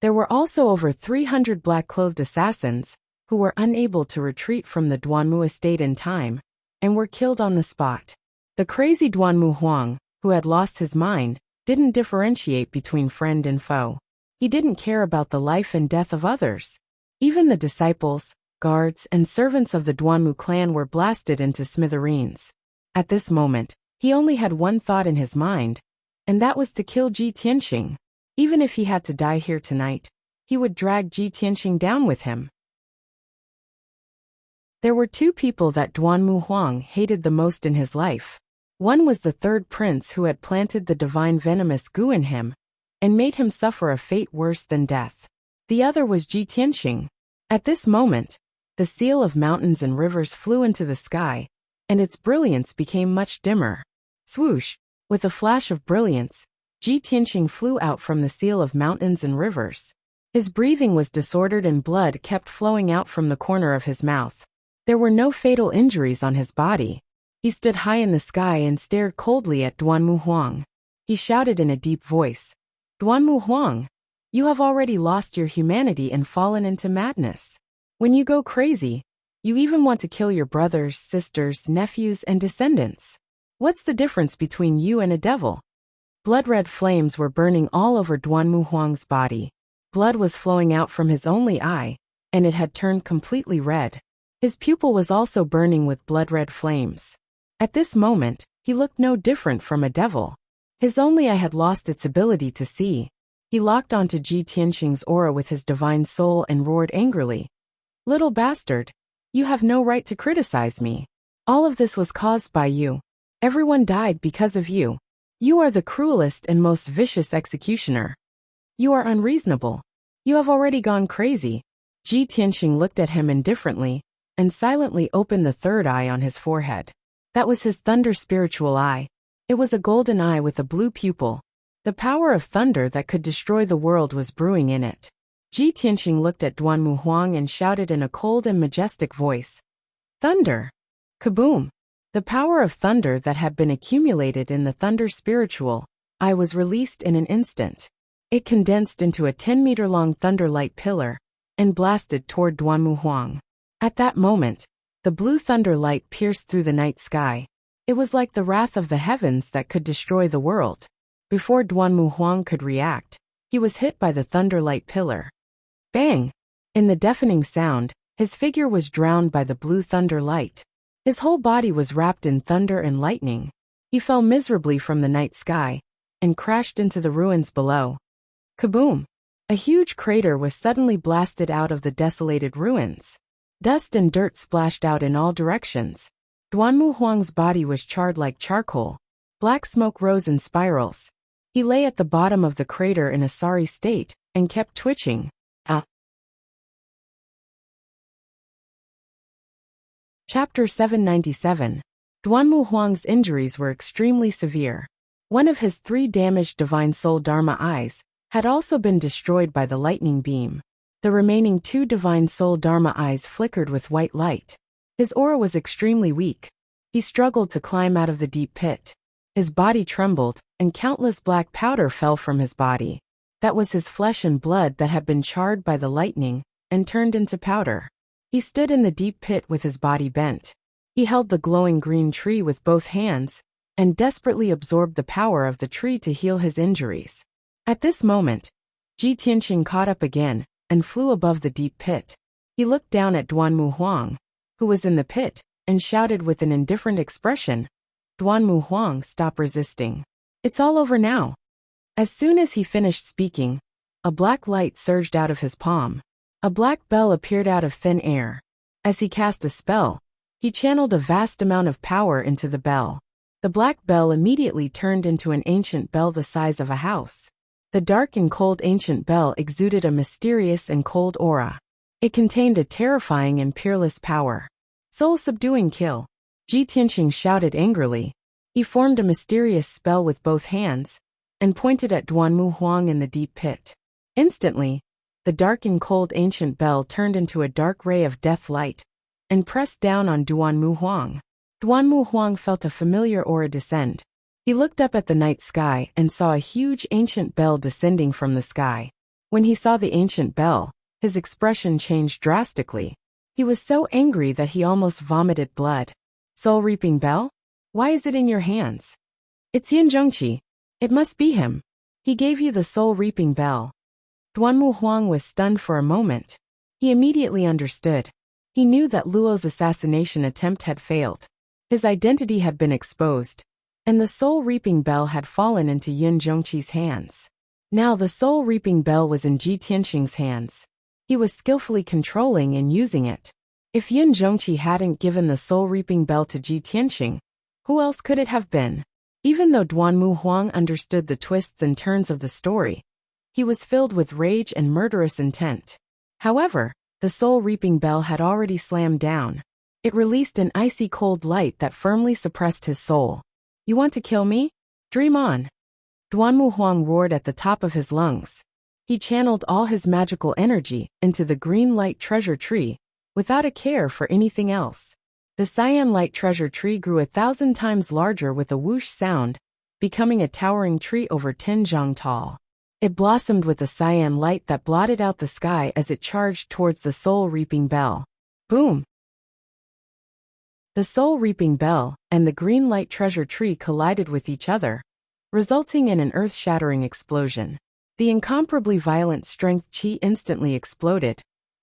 there were also over 300 black-clothed assassins who were unable to retreat from the Duanmu estate in time and were killed on the spot. The crazy Duanmu Huang, who had lost his mind, didn't differentiate between friend and foe. He didn't care about the life and death of others. Even the disciples, guards, and servants of the Duanmu clan were blasted into smithereens. At this moment, he only had one thought in his mind, and that was to kill Ji Tianxing. Even if he had to die here tonight, he would drag Ji Tianxing down with him. There were two people that Duanmu Huang hated the most in his life. One was the third prince who had planted the divine venomous goo in him and made him suffer a fate worse than death. The other was Ji Tianxing. At this moment, the seal of mountains and rivers flew into the sky, and its brilliance became much dimmer. Swoosh! With a flash of brilliance, Ji Tianxing flew out from the seal of mountains and rivers. His breathing was disordered and blood kept flowing out from the corner of his mouth. There were no fatal injuries on his body. He stood high in the sky and stared coldly at Duanmu Huang. He shouted in a deep voice, "Duanmu Huang, you have already lost your humanity and fallen into madness. When you go crazy, you even want to kill your brothers, sisters, nephews, and descendants. What's the difference between you and a devil?" Blood-red flames were burning all over Duanmu Huang's body. Blood was flowing out from his only eye, and it had turned completely red. His pupil was also burning with blood-red flames. At this moment, he looked no different from a devil. His only eye had lost its ability to see. He locked onto Ji Tianxing's aura with his divine soul and roared angrily, "Little bastard, you have no right to criticize me. All of this was caused by you. Everyone died because of you. You are the cruelest and most vicious executioner. You are unreasonable. You have already gone crazy." Ji Tianxing looked at him indifferently and silently opened the third eye on his forehead. That was his thunder spiritual eye. It was a golden eye with a blue pupil. The power of thunder that could destroy the world was brewing in it. Ji Tianqing looked at Duanmu Huang and shouted in a cold and majestic voice. Thunder! Kaboom! The power of thunder that had been accumulated in the thunder spiritual eye was released in an instant. It condensed into a 10-meter-long thunder-light pillar and blasted toward Duanmu Huang. At that moment, the blue thunder light pierced through the night sky. It was like the wrath of the heavens that could destroy the world. Before Duanmu Huang could react, he was hit by the thunder-light pillar. Bang! In the deafening sound, his figure was drowned by the blue thunder light. His whole body was wrapped in thunder and lightning. He fell miserably from the night sky and crashed into the ruins below. Kaboom! A huge crater was suddenly blasted out of the desolated ruins. Dust and dirt splashed out in all directions. Duanmu Huang's body was charred like charcoal. Black smoke rose in spirals. He lay at the bottom of the crater in a sorry state and kept twitching. Chapter 797. Duanmu Huang's injuries were extremely severe. One of his 3 damaged Divine Soul Dharma eyes had also been destroyed by the lightning beam. The remaining 2 Divine Soul Dharma eyes flickered with white light. His aura was extremely weak. He struggled to climb out of the deep pit. His body trembled, and countless black powder fell from his body. That was his flesh and blood that had been charred by the lightning and turned into powder. He stood in the deep pit with his body bent. He held the glowing green tree with both hands and desperately absorbed the power of the tree to heal his injuries. At this moment, Ji Tianqing caught up again and flew above the deep pit. He looked down at Duanmu Huang, who was in the pit, and shouted with an indifferent expression, "Duanmu Huang, stop resisting. It's all over now." As soon as he finished speaking, a black light surged out of his palm. A black bell appeared out of thin air. As he cast a spell, he channeled a vast amount of power into the bell. The black bell immediately turned into an ancient bell the size of a house. The dark and cold ancient bell exuded a mysterious and cold aura. It contained a terrifying and peerless power. Soul-subduing kill. Ji Tianqing shouted angrily. He formed a mysterious spell with both hands and pointed at Duanmu Huang in the deep pit. Instantly, the dark and cold ancient bell turned into a dark ray of death light and pressed down on Duanmu Huang. Duanmu Huang felt a familiar aura descend. He looked up at the night sky and saw a huge ancient bell descending from the sky. When he saw the ancient bell, his expression changed drastically. He was so angry that he almost vomited blood. Soul-reaping bell? Why is it in your hands? It's Yin Zhongqi. It must be him. He gave you the soul-reaping bell. Duanmu Huang was stunned for a moment. He immediately understood. He knew that Luo's assassination attempt had failed. His identity had been exposed, and the soul-reaping bell had fallen into Yin Zhongqi's hands. Now the soul-reaping bell was in Ji Tianqing's hands. He was skillfully controlling and using it. If Yin Zhongqi hadn't given the soul-reaping bell to Ji Tianqing, who else could it have been? Even though Duanmu Huang understood the twists and turns of the story, he was filled with rage and murderous intent. However, the soul-reaping bell had already slammed down. It released an icy cold light that firmly suppressed his soul. You want to kill me? Dream on. Duanmu Huang roared at the top of his lungs. He channeled all his magical energy into the green light treasure tree, without a care for anything else. The cyan light treasure tree grew 1,000 times larger with a whoosh sound, becoming a towering tree over 10 zhang tall. It blossomed with a cyan light that blotted out the sky as it charged towards the soul-reaping bell. Boom! The soul-reaping bell and the green light treasure tree collided with each other, resulting in an earth-shattering explosion. The incomparably violent strength qi instantly exploded,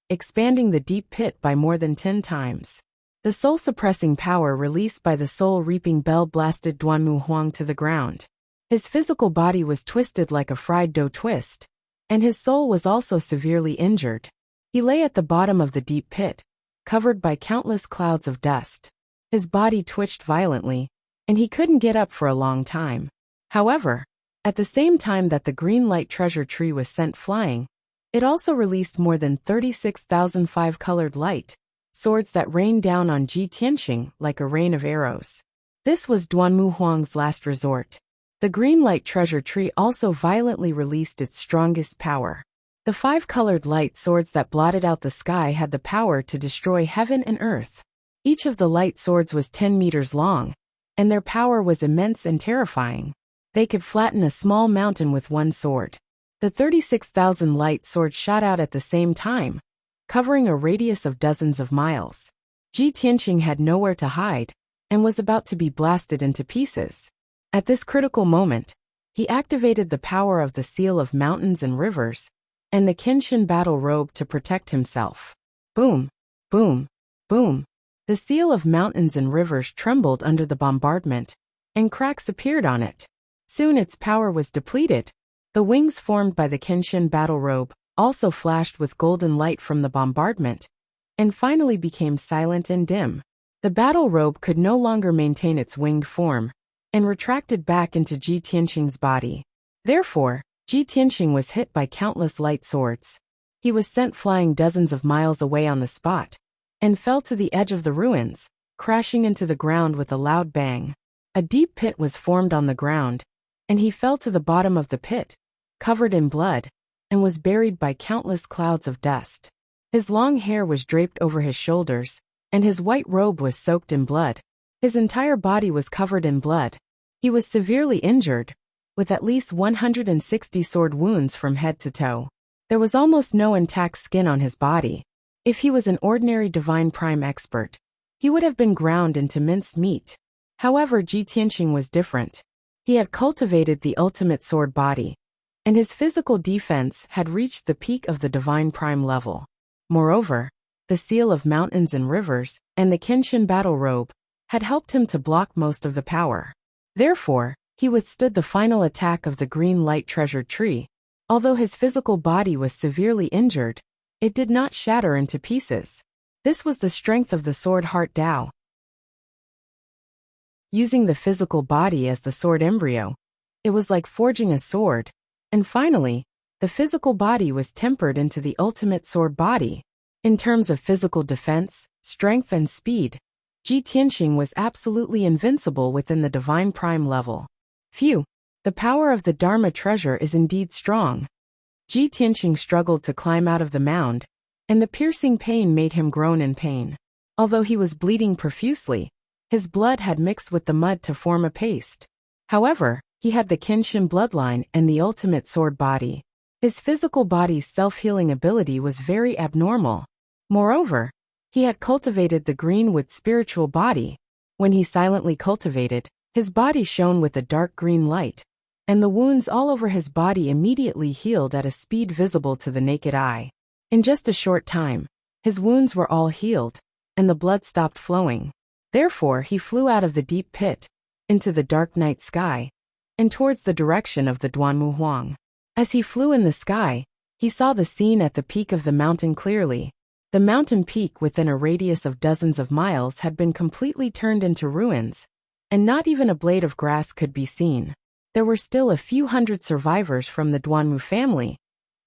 expanding the deep pit by more than 10 times. The soul-suppressing power released by the soul-reaping bell blasted Duanmu Huang to the ground. His physical body was twisted like a fried dough twist, and his soul was also severely injured. He lay at the bottom of the deep pit, covered by countless clouds of dust. His body twitched violently, and he couldn't get up for a long time. However, at the same time that the green light treasure tree was sent flying, it also released more than 36,000 five-colored light swords that rained down on Ji Tianqing like a rain of arrows. This was Duanmu Huang's last resort. The green light treasure tree also violently released its strongest power. The 5 colored light swords that blotted out the sky had the power to destroy heaven and earth. Each of the light swords was 10 meters long, and their power was immense and terrifying. They could flatten a small mountain with one sword. The 36,000 light swords shot out at the same time, covering a radius of dozens of miles. Ji Tianqing had nowhere to hide, and was about to be blasted into pieces. At this critical moment, he activated the power of the seal of mountains and rivers, and the Kenshin battle robe to protect himself. Boom, boom, boom. The seal of mountains and rivers trembled under the bombardment, and cracks appeared on it. Soon its power was depleted. The wings formed by the Kenshin battle robe also flashed with golden light from the bombardment, and finally became silent and dim. The battle robe could no longer maintain its winged form, and retracted back into Ji Tianqing's body. Therefore, Ji Tianqing was hit by countless light swords. He was sent flying dozens of miles away on the spot, and fell to the edge of the ruins, crashing into the ground with a loud bang. A deep pit was formed on the ground, and he fell to the bottom of the pit, covered in blood, and was buried by countless clouds of dust. His long hair was draped over his shoulders, and his white robe was soaked in blood. His entire body was covered in blood. He was severely injured, with at least 160 sword wounds from head to toe. There was almost no intact skin on his body. If he was an ordinary divine prime expert, he would have been ground into minced meat. However, Ji Tianqing was different. He had cultivated the ultimate sword body, and his physical defense had reached the peak of the divine prime level. Moreover, the seal of mountains and rivers, and the Kenshin battle robe, had helped him to block most of the power. Therefore, he withstood the final attack of the green light treasure tree. Although his physical body was severely injured, it did not shatter into pieces. This was the strength of the sword heart Dao. Using the physical body as the sword embryo, it was like forging a sword, and finally, the physical body was tempered into the ultimate sword body. In terms of physical defense, strength and speed, Ji Tianqing was absolutely invincible within the divine prime level. Phew! The power of the Dharma treasure is indeed strong. Ji Tianqing struggled to climb out of the mound, and the piercing pain made him groan in pain. Although he was bleeding profusely, his blood had mixed with the mud to form a paste. However, he had the Kenshin bloodline and the ultimate sword body. His physical body's self-healing ability was very abnormal. Moreover, he had cultivated the greenwood spiritual body. When he silently cultivated, his body shone with a dark green light, and the wounds all over his body immediately healed at a speed visible to the naked eye. In just a short time, his wounds were all healed, and the blood stopped flowing. Therefore, he flew out of the deep pit, into the dark night sky, and towards the direction of the Duanmu Huang. As he flew in the sky, he saw the scene at the peak of the mountain clearly. The mountain peak within a radius of dozens of miles had been completely turned into ruins, and not even a blade of grass could be seen. There were still a few hundred survivors from the Duanmu family,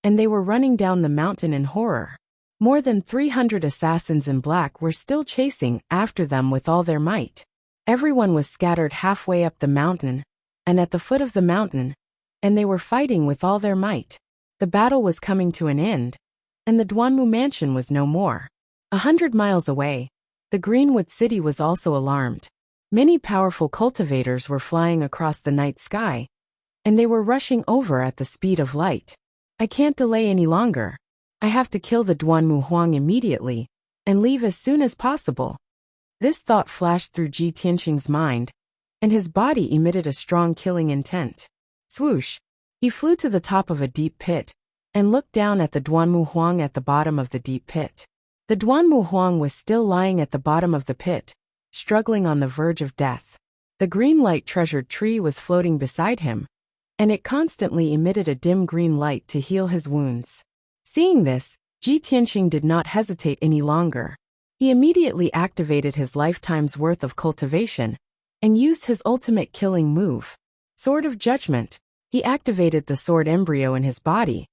and they were running down the mountain in horror. More than 300 assassins in black were still chasing after them with all their might. Everyone was scattered halfway up the mountain, and at the foot of the mountain, and they were fighting with all their might. The battle was coming to an end, and the Duanmu mansion was no more. 100 miles away, the Greenwood city was also alarmed. Many powerful cultivators were flying across the night sky, and they were rushing over at the speed of light. I can't delay any longer. I have to kill the Duanmu Huang immediately, and leave as soon as possible. This thought flashed through Ji Tianqing's mind, and his body emitted a strong killing intent. Swoosh! He flew to the top of a deep pit, and looked down at the Duanmu Huang at the bottom of the deep pit. The Duanmu Huang was still lying at the bottom of the pit, struggling on the verge of death. The green light treasured tree was floating beside him, and it constantly emitted a dim green light to heal his wounds. Seeing this, Ji Tianqing did not hesitate any longer. He immediately activated his lifetime's worth of cultivation, and used his ultimate killing move, Sword of Judgment. He activated the sword embryo in his body,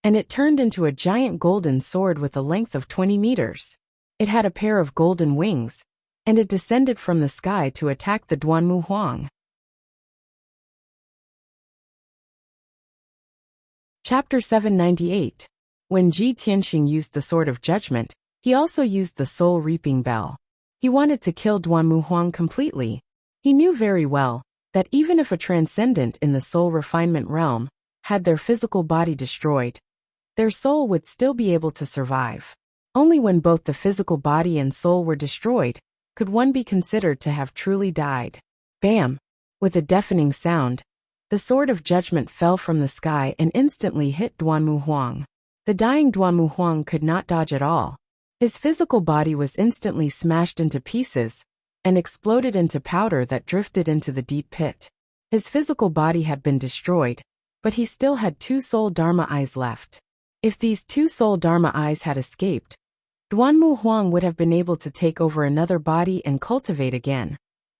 and it turned into a giant golden sword with a length of 20 meters. It had a pair of golden wings, and it descended from the sky to attack the Duanmu Huang. Chapter 798. When Ji Tianxing used the Sword of Judgment, he also used the Soul Reaping Bell. He wanted to kill Duanmu Huang completely. He knew very well that even if a transcendent in the soul refinement realm had their physical body destroyed, their soul would still be able to survive. Only when both the physical body and soul were destroyed could one be considered to have truly died. Bam! With a deafening sound, the Sword of Judgment fell from the sky and instantly hit Duanmu Huang. The dying Duanmu Huang could not dodge at all. His physical body was instantly smashed into pieces and exploded into powder that drifted into the deep pit. His physical body had been destroyed, but he still had two soul Dharma eyes left. If these two soul Dharma eyes had escaped, Duanmu Huang would have been able to take over another body and cultivate again,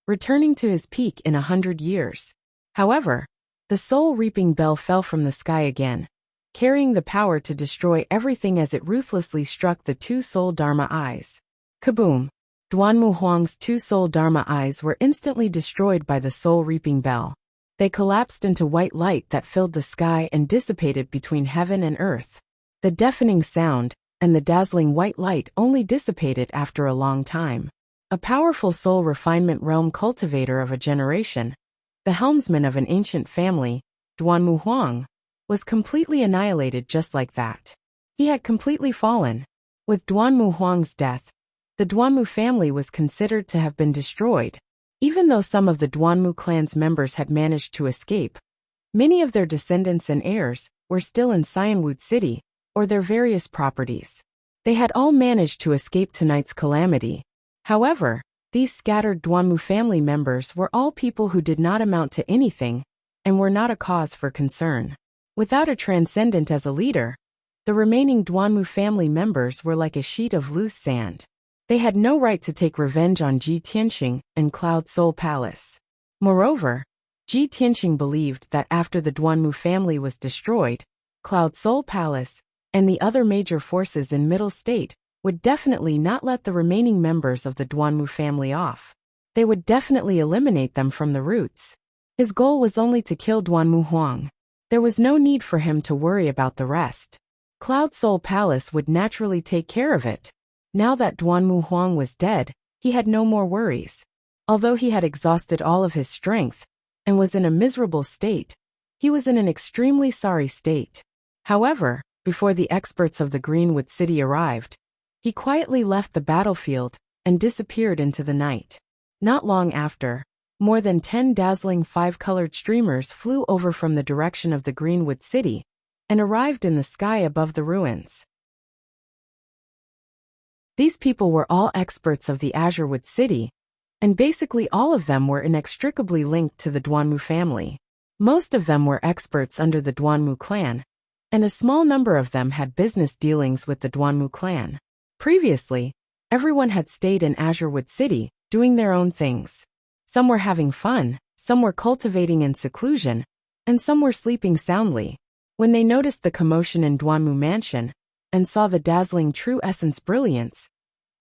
returning to his peak in 100 years. However, the Soul Reaping Bell fell from the sky again, carrying the power to destroy everything as it ruthlessly struck the two soul Dharma eyes. Kaboom! Duanmu Huang's two soul Dharma eyes were instantly destroyed by the Soul Reaping Bell. They collapsed into white light that filled the sky and dissipated between heaven and earth. The deafening sound and the dazzling white light only dissipated after a long time. A powerful soul refinement realm cultivator of a generation, the helmsman of an ancient family, Duanmu Huang, was completely annihilated just like that. He had completely fallen. With Duanmu Huang's death, the Duanmu family was considered to have been destroyed. Even though some of the Duanmu clan's members had managed to escape, many of their descendants and heirs were still in Xianwu City or their various properties. They had all managed to escape tonight's calamity. However, these scattered Duanmu family members were all people who did not amount to anything and were not a cause for concern. Without a transcendent as a leader, the remaining Duanmu family members were like a sheet of loose sand. They had no right to take revenge on Ji Tianxing and Cloud Soul Palace. Moreover, Ji Tianxing believed that after the Duanmu family was destroyed, Cloud Soul Palace and the other major forces in Middle State would definitely not let the remaining members of the Duanmu family off. They would definitely eliminate them from the roots. His goal was only to kill Duanmu Huang. There was no need for him to worry about the rest. Cloud Soul Palace would naturally take care of it. Now that Duanmu Huang was dead, he had no more worries. Although he had exhausted all of his strength and was in a miserable state, he was in an extremely sorry state. However, before the experts of the Greenwood City arrived, he quietly left the battlefield and disappeared into the night. Not long after, more than 10 dazzling 5-colored streamers flew over from the direction of the Greenwood City and arrived in the sky above the ruins. These people were all experts of the Azurewood City, and basically all of them were inextricably linked to the Duanmu family. Most of them were experts under the Duanmu clan, and a small number of them had business dealings with the Duanmu clan. Previously, everyone had stayed in Azurewood City, doing their own things. Some were having fun, some were cultivating in seclusion, and some were sleeping soundly. When they noticed the commotion in Duanmu Mansion and saw the dazzling true essence brilliance,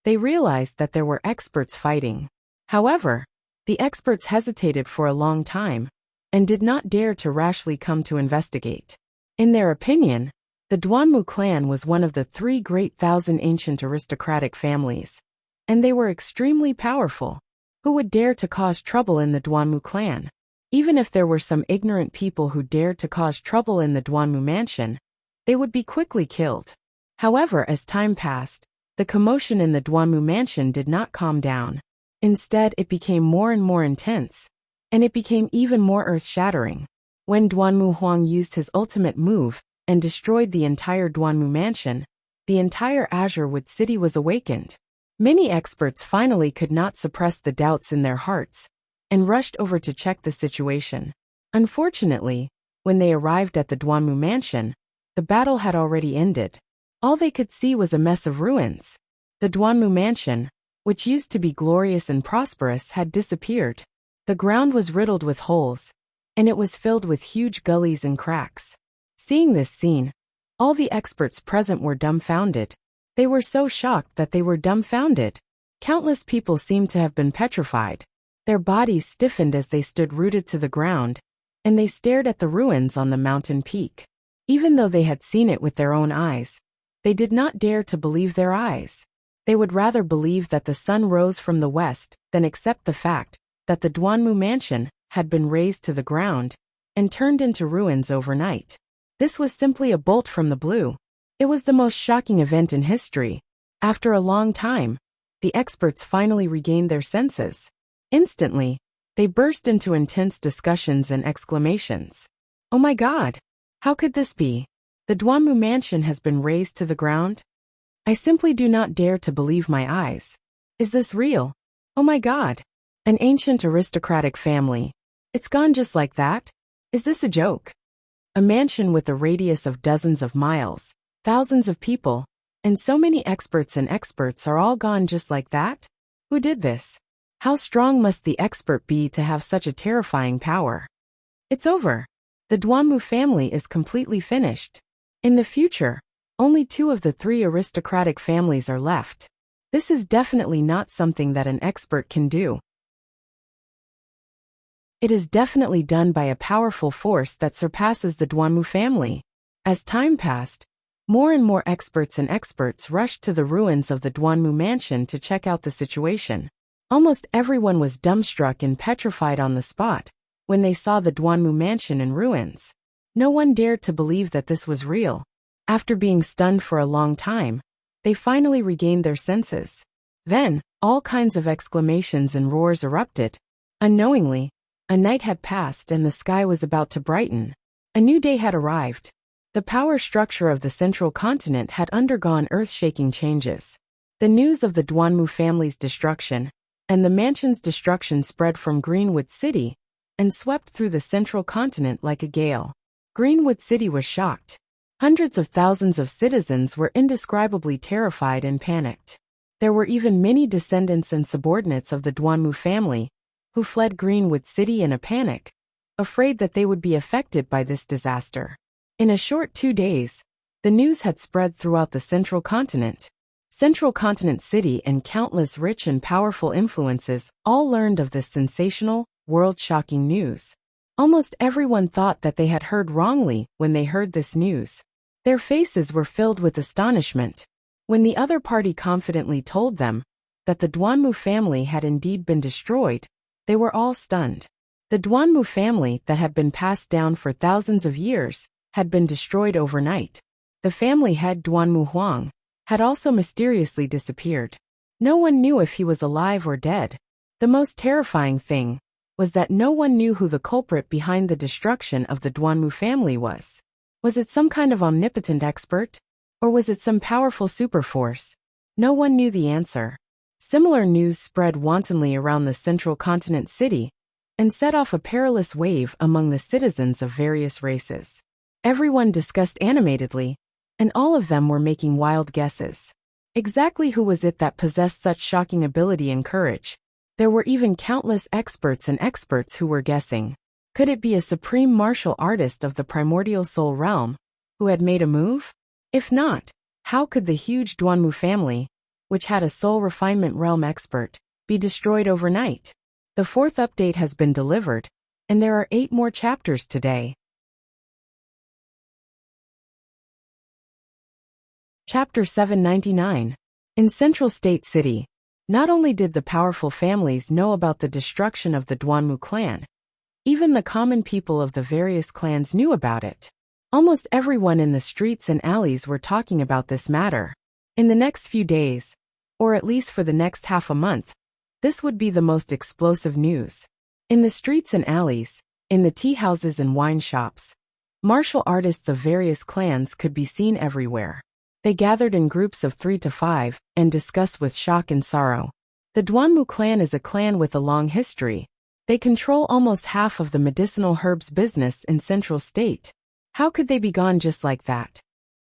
they realized that there were experts fighting. However, the experts hesitated for a long time and did not dare to rashly come to investigate. In their opinion, the Duanmu clan was one of the 3 great thousand ancient aristocratic families, and they were extremely powerful. Who would dare to cause trouble in the Duanmu clan? Even if there were some ignorant people who dared to cause trouble in the Duanmu mansion, they would be quickly killed. However, as time passed, the commotion in the Duanmu mansion did not calm down. Instead, it became more and more intense, and it became even more earth-shattering. When Duanmu Huang used his ultimate move and destroyed the entire Duanmu mansion, the entire Azurewood City was awakened. Many experts finally could not suppress the doubts in their hearts and rushed over to check the situation. Unfortunately, when they arrived at the Duanmu mansion, the battle had already ended. All they could see was a mess of ruins. The Duanmu mansion, which used to be glorious and prosperous, had disappeared. The ground was riddled with holes, and it was filled with huge gullies and cracks. Seeing this scene, all the experts present were dumbfounded. They were so shocked that they were dumbfounded. Countless people seemed to have been petrified. Their bodies stiffened as they stood rooted to the ground, and they stared at the ruins on the mountain peak. Even though they had seen it with their own eyes, they did not dare to believe their eyes. They would rather believe that the sun rose from the west than accept the fact that the Duanmu mansion had been razed to the ground and turned into ruins overnight. This was simply a bolt from the blue. It was the most shocking event in history. After a long time, the experts finally regained their senses. Instantly, they burst into intense discussions and exclamations. "Oh my God! How could this be? The Duanmu mansion has been razed to the ground? I simply do not dare to believe my eyes. Is this real? Oh my God! An ancient aristocratic family. It's gone just like that? Is this a joke? A mansion with a radius of dozens of miles, thousands of people, and so many experts are all gone just like that? Who did this? How strong must the expert be to have such a terrifying power? It's over. The Duanmu family is completely finished. In the future, only 2 of the 3 aristocratic families are left. This is definitely not something that an expert can do. It is definitely done by a powerful force that surpasses the Duanmu family." As time passed, more and more experts rushed to the ruins of the Duanmu mansion to check out the situation. Almost everyone was dumbstruck and petrified on the spot when they saw the Duanmu mansion in ruins. No one dared to believe that this was real. After being stunned for a long time, they finally regained their senses. Then, all kinds of exclamations and roars erupted. Unknowingly, a night had passed and the sky was about to brighten. A new day had arrived. The power structure of the central continent had undergone earth-shaking changes. The news of the Duanmu family's destruction and the mansion's destruction spread from Greenwood City and swept through the central continent like a gale. Greenwood City was shocked. Hundreds of thousands of citizens were indescribably terrified and panicked. There were even many descendants and subordinates of the Duanmu family who fled Greenwood City in a panic, afraid that they would be affected by this disaster. In a short 2 days, the news had spread throughout the central continent. Central Continent City and countless rich and powerful influences all learned of this sensational, world-shocking news. Almost everyone thought that they had heard wrongly when they heard this news. Their faces were filled with astonishment. When the other party confidently told them that the Duanmu family had indeed been destroyed, they were all stunned. The Duanmu family that had been passed down for thousands of years had been destroyed overnight. The family head Duanmu Huang had also mysteriously disappeared. No one knew if he was alive or dead. The most terrifying thing was that no one knew who the culprit behind the destruction of the Duanmu family was. Was it some kind of omnipotent expert? Or was it some powerful superforce? No one knew the answer. Similar news spread wantonly around the central continent city and set off a perilous wave among the citizens of various races. Everyone discussed animatedly, and all of them were making wild guesses. Exactly who was it that possessed such shocking ability and courage? There were even countless experts who were guessing. Could it be a supreme martial artist of the primordial soul realm who had made a move? If not, how could the huge Duanmu family, which had a soul refinement realm expert, be destroyed overnight? The 4th update has been delivered, and there are 8 more chapters today. Chapter 799. In Central State City, not only did the powerful families know about the destruction of the Duanmu clan, even the common people of the various clans knew about it. Almost everyone in the streets and alleys were talking about this matter. In the next few days, or at least for the next half a month, this would be the most explosive news. In the streets and alleys, in the tea houses and wine shops, martial artists of various clans could be seen everywhere. They gathered in groups of 3 to 5 and discussed with shock and sorrow. The Duanmu clan is a clan with a long history. They control almost half of the medicinal herbs business in Central State. How could they be gone just like that?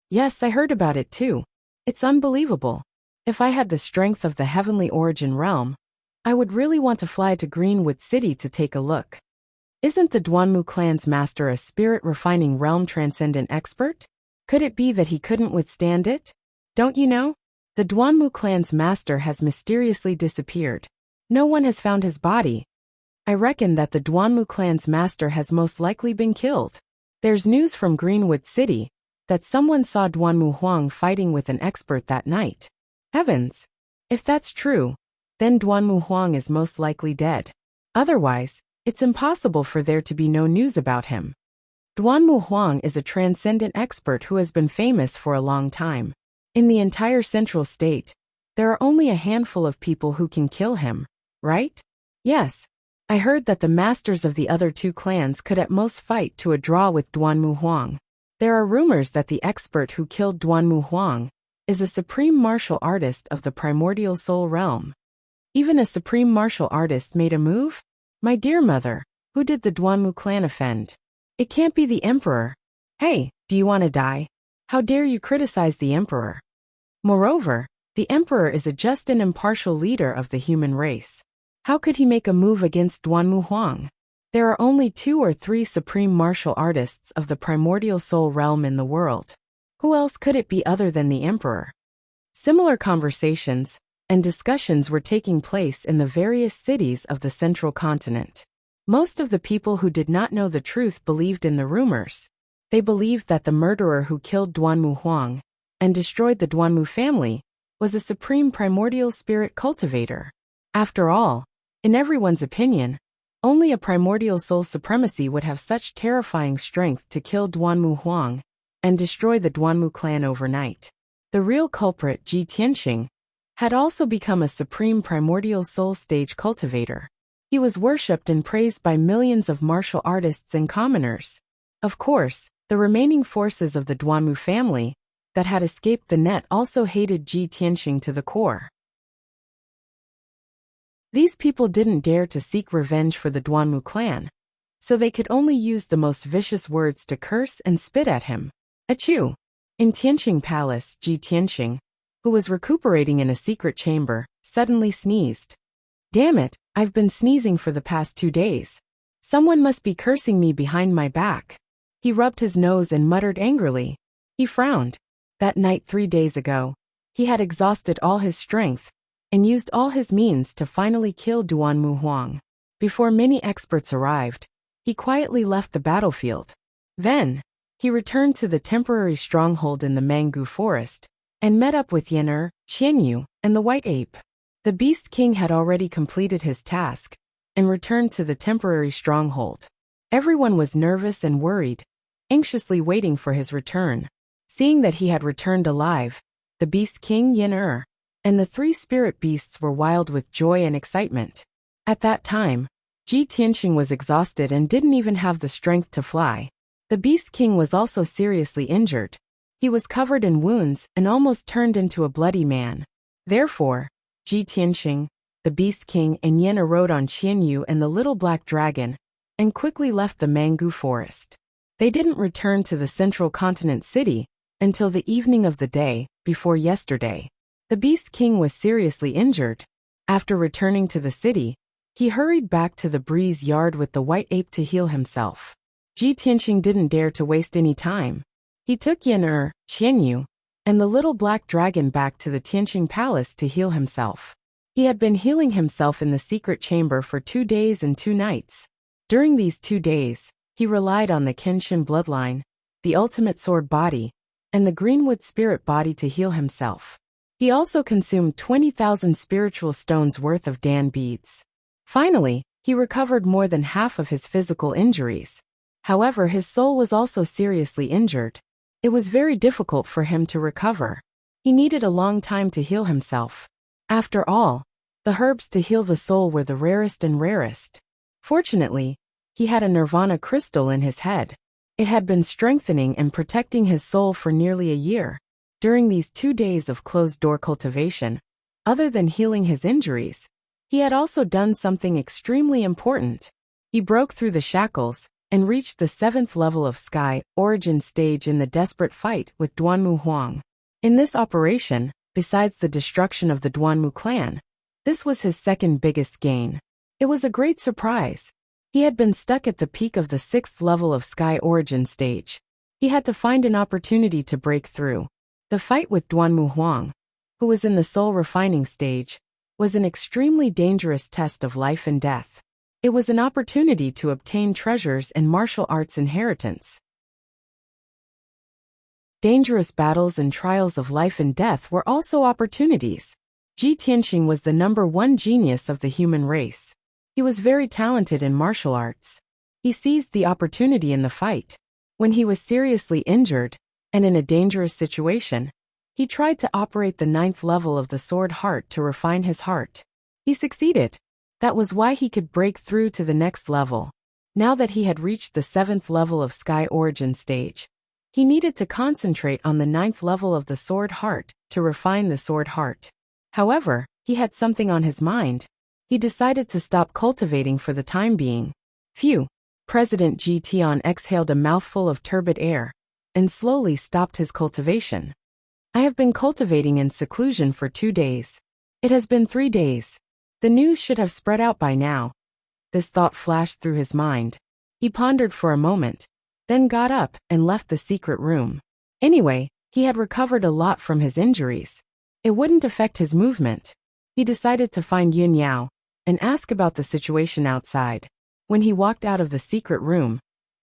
Yes, I heard about it too. It's unbelievable. If I had the strength of the heavenly origin realm, I would really want to fly to Greenwood City to take a look. Isn't the Duanmu clan's master a spirit-refining realm transcendent expert? Could it be that he couldn't withstand it? Don't you know? The Duanmu clan's master has mysteriously disappeared. No one has found his body. I reckon that the Duanmu clan's master has most likely been killed. There's news from Greenwood City that someone saw Duanmu Huang fighting with an expert that night. Heavens! If that's true, then Duanmu Huang is most likely dead. Otherwise, it's impossible for there to be no news about him. Duanmu Huang is a transcendent expert who has been famous for a long time. In the entire central state, there are only a handful of people who can kill him, right? Yes. I heard that the masters of the other two clans could at most fight to a draw with Duanmu Huang. There are rumors that the expert who killed Duanmu Huang is a supreme martial artist of the primordial soul realm. Even a supreme martial artist made a move? My dear mother, who did the Duanmu clan offend? It can't be the emperor. Hey, do you want to die? How dare you criticize the emperor? Moreover, the emperor is a just and impartial leader of the human race. How could he make a move against Duanmu Huang? There are only 2 or 3 supreme martial artists of the primordial soul realm in the world. Who else could it be other than the emperor? Similar conversations and discussions were taking place in the various cities of the central continent. Most of the people who did not know the truth believed in the rumors. They believed that the murderer who killed Duanmu Huang and destroyed the Duanmu family was a supreme primordial spirit cultivator. After all, in everyone's opinion, only a primordial soul supremacy would have such terrifying strength to kill Duanmu Huang and destroy the Duanmu clan overnight. The real culprit, Ji Tianxing, had also become a supreme primordial soul stage cultivator. He was worshipped and praised by millions of martial artists and commoners. Of course, the remaining forces of the Duanmu family that had escaped the net also hated Ji Tianxing to the core. These people didn't dare to seek revenge for the Duanmu clan, so they could only use the most vicious words to curse and spit at him. Achoo! In Tianxing Palace, Ji Tianxing, who was recuperating in a secret chamber, suddenly sneezed. Damn it, I've been sneezing for the past 2 days. Someone must be cursing me behind my back. He rubbed his nose and muttered angrily. He frowned. That night 3 days ago, he had exhausted all his strength and used all his means to finally kill Duanmu Huang. Before many experts arrived, he quietly left the battlefield. Then, he returned to the temporary stronghold in the mango forest and met up with Yan'er, Qianyu, and the white ape. The Beast King had already completed his task and returned to the temporary stronghold. Everyone was nervous and worried, anxiously waiting for his return. Seeing that he had returned alive, the Beast King Yan'er and the 3 spirit beasts were wild with joy and excitement. At that time, Ji Tianxing was exhausted and didn't even have the strength to fly. The Beast King was also seriously injured. He was covered in wounds and almost turned into a bloody man. Therefore, Ji Tianxing, the Beast King, and Yan'er rode on Qianyu and the little black dragon and quickly left the mango forest. They didn't return to the central continent city until the evening of the day before yesterday. The Beast King was seriously injured. After returning to the city, he hurried back to the breeze yard with the white ape to heal himself. Ji Tianxing didn't dare to waste any time. He took Yan'er, Qianyu, and the little black dragon back to the Tianxing Palace to heal himself. He had been healing himself in the secret chamber for 2 days and 2 nights. During these 2 days, he relied on the Kenshin bloodline, the ultimate sword body, and the Greenwood spirit body to heal himself. He also consumed 20,000 spiritual stones worth of Dan beads. Finally, he recovered more than half of his physical injuries. However, his soul was also seriously injured. It was very difficult for him to recover. He needed a long time to heal himself. After all, the herbs to heal the soul were the rarest and rarest. Fortunately, he had a nirvana crystal in his head. It had been strengthening and protecting his soul for nearly a year. During these 2 days of closed-door cultivation, other than healing his injuries, he had also done something extremely important. He broke through the shackles and reached the 7th level of Sky Origin stage in the desperate fight with Duanmu Huang. In this operation, besides the destruction of the Duanmu clan, this was his second biggest gain. It was a great surprise. He had been stuck at the peak of the 6th level of Sky Origin stage. He had to find an opportunity to break through. The fight with Duanmu Huang, who was in the soul refining stage, was an extremely dangerous test of life and death. It was an opportunity to obtain treasures and martial arts inheritance. Dangerous battles and trials of life and death were also opportunities. Ji Tianqing was the #1 genius of the human race. He was very talented in martial arts. He seized the opportunity in the fight. When he was seriously injured, and in a dangerous situation, he tried to operate the 9th level of the sword heart to refine his heart. He succeeded. That was why he could break through to the next level. Now that he had reached the 7th level of Sky Origin stage, he needed to concentrate on the 9th level of the sword heart to refine the sword heart. However, he had something on his mind. He decided to stop cultivating for the time being. Phew! President Ji Tian exhaled a mouthful of turbid air and slowly stopped his cultivation. I have been cultivating in seclusion for 2 days. It has been 3 days. The news should have spread out by now. This thought flashed through his mind. He pondered for a moment, then got up and left the secret room. Anyway, he had recovered a lot from his injuries. It wouldn't affect his movement. He decided to find Yun Yao and ask about the situation outside. When he walked out of the secret room,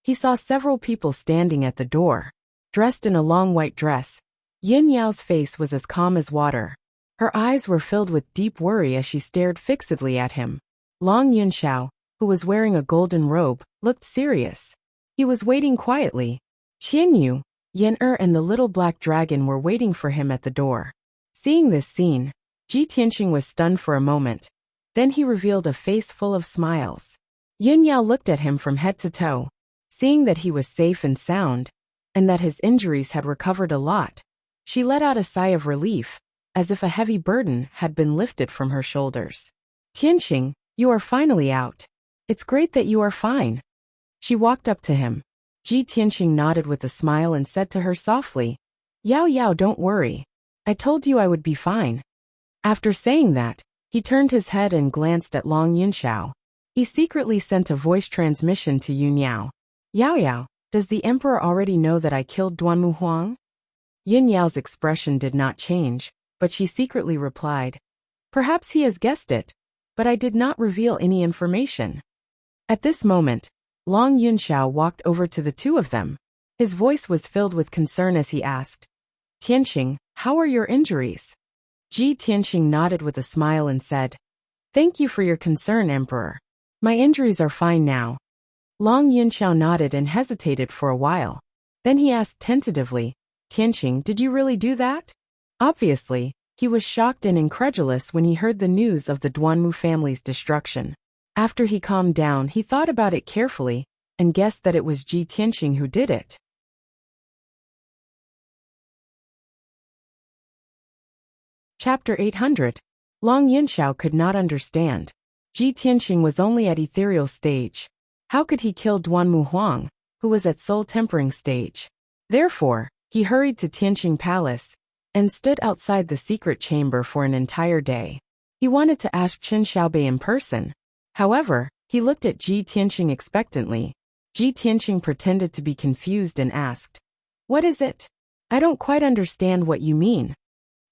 he saw several people standing at the door. Dressed in a long white dress, Yun Yao's face was as calm as water. Her eyes were filled with deep worry as she stared fixedly at him. Long Yunxiao, who was wearing a golden robe, looked serious. He was waiting quietly. Qianyu, Yin-Er and the little black dragon were waiting for him at the door. Seeing this scene, Ji Tianqing was stunned for a moment. Then he revealed a face full of smiles. Yun Yao looked at him from head to toe. Seeing that he was safe and sound, and that his injuries had recovered a lot, she let out a sigh of relief, as if a heavy burden had been lifted from her shoulders. Tianqing, you are finally out. It's great that you are fine. She walked up to him. Ji Tianqing nodded with a smile and said to her softly, Yao Yao, don't worry. I told you I would be fine. After saying that, he turned his head and glanced at Long Yunxiao. He secretly sent a voice transmission to Yun Yao. Yao Yao, does the emperor already know that I killed Duanmu Huang? Yun Yao's expression did not change, but she secretly replied, perhaps he has guessed it, but I did not reveal any information. At this moment, Long Yunxiao walked over to the two of them. His voice was filled with concern as he asked, Tianqing, how are your injuries? Ji Tianqing nodded with a smile and said, thank you for your concern, Emperor. My injuries are fine now. Long Yunxiao nodded and hesitated for a while. Then he asked tentatively, Tianqing, did you really do that? Obviously, he was shocked and incredulous when he heard the news of the Duanmu family's destruction. After he calmed down, he thought about it carefully and guessed that it was Ji Tianqing who did it. Chapter 800. Long Yunxiao could not understand. Ji Tianqing was only at ethereal stage. How could he kill Duanmu Huang, who was at soul tempering stage? Therefore, he hurried to Tianqing Palace and stood outside the secret chamber for an entire day. He wanted to ask Chen Xiaobei in person. However, he looked at Ji Tianqing expectantly. Ji Tianqing pretended to be confused and asked, what is it? I don't quite understand what you mean.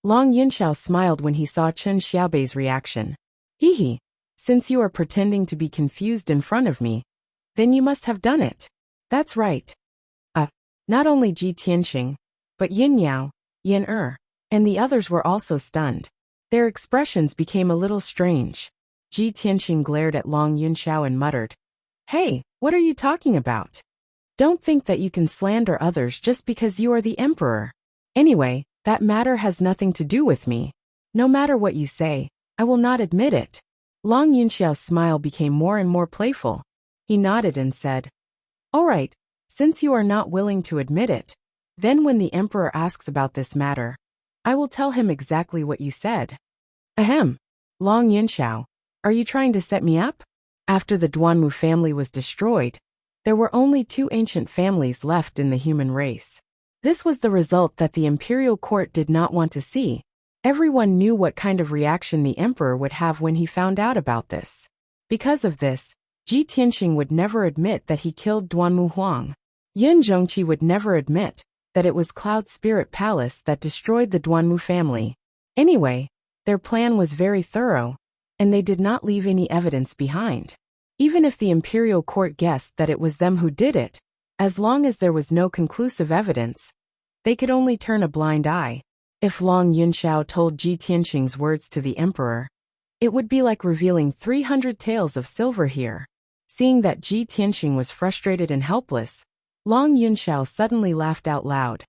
Long Yunxiao smiled when he saw Chen Xiaobei's reaction. Hee. Since you are pretending to be confused in front of me, then you must have done it. That's right. Not only Ji Tianqing, but Yin Yao, Yin-Er, and the others were also stunned. Their expressions became a little strange. Ji Tianqing glared at Long Yunxiao and muttered, hey, what are you talking about? Don't think that you can slander others just because you are the emperor. Anyway, that matter has nothing to do with me. No matter what you say, I will not admit it. Long Yunxiao's smile became more and more playful. He nodded and said, all right, since you are not willing to admit it, then when the emperor asks about this matter, I will tell him exactly what you said. Ahem. Long Yunxiao, are you trying to set me up? After the Duanmu family was destroyed, there were only 2 ancient families left in the human race. This was the result that the imperial court did not want to see. Everyone knew what kind of reaction the emperor would have when he found out about this. Because of this, Ji Tianqing would never admit that he killed Duanmu Huang. Yin Zhongqi would never admit that it was Cloud Spirit Palace that destroyed the Duanmu family. Anyway, their plan was very thorough, and they did not leave any evidence behind. Even if the imperial court guessed that it was them who did it, as long as there was no conclusive evidence, They could only turn a blind eye. If Long Yunxiao told Ji Tianxing's words to the emperor, it would be like revealing 300 taels of silver here. Seeing that Ji Tianxing was frustrated and helpless, Long Yunxiao suddenly laughed out loud.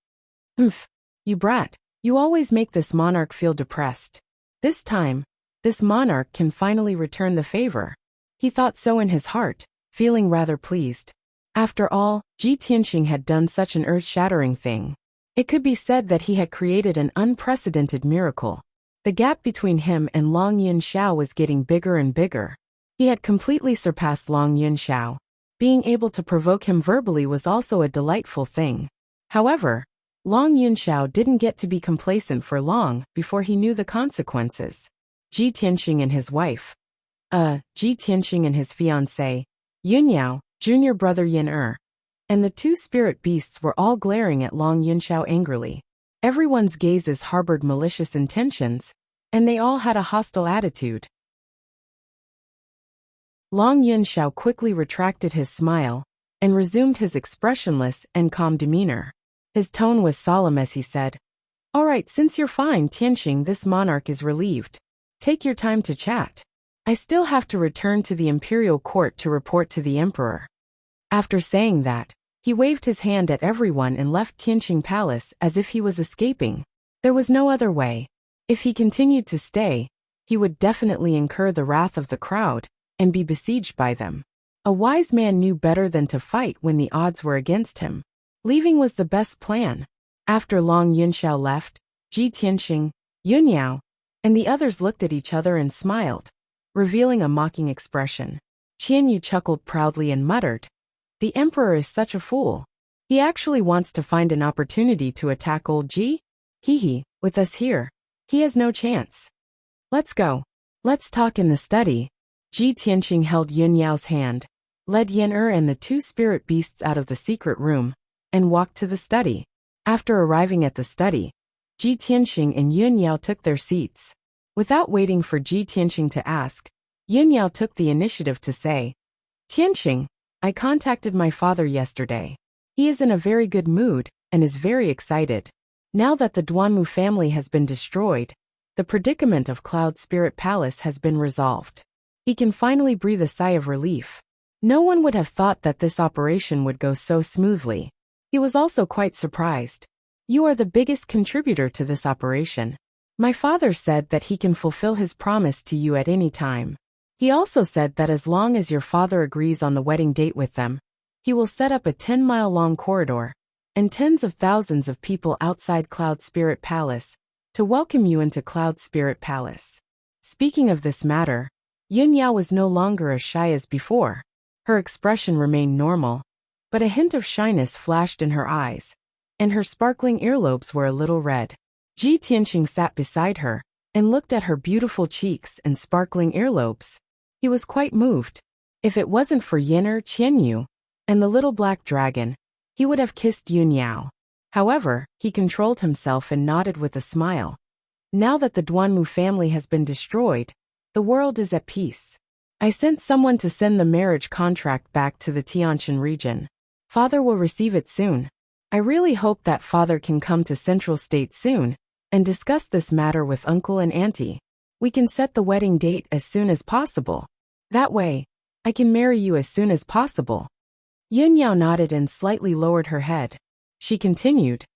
"Humph, you brat, you always make this monarch feel depressed. This time, this monarch can finally return the favor." He thought so in his heart, feeling rather pleased. After all, Ji Tianxing had done such an earth-shattering thing. It could be said that he had created an unprecedented miracle. The gap between him and Long Yunxiao was getting bigger and bigger. He had completely surpassed Long Yunxiao. Being able to provoke him verbally was also a delightful thing. However, Long Yunxiao didn't get to be complacent for long before he knew the consequences. Ji Tianxing and his wife. Ji Tianxing and his fiancée, Yunyao, junior brother Yin and the two spirit beasts were all glaring at Long Yunxiao angrily. Everyone's gazes harbored malicious intentions, and they all had a hostile attitude. Long Yunxiao quickly retracted his smile and resumed his expressionless and calm demeanor. His tone was solemn as he said, "All right, since you're fine, Tianxing, this monarch is relieved. Take your time to chat. I still have to return to the imperial court to report to the emperor." After saying that, he waved his hand at everyone and left Tianxing Palace as if he was escaping. There was no other way. If he continued to stay, he would definitely incur the wrath of the crowd and be besieged by them. A wise man knew better than to fight when the odds were against him. Leaving was the best plan. After Long Yunxiao left, Ji Tianxing, Yunyao, and the others looked at each other and smiled, revealing a mocking expression. Qianyu chuckled proudly and muttered, "The emperor is such a fool. He actually wants to find an opportunity to attack old Ji? Hee, with us here, he has no chance. Let's go. Let's talk in the study." Ji Tianxing held Yunyao's hand, led Yin and the two spirit beasts out of the secret room, and walked to the study. After arriving at the study, Ji Tianxing and Yunyao took their seats. Without waiting for Ji Tianxing to ask, Yunyao took the initiative to say, "Tianxing, I contacted my father yesterday. He is in a very good mood and is very excited. Now that the Duanmu family has been destroyed, the predicament of Cloud Spirit Palace has been resolved. He can finally breathe a sigh of relief. No one would have thought that this operation would go so smoothly. He was also quite surprised. You are the biggest contributor to this operation. My father said that he can fulfill his promise to you at any time. He also said that as long as your father agrees on the wedding date with them, he will set up a 10-mile-long corridor and tens of thousands of people outside Cloud Spirit Palace to welcome you into Cloud Spirit Palace." Speaking of this matter, Yunyao was no longer as shy as before. Her expression remained normal, but a hint of shyness flashed in her eyes, and her sparkling earlobes were a little red. Ji Tianxing sat beside her and looked at her beautiful cheeks and sparkling earlobes. He was quite moved. If it wasn't for Yin'er, Qianyu, and the little black dragon, he would have kissed Yunyao. However, he controlled himself and nodded with a smile. Now that the Duanmu family has been destroyed, the world is at peace. I sent someone to send the marriage contract back to the Tianshan region. Father will receive it soon. I really hope that father can come to Central State soon and discuss this matter with uncle and auntie. We can set the wedding date as soon as possible. That way, I can marry you as soon as possible." Yunyao nodded and slightly lowered her head. She continued,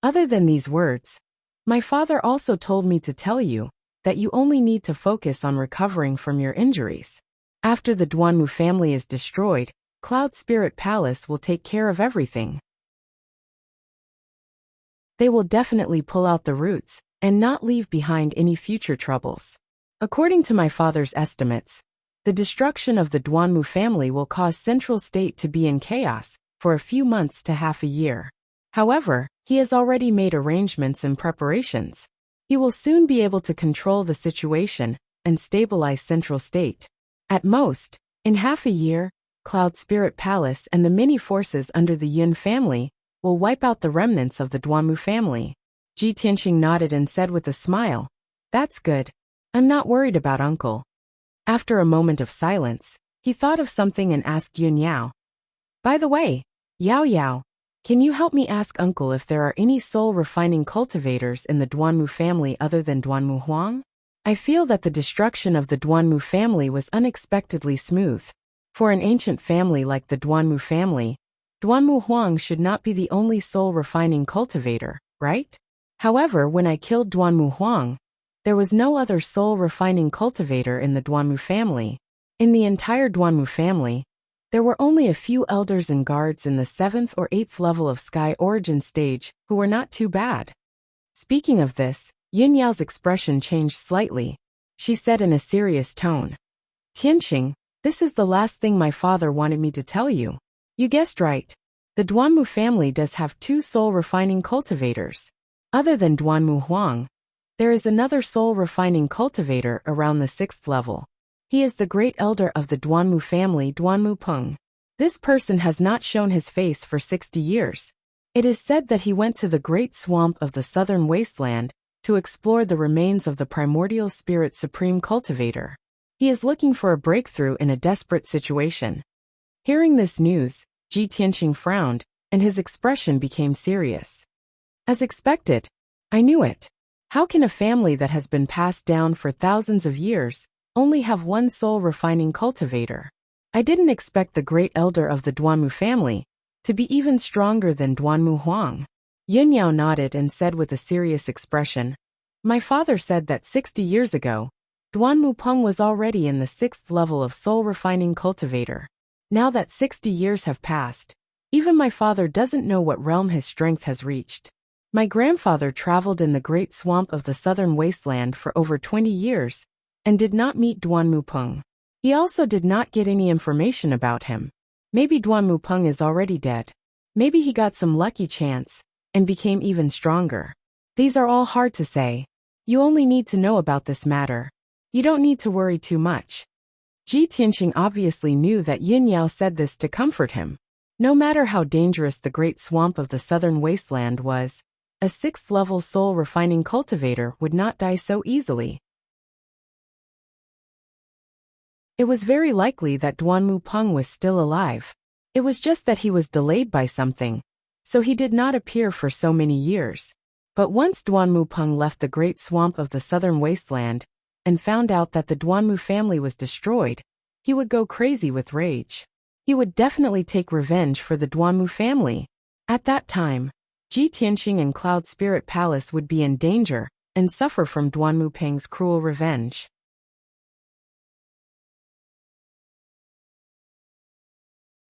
"Other than these words, my father also told me to tell you that you only need to focus on recovering from your injuries. After the Duanmu family is destroyed, Cloud Spirit Palace will take care of everything. They will definitely pull out the roots and not leave behind any future troubles. According to my father's estimates, the destruction of the Duanmu family will cause Central State to be in chaos for a few months to half a year. However, he has already made arrangements and preparations. He will soon be able to control the situation and stabilize Central State. At most, in half a year, Cloud Spirit Palace and the many forces under the Yun family will wipe out the remnants of the Duanmu family." Ji Tianxing nodded and said with a smile, "That's good. I'm not worried about uncle." After a moment of silence, he thought of something and asked Yunyao, "By the way, Yao Yao, Can you help me ask Uncle if there are any soul-refining cultivators in the Duanmu family other than Duanmu Huang? I feel that the destruction of the Duanmu family was unexpectedly smooth. For an ancient family like the Duanmu family, Duanmu Huang should not be the only soul-refining cultivator, right? However, when I killed Duanmu Huang, there was no other soul-refining cultivator in the Duanmu family. In the entire Duanmu family, there were only a few elders and guards in the 7th or 8th level of Sky Origin stage who were not too bad. Speaking of this, Yun Yao's expression changed slightly. She said in a serious tone, "Tianqing, this is the last thing my father wanted me to tell you. You guessed right. The Duanmu family does have 2 soul-refining cultivators. Other than Duanmu Huang, there is another soul-refining cultivator around the 6th level. He is the great elder of the Duanmu family, Duanmu Peng. This person has not shown his face for 60 years. It is said that he went to the great swamp of the southern wasteland to explore the remains of the primordial spirit supreme cultivator. He is looking for a breakthrough in a desperate situation." Hearing this news, Ji Tianqing frowned, and his expression became serious. As expected, I knew it. How can a family that has been passed down for thousands of years only have one soul-refining cultivator? I didn't expect the great elder of the Duanmu family to be even stronger than Duanmu Huang. Yun Yao nodded and said with a serious expression, "My father said that 60 years ago, Duanmu Peng was already in the 6th level of soul-refining cultivator. Now that 60 years have passed, even my father doesn't know what realm his strength has reached. My grandfather traveled in the great swamp of the southern wasteland for over 20 years and did not meet Duanmu Peng. He also did not get any information about him. Maybe Duanmu Peng is already dead. Maybe he got some lucky chance and became even stronger. These are all hard to say. You only need to know about this matter. You don't need to worry too much." Ji Tianqing obviously knew that Yun Yao said this to comfort him. No matter how dangerous the great swamp of the southern wasteland was, a 6th level soul-refining cultivator would not die so easily. It was very likely that Duanmu Peng was still alive. It was just that he was delayed by something, so he did not appear for so many years. But once Duanmu Peng left the great swamp of the southern wasteland and found out that the Duanmu family was destroyed, he would go crazy with rage. He would definitely take revenge for the Duanmu family. At that time, Ji Tianqing and Cloud Spirit Palace would be in danger and suffer from Duanmu Peng's cruel revenge.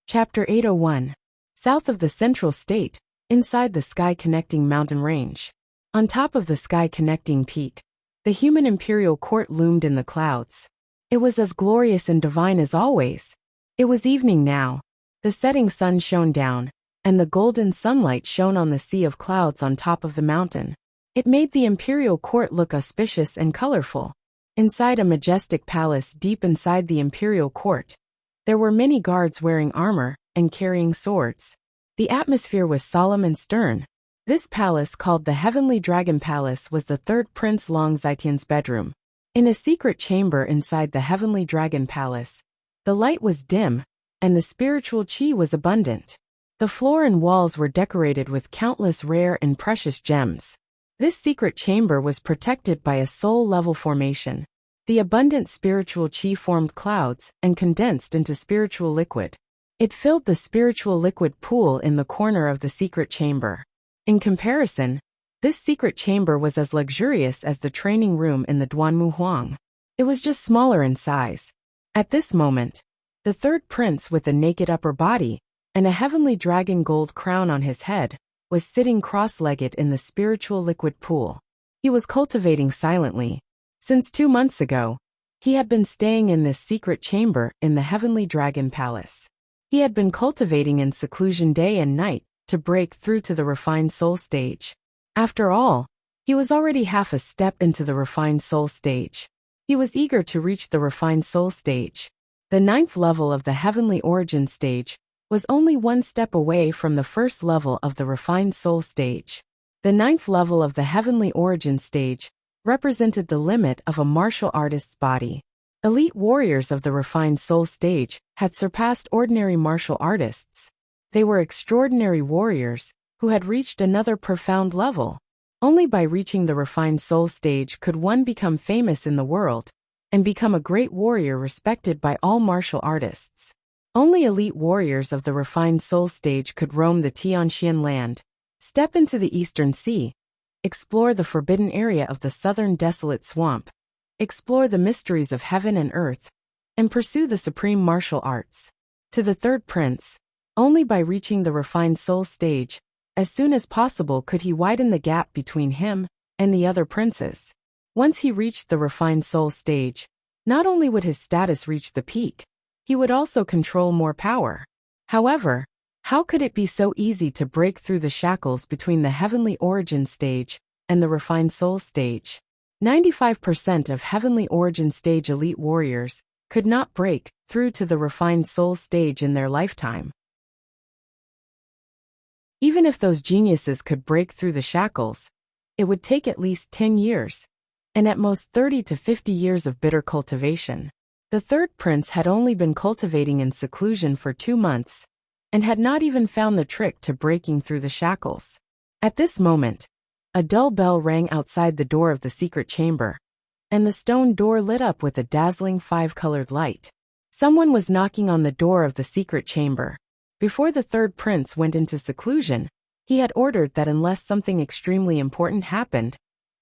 Chapter 801. South of the Central State, inside the sky-connecting mountain range. On top of the sky-connecting peak, the human imperial court loomed in the clouds. It was as glorious and divine as always. It was evening now. The setting sun shone down, and the golden sunlight shone on the sea of clouds on top of the mountain. It made the imperial court look auspicious and colorful. Inside a majestic palace deep inside the imperial court, there were many guards wearing armor and carrying swords. The atmosphere was solemn and stern. This palace, called the Heavenly Dragon Palace, was the 3rd Prince Long Zitian's bedroom. In a secret chamber inside the Heavenly Dragon Palace, the light was dim, and the spiritual qi was abundant. The floor and walls were decorated with countless rare and precious gems. This secret chamber was protected by a soul-level formation. The abundant spiritual qi formed clouds and condensed into spiritual liquid. It filled the spiritual liquid pool in the corner of the secret chamber. In comparison, this secret chamber was as luxurious as the training room in the Duanmu Huang. It was just smaller in size. At this moment, the 3rd prince, with a naked upper body and a heavenly dragon gold crown on his head, was sitting cross-legged in the spiritual liquid pool. He was cultivating silently. Since 2 months ago, he had been staying in this secret chamber in the Heavenly Dragon Palace. He had been cultivating in seclusion day and night to break through to the refined soul stage. After all, he was already half a step into the refined soul stage. He was eager to reach the refined soul stage. The 9th level of the Heavenly Origin stage was only 1 step away from the 1st level of the refined soul stage. The 9th level of the Heavenly Origin stage represented the limit of a martial artist's body. Elite warriors of the refined soul stage had surpassed ordinary martial artists. They were extraordinary warriors who had reached another profound level. Only by reaching the refined soul stage could one become famous in the world and become a great warrior respected by all martial artists. Only elite warriors of the refined soul stage could roam the Tianxian land, step into the Eastern Sea, explore the forbidden area of the southern desolate swamp, explore the mysteries of heaven and earth, and pursue the supreme martial arts. To the third prince, only by reaching the refined soul stage, as soon as possible could he widen the gap between him and the other princes. Once he reached the refined soul stage, not only would his status reach the peak, he would also control more power. However, how could it be so easy to break through the shackles between the heavenly origin stage and the refined soul stage? 95% of heavenly origin stage elite warriors could not break through to the refined soul stage in their lifetime. Even if those geniuses could break through the shackles, it would take at least 10 years, and at most 30 to 50 years of bitter cultivation. The third prince had only been cultivating in seclusion for 2 months, and had not even found the trick to breaking through the shackles. At this moment, a dull bell rang outside the door of the secret chamber, and the stone door lit up with a dazzling 5-colored light. Someone was knocking on the door of the secret chamber. Before the third prince went into seclusion, he had ordered that unless something extremely important happened,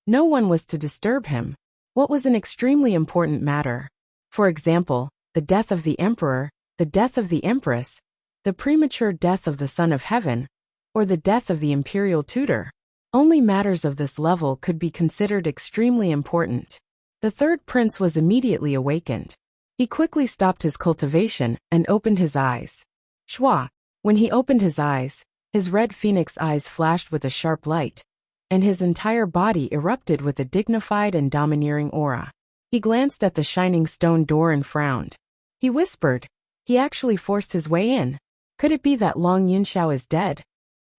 no one was to disturb him. What was an extremely important matter? For example, the death of the emperor, the death of the empress, the premature death of the son of heaven, or the death of the imperial tutor. Only matters of this level could be considered extremely important. The third prince was immediately awakened. He quickly stopped his cultivation and opened his eyes. Shwa. When he opened his eyes, his red phoenix eyes flashed with a sharp light, and his entire body erupted with a dignified and domineering aura. He glanced at the shining stone door and frowned. He whispered. He actually forced his way in. Could it be that Long Yunxiao is dead?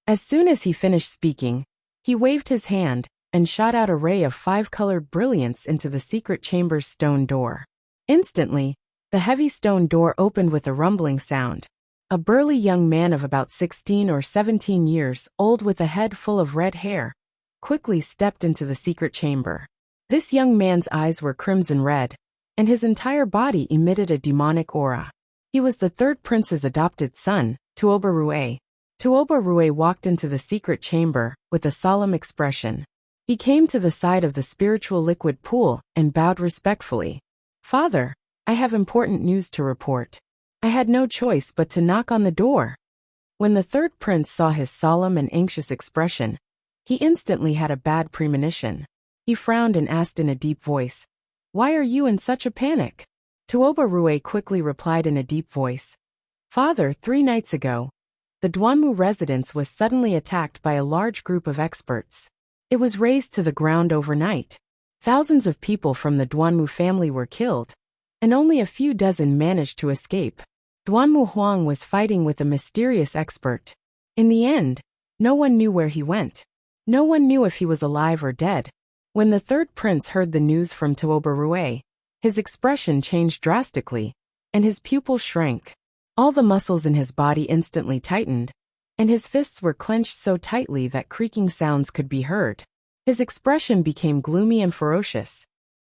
As soon as he finished speaking, he waved his hand and shot out a ray of 5-colored brilliance into the secret chamber's stone door. Instantly, the heavy stone door opened with a rumbling sound. A burly young man of about 16 or 17 years old with a head full of red hair quickly stepped into the secret chamber. This young man's eyes were crimson red, and his entire body emitted a demonic aura. He was the third prince's adopted son, Tuoba Rue. Tuoba Rue walked into the secret chamber with a solemn expression. He came to the side of the spiritual liquid pool and bowed respectfully. "Father, I have important news to report. I had no choice but to knock on the door." When the third prince saw his solemn and anxious expression, he instantly had a bad premonition. He frowned and asked in a deep voice, "Why are you in such a panic?" Tuoba Rue quickly replied in a deep voice, "Father, 3 nights ago, the Duanmu residence was suddenly attacked by a large group of experts. It was razed to the ground overnight. Thousands of people from the Duanmu family were killed, and only a few dozen managed to escape. Duanmu Huang was fighting with a mysterious expert. In the end, no one knew where he went. No one knew if he was alive or dead." When the third prince heard the news from Tuoba Rue, his expression changed drastically, and his pupils shrank. All the muscles in his body instantly tightened, and his fists were clenched so tightly that creaking sounds could be heard. His expression became gloomy and ferocious.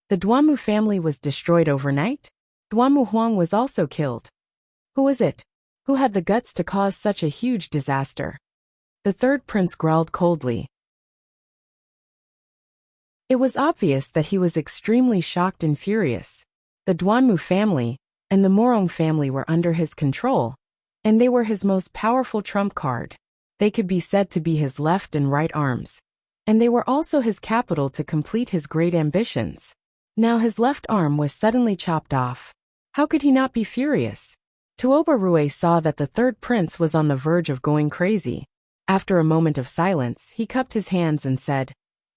The Duanmu family was destroyed overnight? Duanmu Huang was also killed. Who was it? Who had the guts to cause such a huge disaster? The third prince growled coldly. It was obvious that he was extremely shocked and furious. The Duanmu family and the Morong family were under his control, and they were his most powerful trump card. They could be said to be his left and right arms, and they were also his capital to complete his great ambitions. Now his left arm was suddenly chopped off. How could he not be furious? Tuoba Rue saw that the third prince was on the verge of going crazy. After a moment of silence, he cupped his hands and said,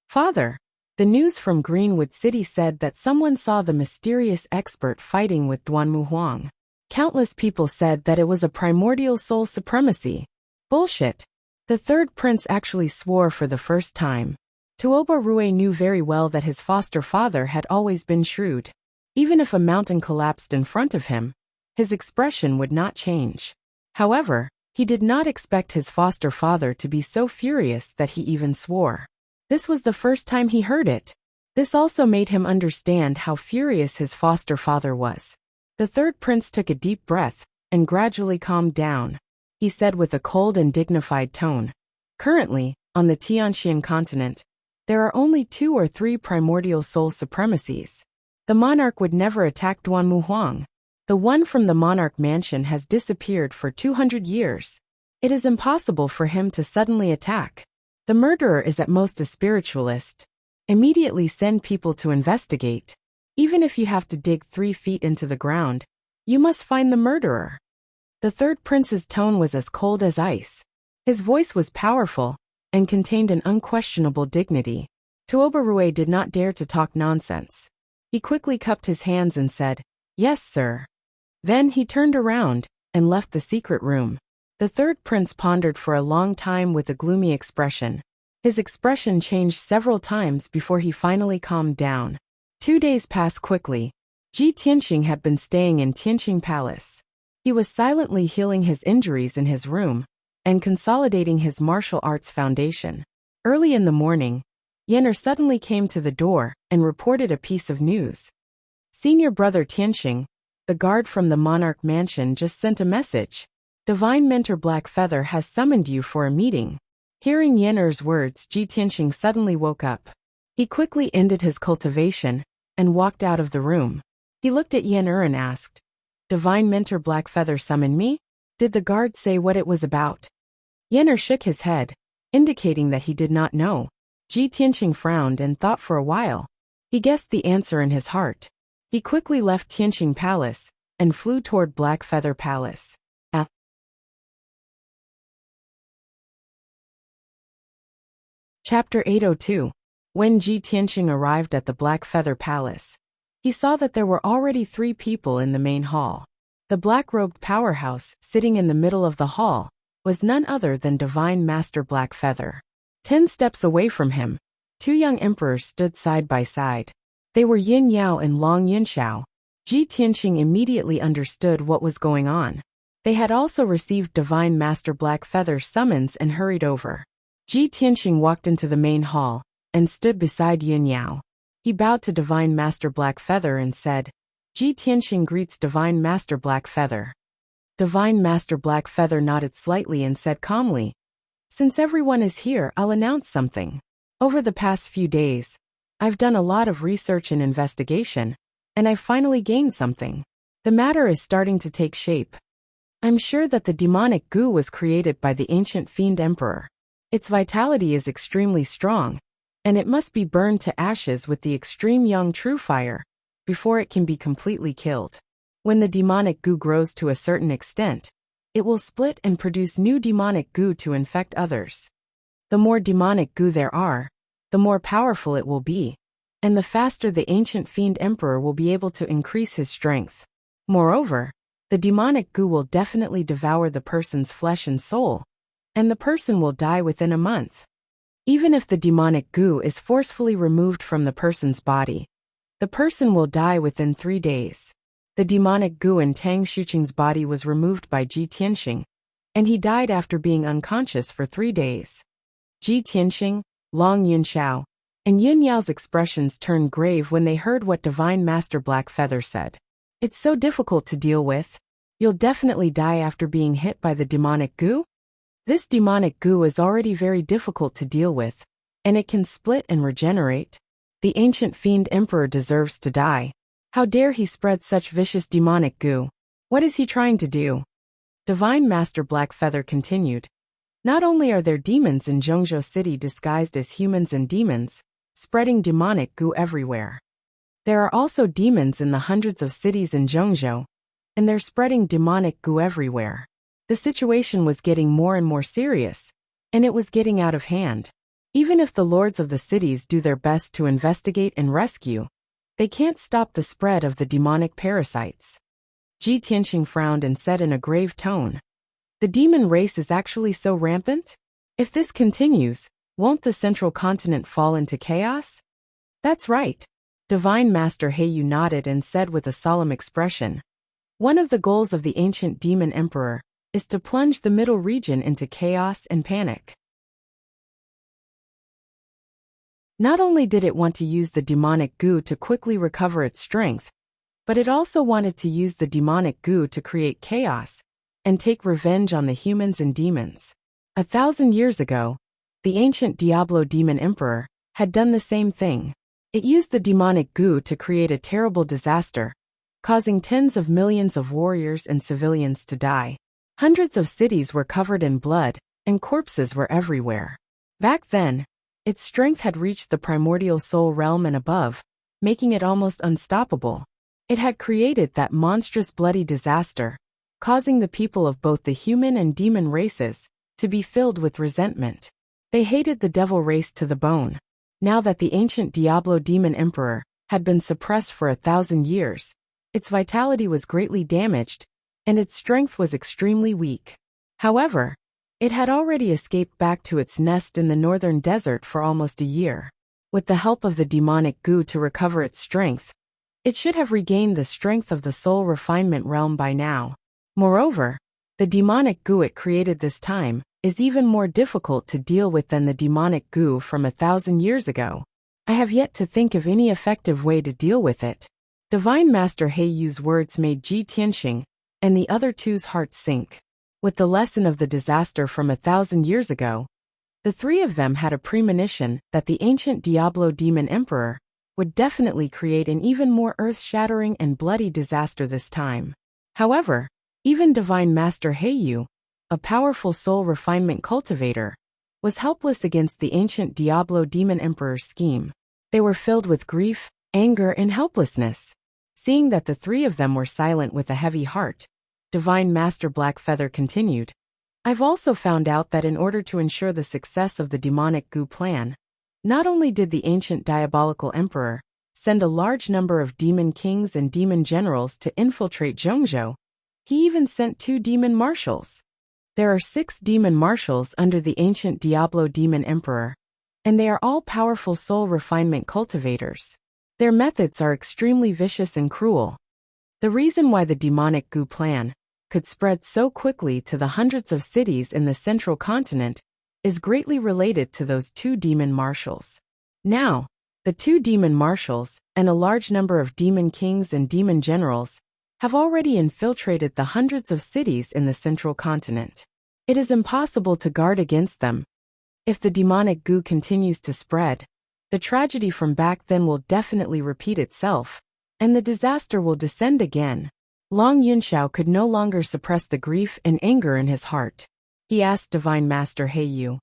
"Father, the news from Greenwood City said that someone saw the mysterious expert fighting with Duanmu Huang. Countless people said that it was a primordial soul supremacy. Bullshit." The third prince actually swore for the first time. Tuoba Rue knew very well that his foster father had always been shrewd. Even if a mountain collapsed in front of him, his expression would not change. However, He did not expect his foster father to be so furious that he even swore. This was the first time he heard it. This also made him understand how furious his foster father was. The third prince took a deep breath and gradually calmed down. He said with a cold and dignified tone, "Currently, on the Tianxian continent, there are only 2 or 3 primordial soul supremacies. The monarch would never attack Duanmu Huang. The one from the monarch mansion has disappeared for 200 years. It is impossible for him to suddenly attack. The murderer is at most a spiritualist. Immediately send people to investigate. Even if you have to dig 3 feet into the ground, you must find the murderer." The third prince's tone was as cold as ice. His voice was powerful and contained an unquestionable dignity. Tuobarue did not dare to talk nonsense. He quickly cupped his hands and said, "Yes, sir." Then he turned around and left the secret room. The third prince pondered for a long time with a gloomy expression. His expression changed several times before he finally calmed down. 2 days passed quickly. Ji Tianxing had been staying in Tianqing Palace. He was silently healing his injuries in his room and consolidating his martial arts foundation. Early in the morning, Yener suddenly came to the door and reported a piece of news. "Senior brother Tianxing, the guard from the monarch mansion just sent a message. Divine Mentor Blackfeather has summoned you for a meeting." Hearing Yener's words, Ji Tianxing suddenly woke up. He quickly ended his cultivation and walked out of the room. He looked at Yener and asked, "Divine Mentor Blackfeather summoned me? Did the guard say what it was about?" Yener shook his head, indicating that he did not know. Ji Tianxing frowned and thought for a while. He guessed the answer in his heart. He quickly left Tianqing Palace and flew toward Blackfeather Palace. Chapter 802. When Ji Tianxing arrived at the Blackfeather Palace, he saw that there were already 3 people in the main hall. The black-robed powerhouse, sitting in the middle of the hall, was none other than Divine Master Blackfeather. 10 steps away from him, 2 young emperors stood side by side. They were Yin Yao and Long Yunxiao. Ji Tianxing immediately understood what was going on. They had also received Divine Master Blackfeather's summons and hurried over. Ji Tianxing walked into the main hall and stood beside Yin Yao. He bowed to Divine Master Blackfeather and said, "Ji Tianxing greets Divine Master Blackfeather." Divine Master Blackfeather nodded slightly and said calmly, "Since everyone is here, I'll announce something. Over the past few days, I've done a lot of research and investigation, and I've finally gained something. The matter is starting to take shape. I'm sure that the demonic goo was created by the ancient fiend emperor. Its vitality is extremely strong, and it must be burned to ashes with the extreme young true fire before it can be completely killed. When the demonic goo grows to a certain extent, it will split and produce new demonic goo to infect others. The more demonic goo there are, the more powerful it will be, and the faster the ancient fiend emperor will be able to increase his strength. Moreover, the demonic goo will definitely devour the person's flesh and soul, and the person will die within a month. Even if the demonic goo is forcefully removed from the person's body, the person will die within 3 days. The demonic goo in Tang Xuqing's body was removed by Ji Tianxing, and he died after being unconscious for 3 days. Ji Tianxing, Long Yunxiao, and Yun Yao's expressions turned grave when they heard what Divine Master Blackfeather said. "It's so difficult to deal with. You'll definitely die after being hit by the demonic goo?" This demonic goo is already very difficult to deal with, and it can split and regenerate. The ancient fiend emperor deserves to die. How dare he spread such vicious demonic goo? What is he trying to do? Divine Master Blackfeather continued. Not only are there demons in Zhongzhou City disguised as humans and demons, spreading demonic goo everywhere. There are also demons in the hundreds of cities in Zhongzhou, and they're spreading demonic goo everywhere. The situation was getting more and more serious, and it was getting out of hand. Even if the lords of the cities do their best to investigate and rescue, they can't stop the spread of the demonic parasites. Ji Tianxing frowned and said in a grave tone, "The demon race is actually so rampant? If this continues, won't the central continent fall into chaos?" "That's right." Divine Master Heiyu nodded and said with a solemn expression, "One of the goals of the ancient demon emperor is to plunge the middle region into chaos and panic. Not only did it want to use the demonic goo to quickly recover its strength, but it also wanted to use the demonic goo to create chaos and take revenge on the humans and demons. 1,000 years ago, the ancient Diablo demon emperor had done the same thing. It used the demonic goo to create a terrible disaster, causing tens of millions of warriors and civilians to die. Hundreds of cities were covered in blood, and corpses were everywhere. Back then, its strength had reached the primordial soul realm and above, making it almost unstoppable. It had created that monstrous bloody disaster, causing the people of both the human and demon races to be filled with resentment. They hated the devil race to the bone. Now that the ancient Diablo demon emperor had been suppressed for 1,000 years, its vitality was greatly damaged, and its strength was extremely weak. However, it had already escaped back to its nest in the northern desert for almost a year. With the help of the demonic goo to recover its strength, it should have regained the strength of the soul refinement realm by now. Moreover, the demonic goo it created this time is even more difficult to deal with than the demonic goo from 1,000 years ago. I have yet to think of any effective way to deal with it. Divine Master Heiyu's words made Ji Tianxing and the other two's hearts sink. With the lesson of the disaster from 1,000 years ago, the three of them had a premonition that the ancient Diablo demon emperor would definitely create an even more earth-shattering and bloody disaster this time. However, even Divine Master Heiyu, a powerful soul refinement cultivator, was helpless against the ancient Diablo demon emperor's scheme. They were filled with grief, anger, and helplessness. Seeing that the three of them were silent with a heavy heart, Divine Master Blackfeather continued, I've also found out that in order to ensure the success of the demonic goo plan, not only did the ancient diabolical emperor send a large number of demon kings and demon generals to infiltrate Zhongzhou, he even sent 2 demon marshals. There are 6 demon marshals under the ancient Diablo demon emperor, and they are all powerful soul refinement cultivators. Their methods are extremely vicious and cruel. The reason why the demonic goo plan could spread so quickly to the hundreds of cities in the central continent is greatly related to those 2 demon marshals. Now, the 2 demon marshals and a large number of demon kings and demon generals have already infiltrated the hundreds of cities in the central continent. It is impossible to guard against them. If the demonic goo continues to spread, the tragedy from back then will definitely repeat itself, and the disaster will descend again. Long Yunxiao could no longer suppress the grief and anger in his heart. He asked Divine Master Heiyu,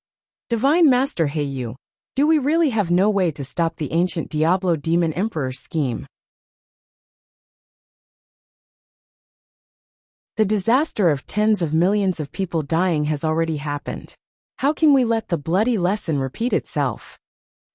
Divine Master Heiyu, do we really have no way to stop the ancient Diablo demon emperor's scheme? The disaster of tens of millions of people dying has already happened. How can we let the bloody lesson repeat itself?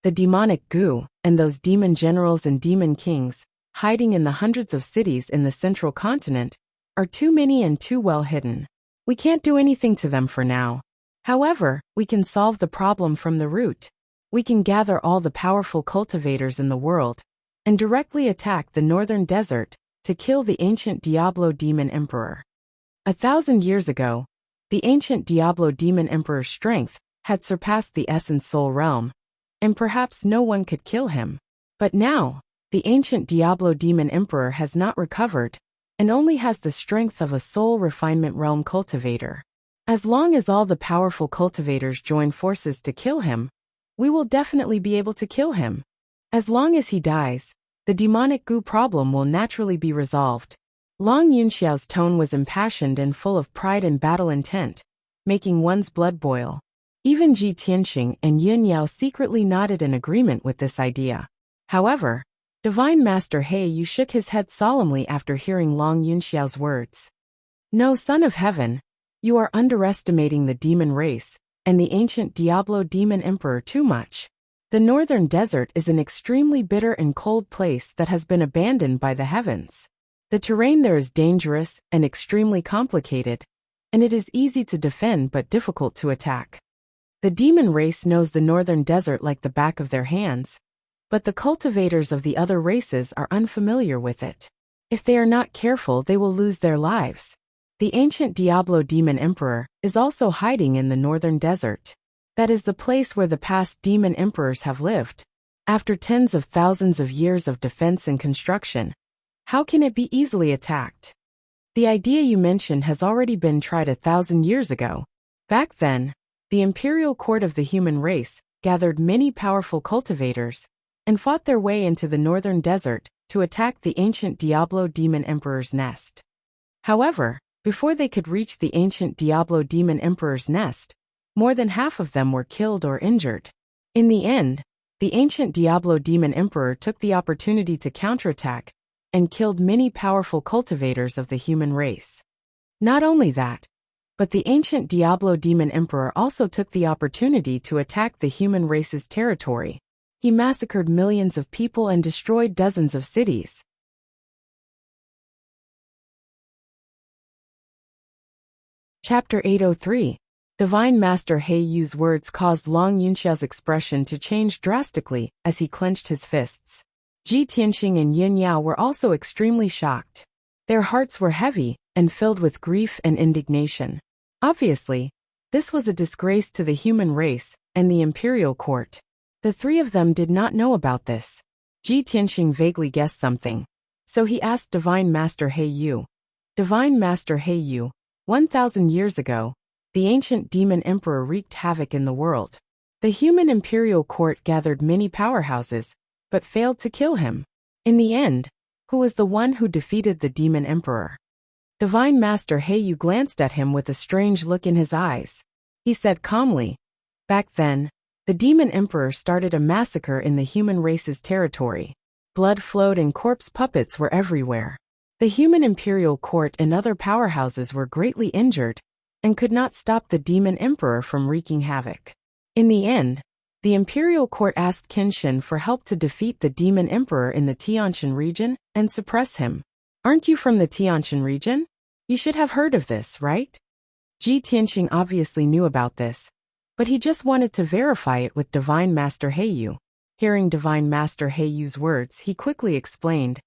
The demonic goo, and those demon generals and demon kings, hiding in the hundreds of cities in the central continent, are too many and too well hidden. We can't do anything to them for now. However, we can solve the problem from the root. We can gather all the powerful cultivators in the world and directly attack the northern desert to kill the ancient Diablo demon emperor. 1,000 years ago, the ancient Diablo demon emperor's strength had surpassed the essence soul realm, and perhaps no one could kill him. But now, the ancient Diablo demon emperor has not recovered, and only has the strength of a soul refinement realm cultivator. As long as all the powerful cultivators join forces to kill him, we will definitely be able to kill him. As long as he dies, the demonic goo problem will naturally be resolved. Long Yunxiao's tone was impassioned and full of pride and battle intent, making one's blood boil. Even Ji Tianxing and Yun Yao secretly nodded in agreement with this idea. However, Divine Master Heiyu shook his head solemnly after hearing Long Yunxiao's words. No, Son of Heaven, you are underestimating the demon race and the ancient Diablo demon emperor too much. The northern desert is an extremely bitter and cold place that has been abandoned by the heavens. The terrain there is dangerous and extremely complicated, and it is easy to defend but difficult to attack. The demon race knows the northern desert like the back of their hands, but the cultivators of the other races are unfamiliar with it. If they are not careful, they will lose their lives. The ancient Diablo demon emperor is also hiding in the northern desert. That is the place where the past demon emperors have lived. After tens of thousands of years of defense and construction, how can it be easily attacked? The idea you mentioned has already been tried 1,000 years ago. Back then, the imperial court of the human race gathered many powerful cultivators and fought their way into the northern desert to attack the ancient Diablo demon emperor's nest. However, before they could reach the ancient Diablo demon emperor's nest, more than half of them were killed or injured. In the end, the ancient Diablo demon emperor took the opportunity to counterattack and killed many powerful cultivators of the human race. Not only that, but the ancient Diablo demon emperor also took the opportunity to attack the human race's territory. He massacred millions of people and destroyed dozens of cities. Chapter 803. Divine Master He Yu's words caused Long Yunxiao's expression to change drastically as he clenched his fists. Ji Tianxing and Yin Yao were also extremely shocked. Their hearts were heavy and filled with grief and indignation. Obviously, this was a disgrace to the human race and the imperial court. The three of them did not know about this. Ji Tianxing vaguely guessed something, so he asked Divine Master He Yu. Divine Master He Yu, 1,000 years ago, the ancient demon emperor wreaked havoc in the world. The human imperial court gathered many powerhouses, but failed to kill him. In the end, who was the one who defeated the demon emperor? Divine Master He Yu glanced at him with a strange look in his eyes. He said calmly, "Back then, the demon emperor started a massacre in the human race's territory. Blood flowed and corpse puppets were everywhere. The human imperial court and other powerhouses were greatly injured and could not stop the demon emperor from wreaking havoc. In the end, the imperial court asked Kenshin for help to defeat the demon emperor in the Tianshan region and suppress him. Aren't you from the Tianshan region? You should have heard of this, right?" Ji Tianxing obviously knew about this, but he just wanted to verify it with Divine Master He Yu. Hearing Divine Master He Yu's words, he quickly explained,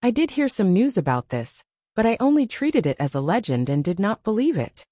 "I did hear some news about this, but I only treated it as a legend and did not believe it."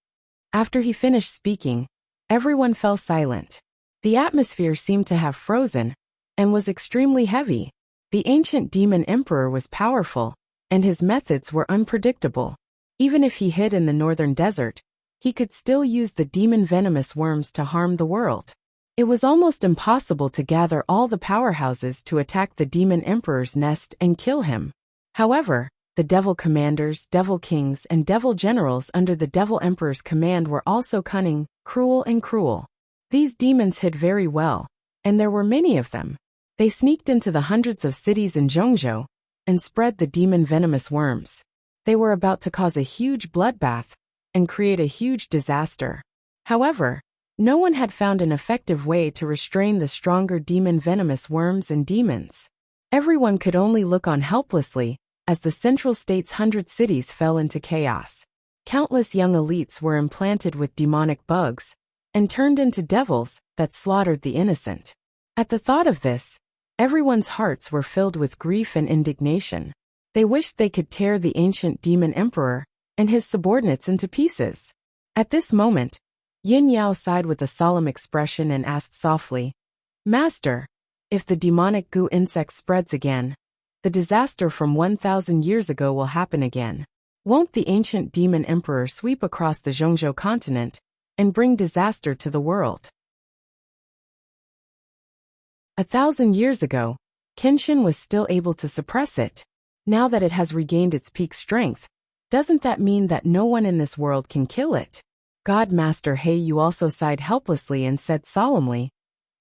After he finished speaking, everyone fell silent. The atmosphere seemed to have frozen and was extremely heavy. The ancient demon emperor was powerful, and his methods were unpredictable. Even if he hid in the northern desert, he could still use the demon venomous worms to harm the world. It was almost impossible to gather all the powerhouses to attack the demon emperor's nest and kill him. However, the devil commanders, devil kings, and devil generals under the devil emperor's command were also cunning, cruel. These demons hid very well, and there were many of them. They sneaked into the hundreds of cities in Zhongzhou and spread the demon venomous worms. They were about to cause a huge bloodbath and create a huge disaster. However, no one had found an effective way to restrain the stronger demon venomous worms and demons. Everyone could only look on helplessly as the central state's 100 cities fell into chaos. Countless young elites were implanted with demonic bugs and turned into devils that slaughtered the innocent. At the thought of this, everyone's hearts were filled with grief and indignation. They wished they could tear the ancient demon emperor and his subordinates into pieces. At this moment, Yin Yao sighed with a solemn expression and asked softly, "Master, if the demonic goo insect spreads again, the disaster from 1,000 years ago will happen again. Won't the ancient demon emperor sweep across the Zhongzhou continent and bring disaster to the world?" 1,000 years ago, Kenshin was still able to suppress it. Now that it has regained its peak strength, doesn't that mean that no one in this world can kill it? God Master He Yu also sighed helplessly and said solemnly,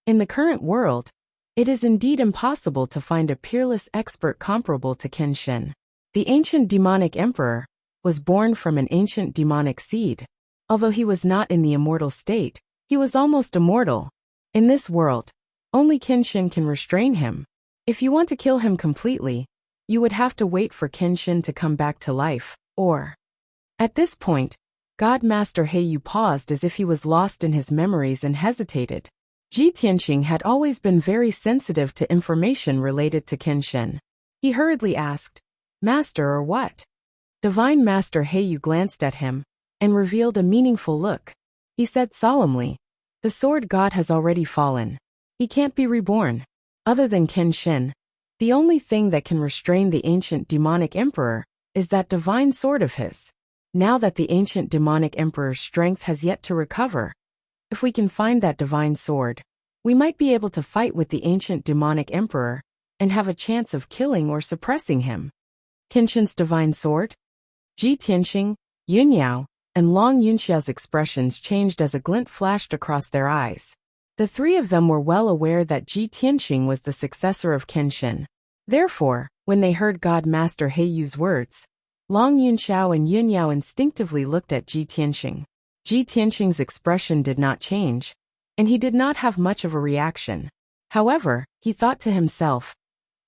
"In the current world, it is indeed impossible to find a peerless expert comparable to Kenshin. The ancient demonic emperor was born from an ancient demonic seed. Although he was not in the immortal state, he was almost immortal. In this world, only Kenshin can restrain him. If you want to kill him completely, you would have to wait for Kenshin to come back to life, or..." At this point, God Master He Yu paused as if he was lost in his memories and hesitated. Ji Tianxing had always been very sensitive to information related to Kenshin. He hurriedly asked, "Master, or what?" Divine Master Heiyu glanced at him and revealed a meaningful look. He said solemnly, "The sword god has already fallen. He can't be reborn. Other than Kenshin, the only thing that can restrain the ancient demonic emperor is that divine sword of his. Now that the ancient demonic emperor's strength has yet to recover, if we can find that divine sword, we might be able to fight with the ancient demonic emperor and have a chance of killing or suppressing him." Kenshin's divine sword? Ji Tianxing, Yunyao, and Long Yunxiao's expressions changed as a glint flashed across their eyes. The three of them were well aware that Ji Tianxing was the successor of Kenshin. Therefore, when they heard God Master Heiyu's words, Long Yunxiao and Yunyao instinctively looked at Ji Tianxing. Ji Tianxing's expression did not change, and he did not have much of a reaction. However, he thought to himself,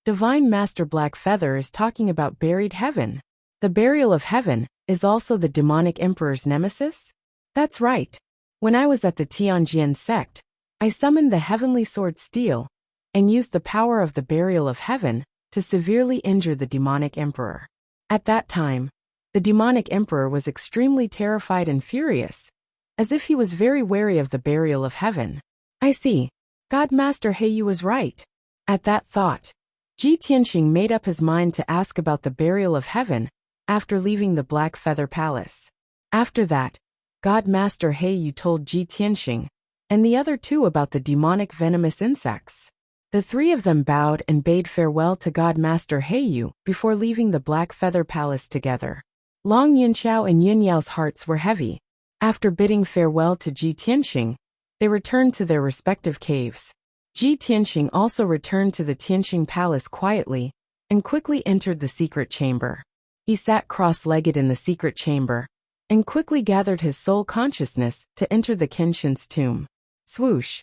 Divine Master Blackfeather is talking about buried heaven. The burial of heaven is also the demonic emperor's nemesis? That's right. When I was at the Tianjian sect, I summoned the heavenly sword steel and used the power of the burial of heaven to severely injure the demonic emperor. At that time, the demonic emperor was extremely terrified and furious, as if he was very wary of the burial of heaven. I see. God Master Heiyu was right. At that thought, Ji Tianxing made up his mind to ask about the burial of heaven after leaving the Black Feather Palace. After that, God Master Heiyu told Ji Tianxing and the other two about the demonic venomous insects. The three of them bowed and bade farewell to God Master Heiyu before leaving the Black Feather Palace together. Long Yunxiao and Yunyao's hearts were heavy. After bidding farewell to Ji Tianxing, they returned to their respective caves. Ji Tianxing also returned to the Tianxing Palace quietly and quickly entered the secret chamber. He sat cross-legged in the secret chamber and quickly gathered his soul consciousness to enter the Kenshin's tomb. Swoosh!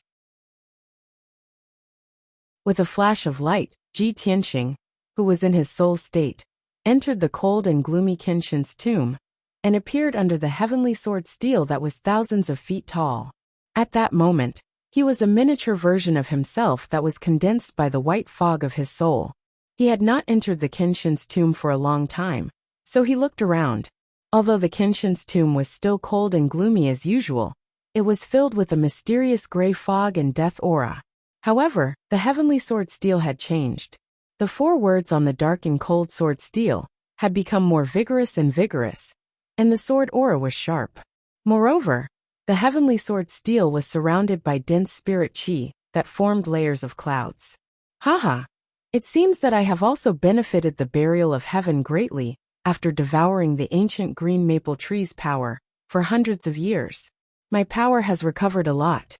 With a flash of light, Ji Tianxing, who was in his soul state, entered the cold and gloomy Kenshin's tomb and appeared under the heavenly sword steel that was thousands of feet tall. At that moment, he was a miniature version of himself that was condensed by the white fog of his soul. He had not entered the Kenshin's tomb for a long time, so he looked around. Although the Kenshin's tomb was still cold and gloomy as usual, it was filled with a mysterious gray fog and death aura. However, the heavenly sword steel had changed. The 4 words on the dark and cold sword steel had become more vigorous, and the sword aura was sharp. Moreover, the heavenly sword steel was surrounded by dense spirit chi that formed layers of clouds. Haha! It seems that I have also benefited the burial of heaven greatly after devouring the ancient green maple tree's power for hundreds of years. My power has recovered a lot.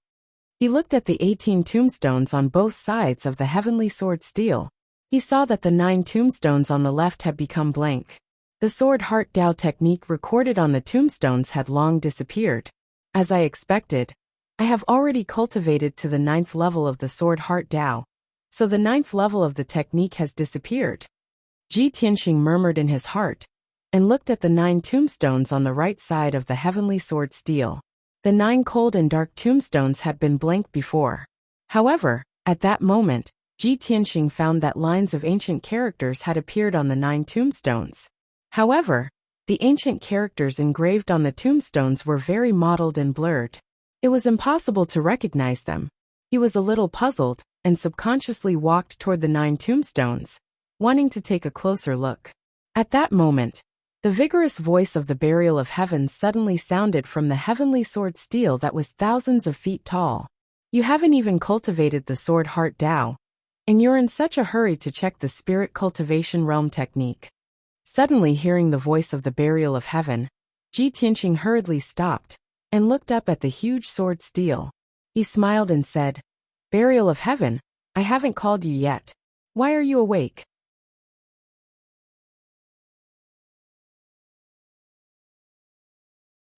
He looked at the 18 tombstones on both sides of the heavenly sword steel. He saw that the 9 tombstones on the left had become blank. The sword heart Dao technique recorded on the tombstones had long disappeared. As I expected, I have already cultivated to the 9th level of the sword heart Dao, so the 9th level of the technique has disappeared. Ji Tianxing murmured in his heart and looked at the 9 tombstones on the right side of the heavenly sword steel. The 9 cold and dark tombstones had been blank before. However, at that moment, Ji Tianxing found that lines of ancient characters had appeared on the 9 tombstones. However, the ancient characters engraved on the tombstones were very mottled and blurred. It was impossible to recognize them. He was a little puzzled and subconsciously walked toward the 9 tombstones, wanting to take a closer look. At that moment, the vigorous voice of the burial of heaven suddenly sounded from the heavenly sword steel that was thousands of feet tall. You haven't even cultivated the sword heart Dao, and you're in such a hurry to check the spirit cultivation realm technique. Suddenly hearing the voice of the burial of heaven, Ji Tianxing hurriedly stopped and looked up at the huge sword steel. He smiled and said, "Burial of heaven, I haven't called you yet. Why are you awake?"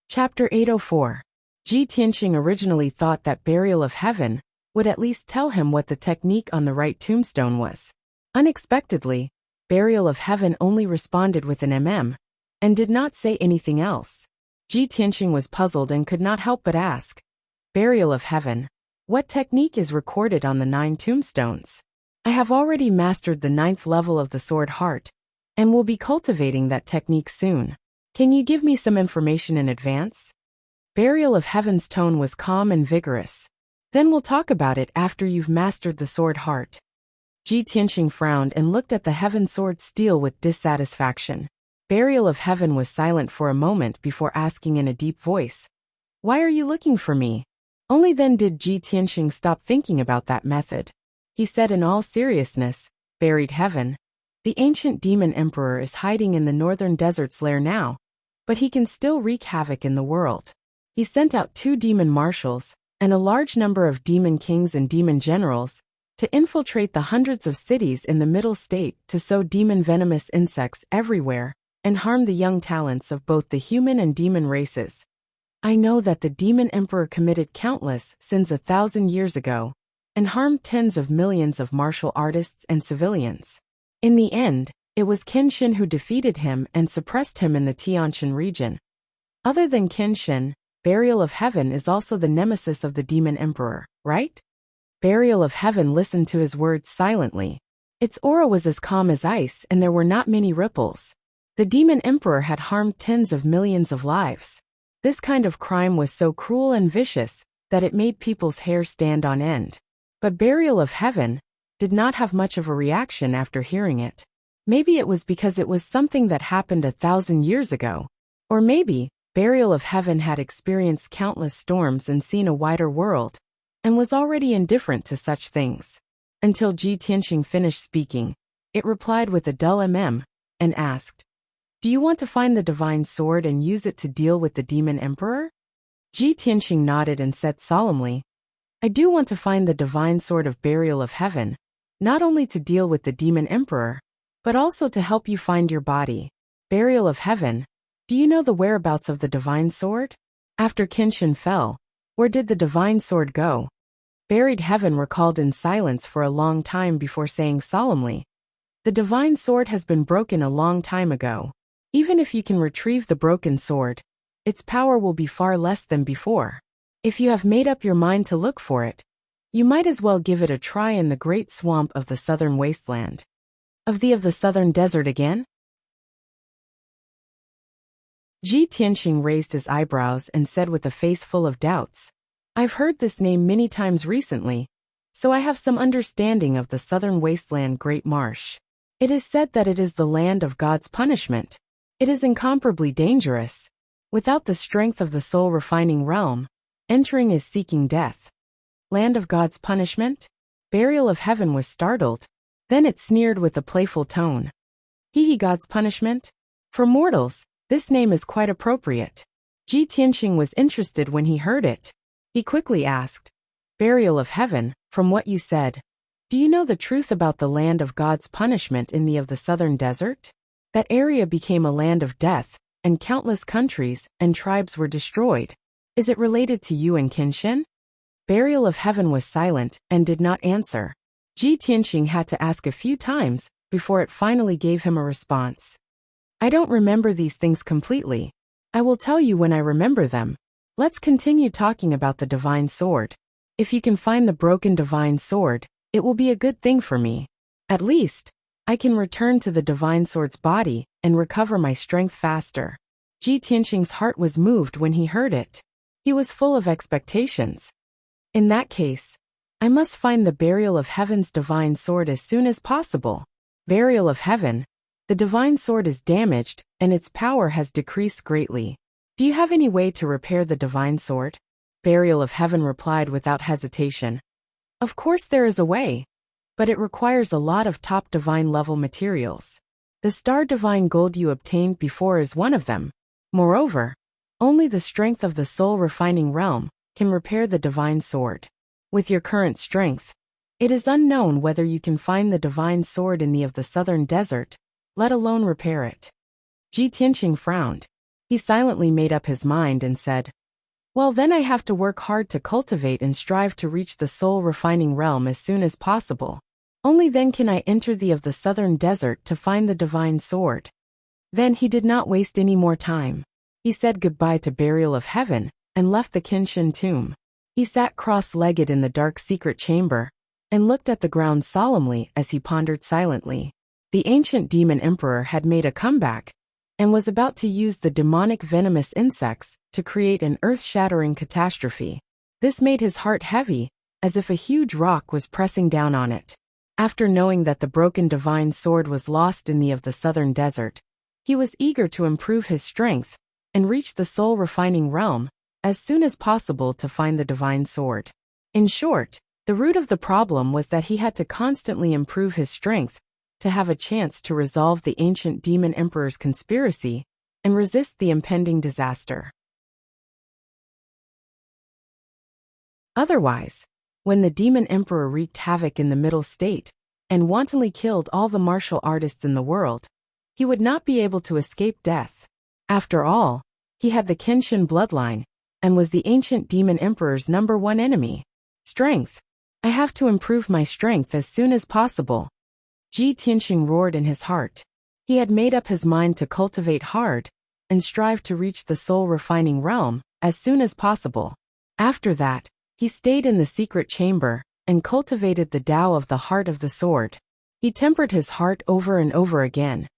Chapter 804. Ji Tianxing originally thought that burial of heaven would at least tell him what the technique on the right tombstone was. Unexpectedly, burial of heaven only responded with an and did not say anything else. Ji Tianxing was puzzled and could not help but ask, "Burial of heaven, what technique is recorded on the 9 tombstones?" "I have already mastered the 9th level of the sword heart, and we'll be cultivating that technique soon. Can you give me some information in advance? Burial of Heaven's tone was calm and vigorous. Then we'll talk about it after you've mastered the sword heart. Ji Tianxing frowned and looked at the heaven sword steel with dissatisfaction. Burial of Heaven was silent for a moment before asking in a deep voice, "Why are you looking for me?" Only then did Ji Tianxing stop thinking about that method. He said in all seriousness, "Buried Heaven. The ancient demon emperor is hiding in the northern desert's lair now, but he can still wreak havoc in the world. He sent out 2 demon marshals and a large number of demon kings and demon generals to infiltrate the hundreds of cities in the middle state to sow demon venomous insects everywhere and harm the young talents of both the human and demon races. I know that the demon emperor committed countless sins 1,000 years ago and harmed tens of millions of martial artists and civilians. In the end, it was Kenshin who defeated him and suppressed him in the Tianshan region. Other than Kenshin, Burial of Heaven is also the nemesis of the demon emperor, right?" Burial of Heaven listened to his words silently. Its aura was as calm as ice and there were not many ripples. The demon emperor had harmed tens of millions of lives. This kind of crime was so cruel and vicious that it made people's hair stand on end. But Burial of Heaven did not have much of a reaction after hearing it. Maybe it was because it was something that happened 1,000 years ago. Or maybe Burial of Heaven had experienced countless storms and seen a wider world, and was already indifferent to such things. Until Ji Tianxing finished speaking, it replied with a dull and asked, "Do you want to find the divine sword and use it to deal with the demon emperor?" Ji Tianxing nodded and said solemnly, "I do want to find the divine sword of Burial of Heaven, not only to deal with the demon emperor, but also to help you find your body. Burial of Heaven, do you know the whereabouts of the divine sword? After Kenshin fell, where did the divine sword go?" Buried Heaven recalled in silence for a long time before saying solemnly, "The divine sword has been broken a long time ago. Even if you can retrieve the broken sword, its power will be far less than before. If you have made up your mind to look for it, you might as well give it a try in the great swamp of the southern wasteland." Of the southern desert again? Ji Tianxing raised his eyebrows and said with a face full of doubts, "I've heard this name many times recently, so I have some understanding of the southern wasteland Great Marsh. It is said that it is the land of God's punishment. It is incomparably dangerous. Without the strength of the soul-refining realm, entering is seeking death." Land of God's punishment? Burial of Heaven was startled. Then it sneered with a playful tone. "He God's punishment? For mortals, this name is quite appropriate." Ji Tianxing was interested when he heard it. He quickly asked, "Burial of Heaven, from what you said, do you know the truth about the land of God's punishment in the southern desert? That area became a land of death, and countless countries and tribes were destroyed. Is it related to you and Kenshin?" Burial of Heaven was silent and did not answer. Ji Tianxing had to ask a few times before it finally gave him a response. "I don't remember these things completely. I will tell you when I remember them. Let's continue talking about the divine sword. If you can find the broken divine sword, it will be a good thing for me. At least, I can return to the divine sword's body and recover my strength faster." Ji Tianxing's heart was moved when he heard it. He was full of expectations. "In that case, I must find the Burial of Heaven's divine sword as soon as possible." Burial of Heaven, the divine sword is damaged and its power has decreased greatly. Do you have any way to repair the divine sword? Burial of Heaven replied without hesitation. Of course there is a way, but it requires a lot of top divine level materials. The star divine gold you obtained before is one of them. Moreover, only the strength of the soul refining realm can repair the divine sword. With your current strength, it is unknown whether you can find the divine sword in the southern desert, let alone repair it. Ji Tianxing frowned. He silently made up his mind and said, "Well, then I have to work hard to cultivate and strive to reach the soul-refining realm as soon as possible. Only then can I enter the southern desert to find the divine sword." Then he did not waste any more time. He said goodbye to Burial of Heaven and left the Kenshin tomb. He sat cross-legged in the dark secret chamber and looked at the ground solemnly as he pondered silently. The ancient demon emperor had made a comeback and was about to use the demonic venomous insects to create an earth-shattering catastrophe. This made his heart heavy, as if a huge rock was pressing down on it. After knowing that the broken divine sword was lost in the southern desert, he was eager to improve his strength and reach the soul-refining realm as soon as possible to find the divine sword. In short, the root of the problem was that he had to constantly improve his strength to have a chance to resolve the ancient demon emperor's conspiracy and resist the impending disaster. Otherwise, when the demon emperor wreaked havoc in the middle state and wantonly killed all the martial artists in the world, he would not be able to escape death. After all, he had the Kenshin bloodline and was the ancient demon emperor's #1 enemy. Strength. I have to improve my strength as soon as possible. Ji Tianxing roared in his heart. He had made up his mind to cultivate hard and strive to reach the soul-refining realm as soon as possible. After that, he stayed in the secret chamber and cultivated the Tao of the heart of the sword. He tempered his heart over and over again,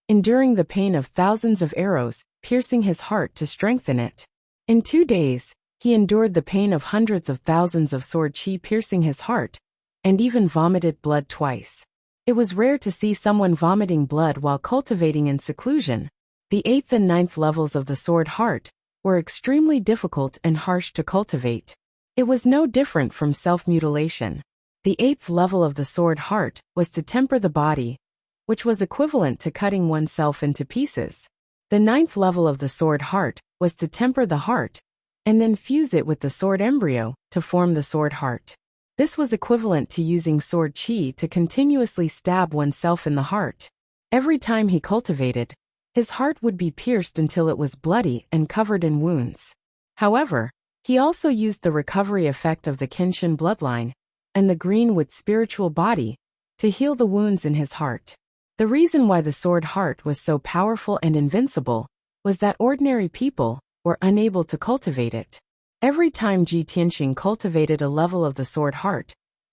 enduring the pain of thousands of arrows piercing his heart to strengthen it. In 2 days, he endured the pain of hundreds of thousands of sword chi piercing his heart, and even vomited blood twice. It was rare to see someone vomiting blood while cultivating in seclusion. The 8th and 9th levels of the sword heart were extremely difficult and harsh to cultivate. It was no different from self-mutilation. The 8th level of the sword heart was to temper the body, which was equivalent to cutting oneself into pieces. The 9th level of the sword heart was to temper the heart, and then fuse it with the sword embryo to form the sword heart. This was equivalent to using sword chi to continuously stab oneself in the heart. Every time he cultivated, his heart would be pierced until it was bloody and covered in wounds. However, he also used the recovery effect of the Kenshin bloodline and the Greenwood spiritual body to heal the wounds in his heart. The reason why the sword heart was so powerful and invincible was that ordinary people were unable to cultivate it. Every time Ji Tianxing cultivated a level of the sword heart,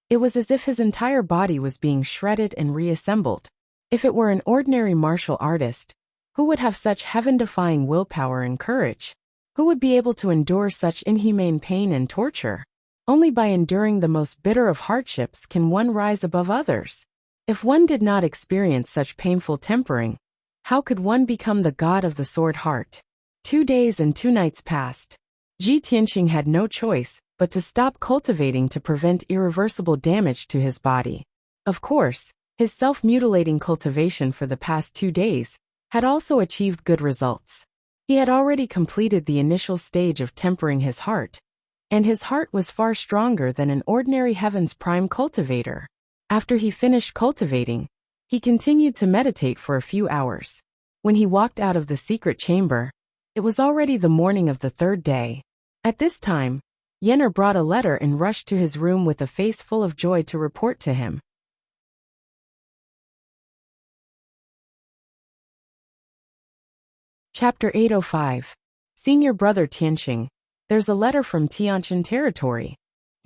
it was as if his entire body was being shredded and reassembled. If it were an ordinary martial artist, who would have such heaven-defying willpower and courage? Who would be able to endure such inhumane pain and torture? Only by enduring the most bitter of hardships can one rise above others. If one did not experience such painful tempering, how could one become the god of the sword heart? 2 days and 2 nights passed. Ji Tianxing had no choice but to stop cultivating to prevent irreversible damage to his body. Of course, his self-mutilating cultivation for the past 2 days had also achieved good results. He had already completed the initial stage of tempering his heart, and his heart was far stronger than an ordinary Heaven's Prime cultivator. After he finished cultivating, he continued to meditate for a few hours. When he walked out of the secret chamber, it was already the morning of the 3rd day. At this time, Yenner brought a letter and rushed to his room with a face full of joy to report to him. Chapter 805. Senior Brother Tianxing, there's a letter from Tianjin territory.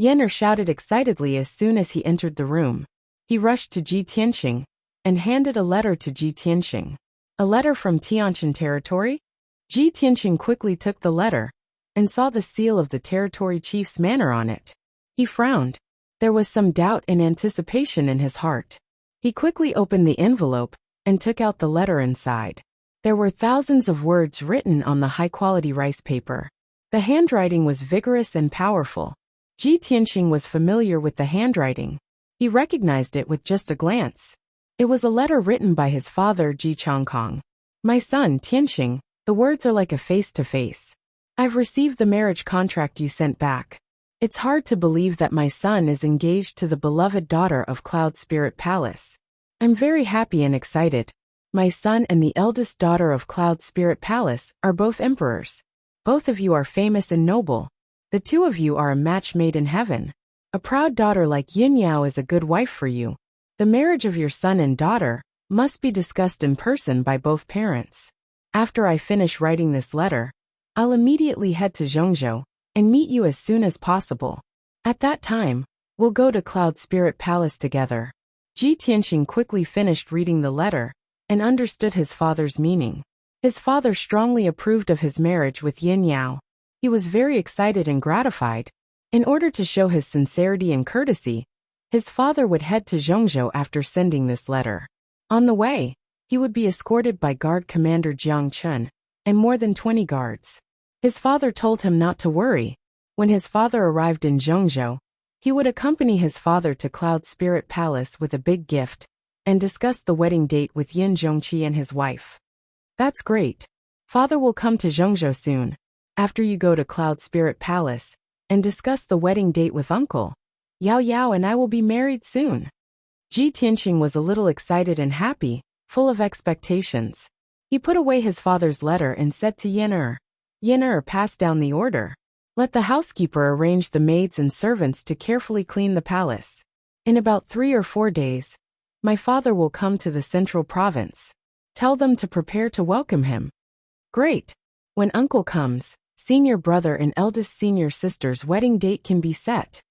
Yenner shouted excitedly as soon as he entered the room. He rushed to Ji Tianxing and handed a letter to Ji Tianxing. A letter from Tianjin territory? Ji Tianxing quickly took the letter and saw the seal of the territory chief's manor on it. He frowned. There was some doubt and anticipation in his heart. He quickly opened the envelope and took out the letter inside. There were thousands of words written on the high-quality rice paper. The handwriting was vigorous and powerful. Ji Tianxing was familiar with the handwriting. He recognized it with just a glance. It was a letter written by his father, Ji Changkong. My son, Tianxing, the words are like a face-to-face. I've received the marriage contract you sent back. It's hard to believe that my son is engaged to the beloved daughter of Cloud Spirit Palace. I'm very happy and excited. My son and the eldest daughter of Cloud Spirit Palace are both emperors. Both of you are famous and noble. The 2 of you are a match made in heaven. A proud daughter like Yin Yao is a good wife for you. The marriage of your son and daughter must be discussed in person by both parents. After I finish writing this letter, I'll immediately head to Zhongzhou and meet you as soon as possible. At that time, we'll go to Cloud Spirit Palace together. Ji Tianqing quickly finished reading the letter and understood his father's meaning. His father strongly approved of his marriage with Yin Yao. He was very excited and gratified. In order to show his sincerity and courtesy, his father would head to Zhongzhou after sending this letter. On the way, he would be escorted by Guard Commander Jiang Chun and more than 20 guards. His father told him not to worry. When his father arrived in Zhongzhou, he would accompany his father to Cloud Spirit Palace with a big gift and discuss the wedding date with Yin Zhongqi and his wife. That's great. Father will come to Zhongzhou soon, after you go to Cloud Spirit Palace, and discuss the wedding date with Uncle. Yao Yao and I will be married soon. Ji Tianqing was a little excited and happy, full of expectations. He put away his father's letter and said to Yin Er, pass down the order. Let the housekeeper arrange the maids and servants to carefully clean the palace. In about 3 or 4 days, my father will come to the central province. Tell them to prepare to welcome him. Great. When uncle comes, senior brother and eldest senior sister's wedding date can be set.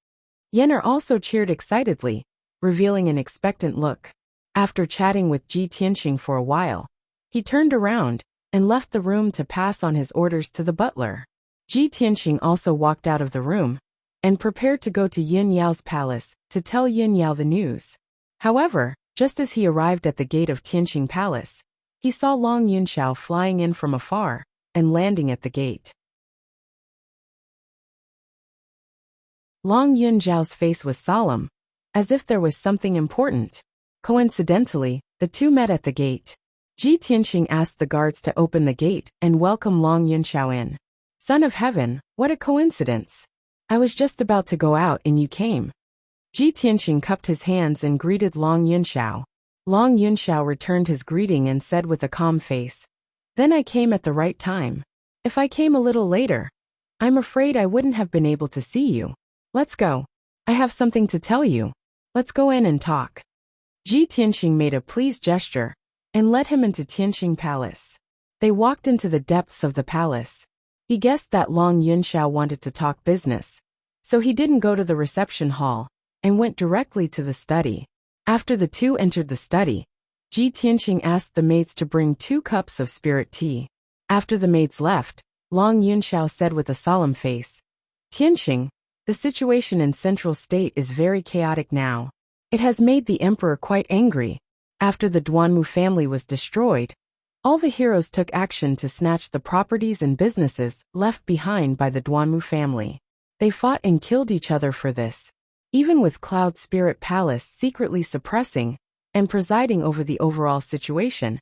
Yenner also cheered excitedly, revealing an expectant look. After chatting with Ji Tianqing for a while, he turned around and left the room to pass on his orders to the butler. Ji Tianqing also walked out of the room and prepared to go to Yin Yao's palace to tell Yin Yao the news. However, just as he arrived at the gate of Tianqing Palace, he saw Long Yunxiao flying in from afar and landing at the gate. Long Yunxiao's face was solemn, as if there was something important. Coincidentally, the two met at the gate. Ji Tianqing asked the guards to open the gate and welcome Long Yunxiao in. Son of heaven, what a coincidence. I was just about to go out and you came. Ji Tianqing cupped his hands and greeted Long Yunxiao. Long Yunxiao returned his greeting and said with a calm face, Then I came at the right time. If I came a little later, I'm afraid I wouldn't have been able to see you. Let's go. I have something to tell you. Let's go in and talk. Ji Tianqing made a pleased gesture and led him into Tianqing Palace. They walked into the depths of the palace. He guessed that Long Yunxiao wanted to talk business, so he didn't go to the reception hall and went directly to the study. After the two entered the study, Ji Tianqing asked the maids to bring 2 cups of spirit tea. After the maids left, Long Yunxiao said with a solemn face, Tianqing, the situation in Central State is very chaotic now. It has made the emperor quite angry. After the Duanmu family was destroyed, all the heroes took action to snatch the properties and businesses left behind by the Duanmu family. They fought and killed each other for this, even with Cloud Spirit Palace secretly suppressing and presiding over the overall situation.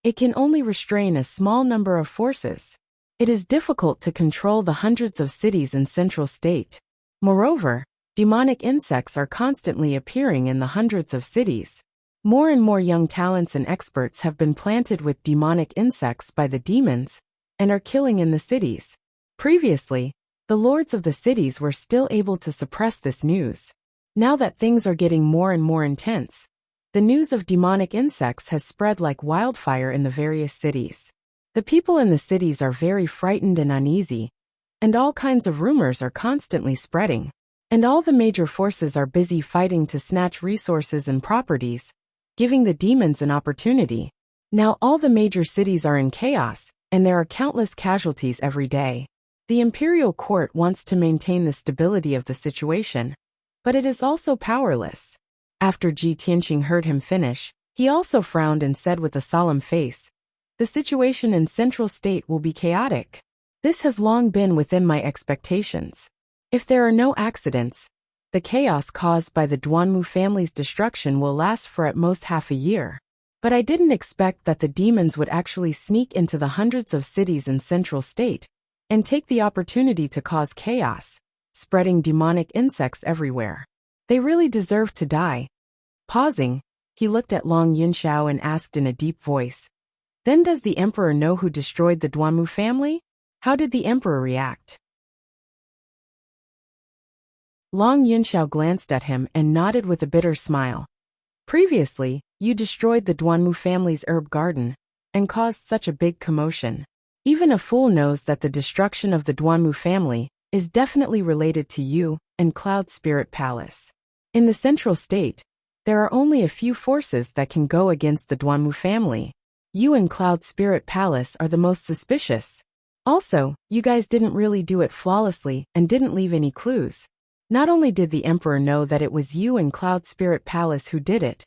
It can only restrain a small number of forces. It is difficult to control the hundreds of cities in Central State. Moreover, demonic insects are constantly appearing in the hundreds of cities. More and more young talents and experts have been planted with demonic insects by the demons and are killing in the cities. Previously, the lords of the cities were still able to suppress this news. Now that things are getting more and more intense, the news of demonic insects has spread like wildfire in the various cities. The people in the cities are very frightened and uneasy, and all kinds of rumors are constantly spreading. And all the major forces are busy fighting to snatch resources and properties, giving the demons an opportunity. Now all the major cities are in chaos, and there are countless casualties every day. The imperial court wants to maintain the stability of the situation, but it is also powerless. After Ji Tianqing heard him finish, he also frowned and said with a solemn face, The situation in Central State will be chaotic. This has long been within my expectations. If there are no accidents, the chaos caused by the Duanmu family's destruction will last for at most half a year. But I didn't expect that the demons would actually sneak into the hundreds of cities in Central State and take the opportunity to cause chaos, spreading demonic insects everywhere. They really deserve to die. Pausing, he looked at Long Yunxiao and asked in a deep voice, Then does the emperor know who destroyed the Duanmu family? How did the emperor react? Long Yunxiao glanced at him and nodded with a bitter smile. Previously, you destroyed the Duanmu family's herb garden and caused such a big commotion. Even a fool knows that the destruction of the Duanmu family is definitely related to you and Cloud Spirit Palace. In the Central State, There are only a few forces that can go against the Duanmu family. You and Cloud Spirit Palace are the most suspicious. Also, you guys didn't really do it flawlessly and didn't leave any clues. Not only did the Emperor know that it was you and Cloud Spirit Palace who did it,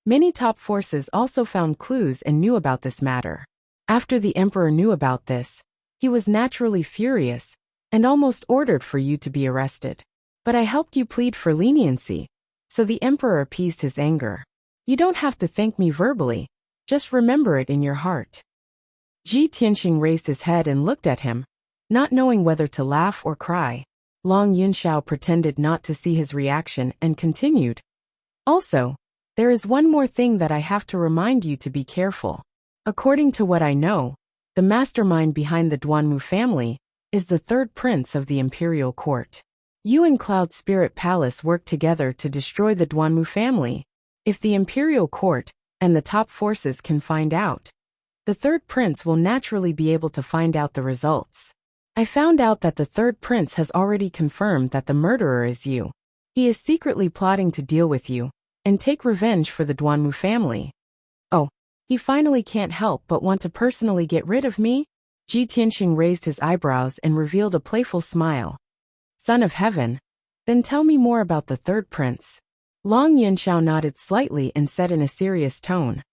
many top forces also found clues and knew about this matter. After the Emperor knew about this, he was naturally furious and almost ordered for you to be arrested. But I helped you plead for leniency, so the Emperor appeased his anger. You don't have to thank me verbally, just remember it in your heart. Ji Tianxing raised his head and looked at him, not knowing whether to laugh or cry. Long Yunxiao pretended not to see his reaction and continued. Also, there is one more thing that I have to remind you to be careful. According to what I know, the mastermind behind the Duanmu family is the third prince of the imperial court. You and Cloud Spirit Palace worked together to destroy the Duanmu family. If the imperial court and the top forces can find out, the third prince will naturally be able to find out the results. I found out that the third prince has already confirmed that the murderer is you. He is secretly plotting to deal with you and take revenge for the Duanmu family. Oh, he finally can't help but want to personally get rid of me? Ji Tianxing raised his eyebrows and revealed a playful smile. Son of Heaven, then tell me more about the third prince. Long Yunxiao nodded slightly and said in a serious tone.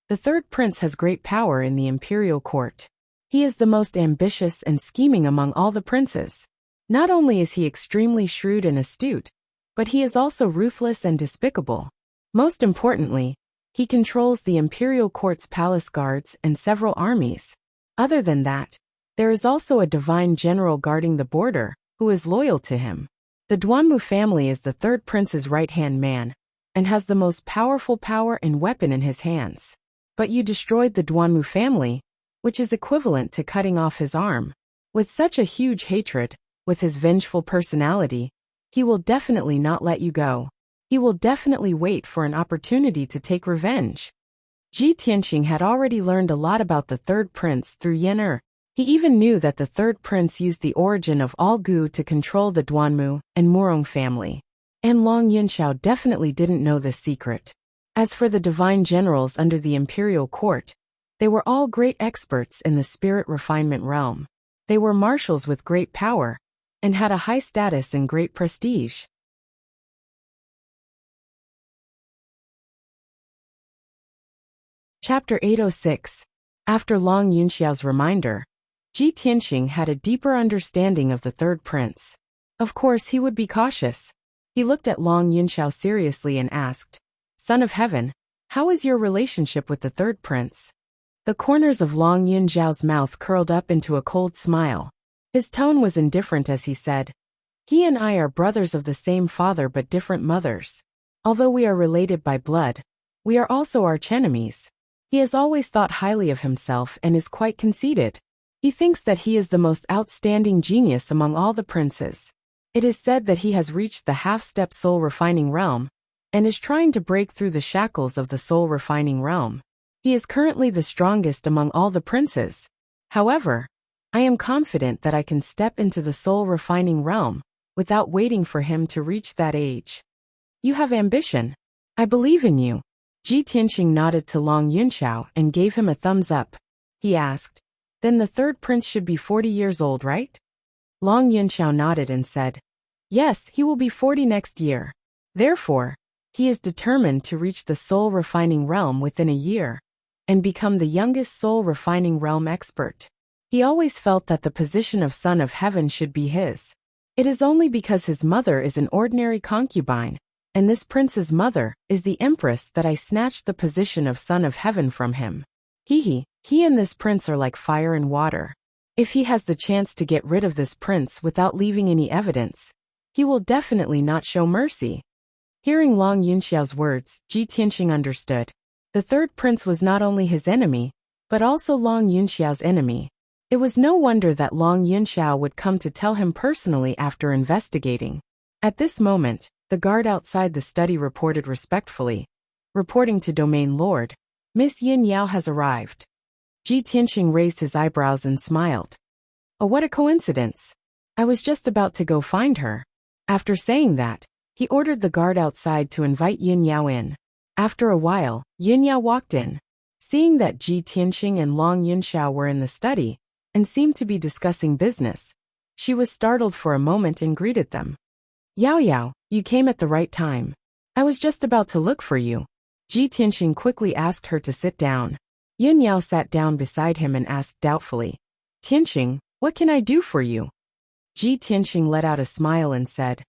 The third prince has great power in the imperial court. He is the most ambitious and scheming among all the princes. Not only is he extremely shrewd and astute, but he is also ruthless and despicable. Most importantly, he controls the imperial court's palace guards and several armies. Other than that, there is also a divine general guarding the border, who is loyal to him. The Duanmu family is the third prince's right-hand man, and has the most powerful power and weapon in his hands. But you destroyed the Duanmu family, which is equivalent to cutting off his arm. With such a huge hatred, with his vengeful personality, he will definitely not let you go. He will definitely wait for an opportunity to take revenge. Ji Tianxing had already learned a lot about the third prince through Yan. He even knew that the third prince used the origin of all Gu to control the Duanmu and Murong family. And Long Yunxiao definitely didn't know this secret. As for the divine generals under the imperial court, they were all great experts in the spirit refinement realm. They were marshals with great power, and had a high status and great prestige. Chapter 806. After Long Yunxiao's reminder, Ji Tianxing had a deeper understanding of the third prince. Of course he would be cautious. He looked at Long Yunxiao seriously and asked, Son of Heaven, how is your relationship with the third prince? The corners of Long Yunxiao's mouth curled up into a cold smile. His tone was indifferent as he said, He and I are brothers of the same father but different mothers. Although we are related by blood, we are also archenemies. He has always thought highly of himself and is quite conceited. He thinks that he is the most outstanding genius among all the princes. It is said that he has reached the half-step soul refining realm, and is trying to break through the shackles of the soul refining realm. He is currently the strongest among all the princes. However, I am confident that I can step into the soul refining realm, without waiting for him to reach that age. You have ambition. I believe in you. Ji Tianxing nodded to Long Yunxiao and gave him a thumbs up. He asked, Then the third prince should be 40 years old, right? Long Yunxiao nodded and said, Yes, he will be 40 next year. Therefore, he is determined to reach the soul refining realm within a year, and become the youngest soul refining realm expert. He always felt that the position of Son of Heaven should be his. It is only because his mother is an ordinary concubine, and this prince's mother is the empress, that I snatched the position of Son of Heaven from him. He and this prince are like fire and water. If he has the chance to get rid of this prince without leaving any evidence, he will definitely not show mercy. Hearing Long Yunxiao's words, Ji Tianxing understood. The third prince was not only his enemy, but also Long Yunxiao's enemy. It was no wonder that Long Yunxiao would come to tell him personally after investigating. At this moment, the guard outside the study reported respectfully, reporting to Domain Lord, Miss Yin Yao has arrived. Ji Tianxing raised his eyebrows and smiled. Oh, what a coincidence. I was just about to go find her. After saying that, he ordered the guard outside to invite Yin Yao in. After a while, Yunyao walked in. Seeing that Ji Tianqing and Long Yunxiao were in the study and seemed to be discussing business, she was startled for a moment and greeted them. Yao Yao, you came at the right time. I was just about to look for you. Ji Tianqing quickly asked her to sit down. Yunyao sat down beside him and asked doubtfully, Tianqing, what can I do for you? Ji Tianqing let out a smile and said,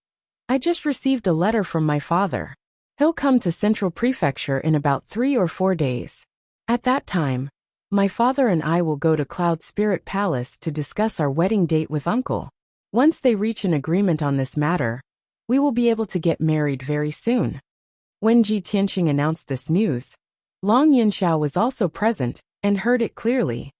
I just received a letter from my father. He'll come to Central Prefecture in about 3 or 4 days. At that time, my father and I will go to Cloud Spirit Palace to discuss our wedding date with Uncle. Once they reach an agreement on this matter, we will be able to get married very soon. When Ji Tianqing announced this news, Long Yunxiao was also present and heard it clearly.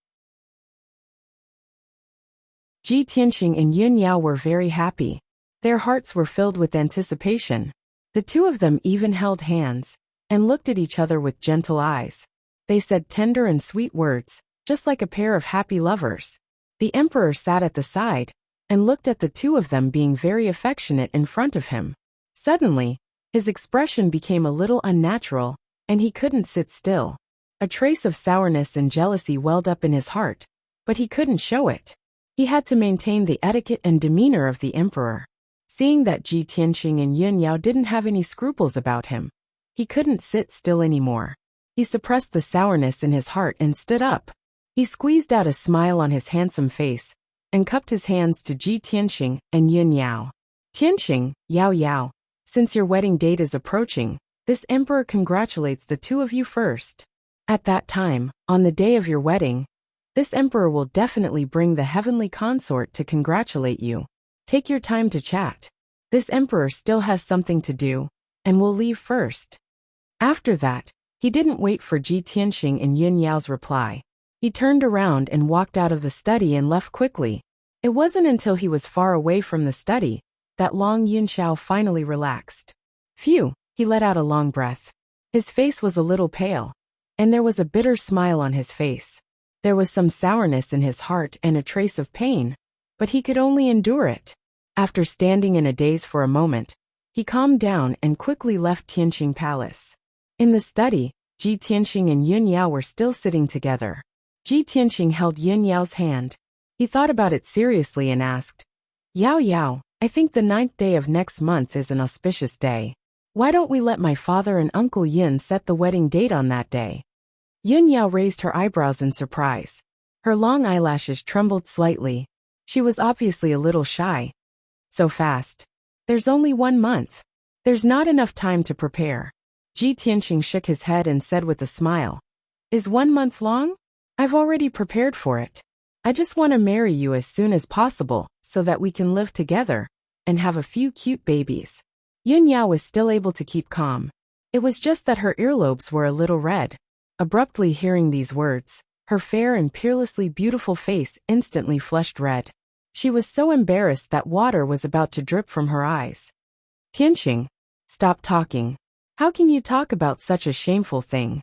Ji Tianqing and Yunyao were very happy. Their hearts were filled with anticipation. The two of them even held hands and looked at each other with gentle eyes. They said tender and sweet words, just like a pair of happy lovers. The emperor sat at the side and looked at the two of them being very affectionate in front of him. Suddenly, his expression became a little unnatural, and he couldn't sit still. A trace of sourness and jealousy welled up in his heart, but he couldn't show it. He had to maintain the etiquette and demeanor of the emperor. Seeing that Ji Tianqing and Yunyao didn't have any scruples about him, he couldn't sit still anymore. He suppressed the sourness in his heart and stood up. He squeezed out a smile on his handsome face and cupped his hands to Ji Tianqing and Yunyao. Tianqing, Yao Yao, since your wedding date is approaching, this emperor congratulates the two of you first. At that time, on the day of your wedding, this emperor will definitely bring the heavenly consort to congratulate you. Take your time to chat. This emperor still has something to do and will leave first. After that, he didn't wait for Ji Tianqing and Yunyao's reply. He turned around and walked out of the study and left quickly. It wasn't until he was far away from the study that Long Yunxiao finally relaxed. Phew, he let out a long breath. His face was a little pale, and there was a bitter smile on his face. There was some sourness in his heart and a trace of pain, but he could only endure it. After standing in a daze for a moment, he calmed down and quickly left Tianqing Palace. In the study, Ji Tianqing and Yunyao were still sitting together. Ji Tianqing held Yunyao's hand. He thought about it seriously and asked, Yao Yao, I think the 9th day of next month is an auspicious day. Why don't we let my father and Uncle Yin set the wedding date on that day? Yunyao raised her eyebrows in surprise. Her long eyelashes trembled slightly. She was obviously a little shy. So fast. There's only 1 month. There's not enough time to prepare. Ji Tianqing shook his head and said with a smile, Is 1 month long? I've already prepared for it. I just want to marry you as soon as possible so that we can live together and have a few cute babies. Yunyao was still able to keep calm. It was just that her earlobes were a little red. Abruptly hearing these words, her fair and peerlessly beautiful face instantly flushed red. She was so embarrassed that water was about to drip from her eyes. Tianqing, stop talking. How can you talk about such a shameful thing?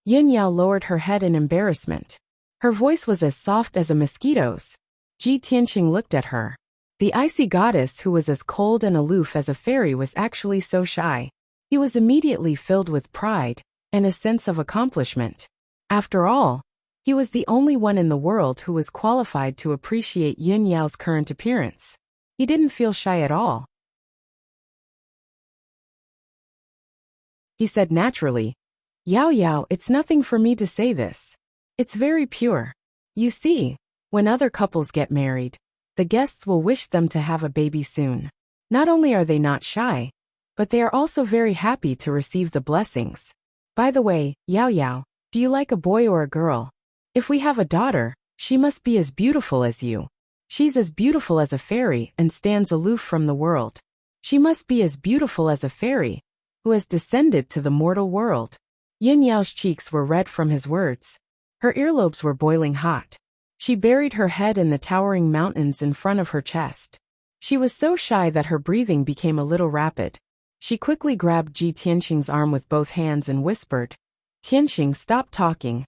Yunyao lowered her head in embarrassment. Her voice was as soft as a mosquito's. Ji Tianqing looked at her. The icy goddess who was as cold and aloof as a fairy was actually so shy. He was immediately filled with pride and a sense of accomplishment. After all, he was the only one in the world who was qualified to appreciate Yunyao's current appearance. He didn't feel shy at all. He said naturally, Yao Yao, it's nothing for me to say this. It's very pure. You see, when other couples get married, the guests will wish them to have a baby soon. Not only are they not shy, but they are also very happy to receive the blessings. By the way, Yao Yao, do you like a boy or a girl? If we have a daughter, she must be as beautiful as you. She's as beautiful as a fairy and stands aloof from the world. She must be as beautiful as a fairy who has descended to the mortal world. Yunyao's cheeks were red from his words. Her earlobes were boiling hot. She buried her head in the towering mountains in front of her chest. She was so shy that her breathing became a little rapid. She quickly grabbed Ji Tianqing's arm with both hands and whispered, Tianqing, stop talking.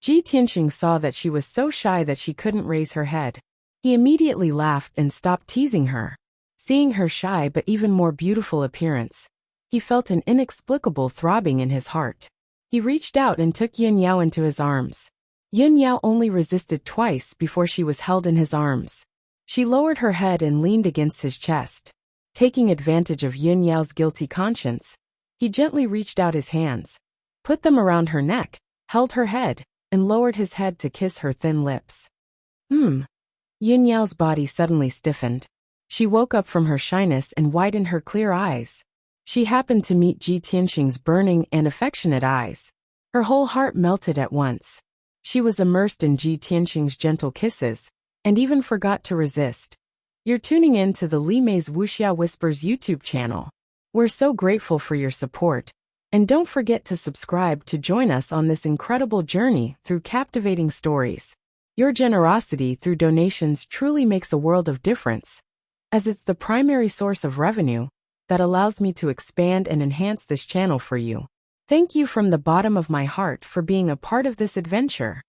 Ji Tianqing saw that she was so shy that she couldn't raise her head. He immediately laughed and stopped teasing her. Seeing her shy but even more beautiful appearance, He felt an inexplicable throbbing in his heart. He reached out and took Yun Yao into his arms. Yun Yao only resisted twice before she was held in his arms. She lowered her head and leaned against his chest. Taking advantage of Yun Yao's guilty conscience, he gently reached out his hands, put them around her neck, held her head, and lowered his head to kiss her thin lips. Yun Yao's body suddenly stiffened. She woke up from her shyness and widened her clear eyes. She happened to meet Ji Tianxing's burning and affectionate eyes. Her whole heart melted at once. She was immersed in Ji Tianxing's gentle kisses, and even forgot to resist. You're tuning in to the Li Mei's Wuxia Whispers YouTube channel. We're so grateful for your support, and don't forget to subscribe to join us on this incredible journey through captivating stories. Your generosity through donations truly makes a world of difference, as it's the primary source of revenue that allows me to expand and enhance this channel for you. Thank you from the bottom of my heart for being a part of this adventure.